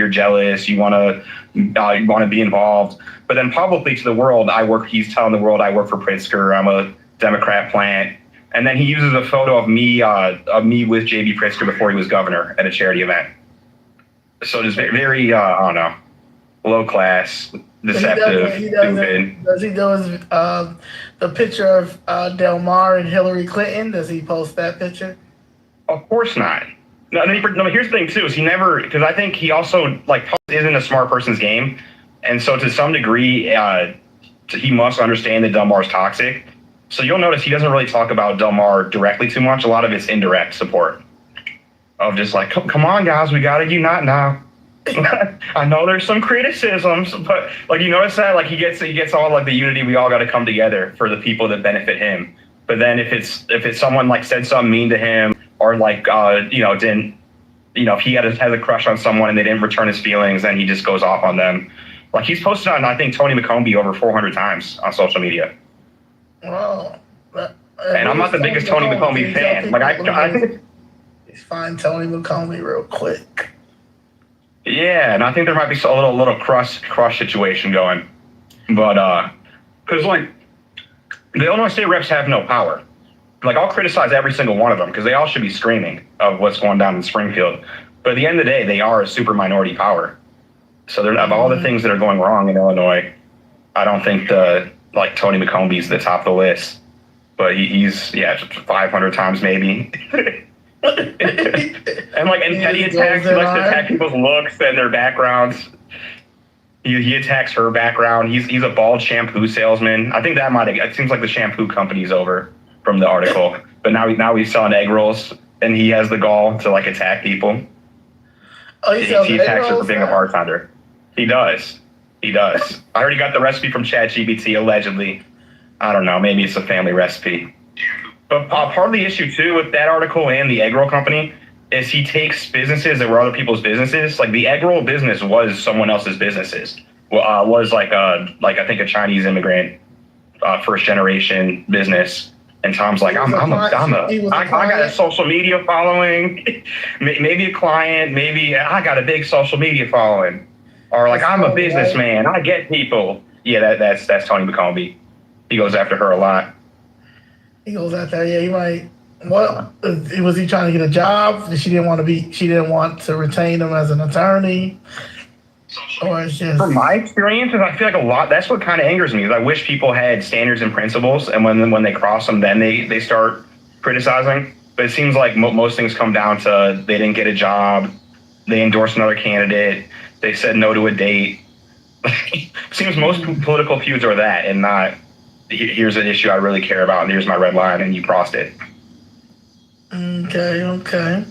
jealous, you want to be involved. But then publicly to the world, he's telling the world I work for Pritzker, I'm a Democrat plant. And then he uses a photo of me with JB Pritzker before he was governor at a charity event. So just very I don't know, low class, deceptive, stupid. Does he do the picture of Del Mar and Hillary Clinton? Does he post that picture? Of course not. No, here's the thing too, is he never, because I think he also like isn't a smart person's game. And so to some degree, he must understand that Del Mar's toxic. So you'll notice he doesn't really talk about Del Mar directly too much. A lot of it's indirect support of just like, come on, guys, we got to unite now. I know there's some criticisms, but like you notice that like he gets all like the unity. We all got to come together for the people that benefit him. But then if it's someone like said something mean to him or like if he has a crush on someone and they didn't return his feelings, then he just goes off on them. Like he's posted on I think Tony McCombie over 400 times on social media. Well, and I'm not the biggest Tony McCombie fan. Like I think he's find Tony McCombie real quick. Yeah, and I think there might be a little crush situation going, but because like the Illinois state reps have no power. Like I'll criticize every single one of them because they all should be screaming of what's going down in Springfield. But at the end of the day, they are a super minority power. So of all the things that are going wrong in Illinois, I don't think Tony McCombie's the top of the list. But he's 500 times maybe. and petty attacks, he likes to attack people's looks and their backgrounds. He attacks her background. He's a bald shampoo salesman. I think it seems like the shampoo company's over from the article. But now he's selling egg rolls and he has the gall to like attack people. Oh, he attacks her for being a bartender. He does. I heard he got the recipe from ChatGPT allegedly. I don't know. Maybe it's a family recipe. But part of the issue too with that article and the egg roll company is he takes businesses that were other people's businesses. Like the egg roll business was someone else's businesses. Was like I think a Chinese immigrant, first generation business. And Tom's like, I got a social media following, maybe a client, maybe I got a big social media following, or like I'm a businessman, I get people. Yeah, that's Tony McCombie. He goes after her a lot. He goes after her. Yeah, he might. What was he trying to get a job? She didn't want to retain him as an attorney. Or it's just from my experiences, I feel like a lot. That's what kind of angers me. Is I wish people had standards and principles, and when they cross them, then they start criticizing. But it seems like most things come down to they didn't get a job, they endorsed another candidate, they said no to a date. Seems most political feuds are that, and not here's an issue I really care about, and here's my red line, and you crossed it. Okay.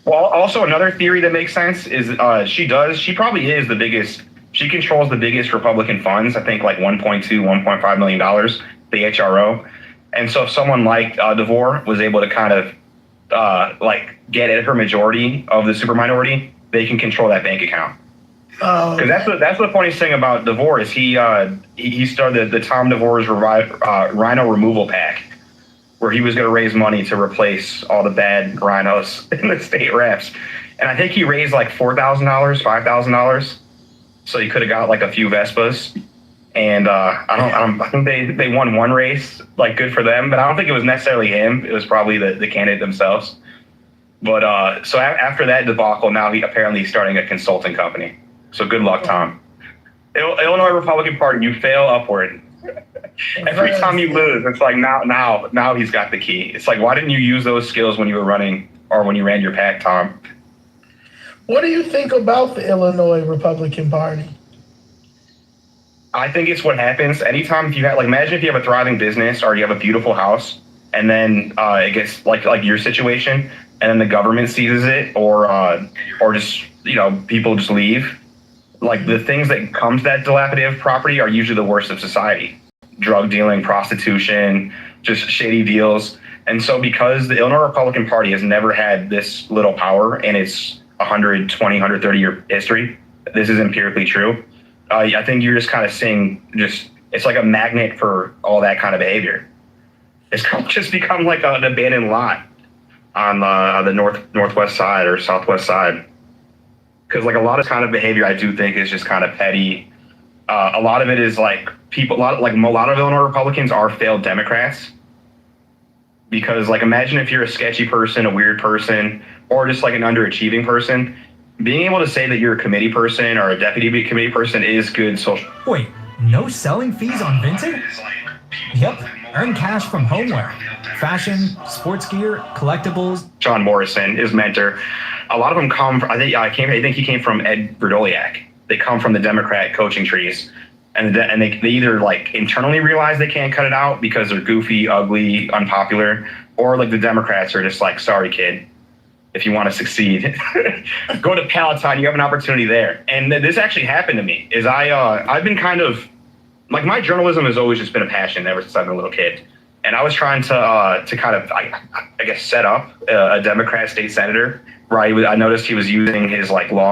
Well, also another theory that makes sense is she probably is the biggest, she controls the biggest Republican funds, I think like $1.5 million, the HRO. And so if someone like DeVore was able to kind of get at her majority of the super minority, they can control that bank account. Because that's the funniest thing about DeVore is he started the Tom DeVore's Rhino Removal PAC, where he was going to raise money to replace all the bad rhinos in the state reps. And I think he raised like $4,000, $5,000. So he could have got like a few Vespas. And I think they won one race, like good for them. But I don't think it was necessarily him. It was probably the candidate themselves. But so after that debacle, now he apparently starting a consulting company. So good luck, Tom. Illinois Republican Party, you fail upward. Every time you lose, it's like now he's got the key. It's like, why didn't you use those skills when you were running or when you ran your PAC, Tom? What do you think about the Illinois Republican Party? I think they're. I think they won one race, like good for them. But I don't think it was necessarily him. It was probably the candidate themselves. But so after that debacle, now apparently starting a consulting company. So good luck, Tom. Illinois Republican Party, you fail upward. Every time you lose, it's like now he's got the key. It's like, why didn't you use those skills when you were running or when you ran your PAC, Tom? What do you think about the Illinois Republican Party? I think it's what happens anytime if you have, like, imagine if you have a thriving business or you have a beautiful house, and then it gets like your situation, and then the government seizes it, or just people just leave. Like, the things that come to that dilapidated property are usually the worst of society: drug dealing, prostitution, just shady deals. And so, because the Illinois Republican Party has never had this little power in its 120, 130 year history, this is empirically true. I think you're just kind of seeing it's like a magnet for all that kind of behavior. It's just become like an abandoned lot on the northwest side or southwest side. Because like a lot of kind of behavior, I do think is just kind of petty. A lot of it is like a lot of Illinois Republicans are failed Democrats. Because like imagine if you're a sketchy person, a weird person, or just like an underachieving person. Being able to say that you're a committee person or a deputy committee person is good social. Wait, no selling fees on Vinted? Yep, earn cash from homeware, fashion, sports gear, collectibles. John Morrison, his mentor, a lot of them come. I think he came from Ed Verdoliak. They come from the Democrat coaching trees, and they either like internally realize they can't cut it out because they're goofy, ugly, unpopular, or like the Democrats are just like, sorry, kid. If you want to succeed, go to Palatine. You have an opportunity there. And this actually happened to me. I've been kind of like, my journalism has always just been a passion ever since I've been a little kid. And I was trying to kind of, I guess, set up a Democrat state senator. Where I noticed he was using his like law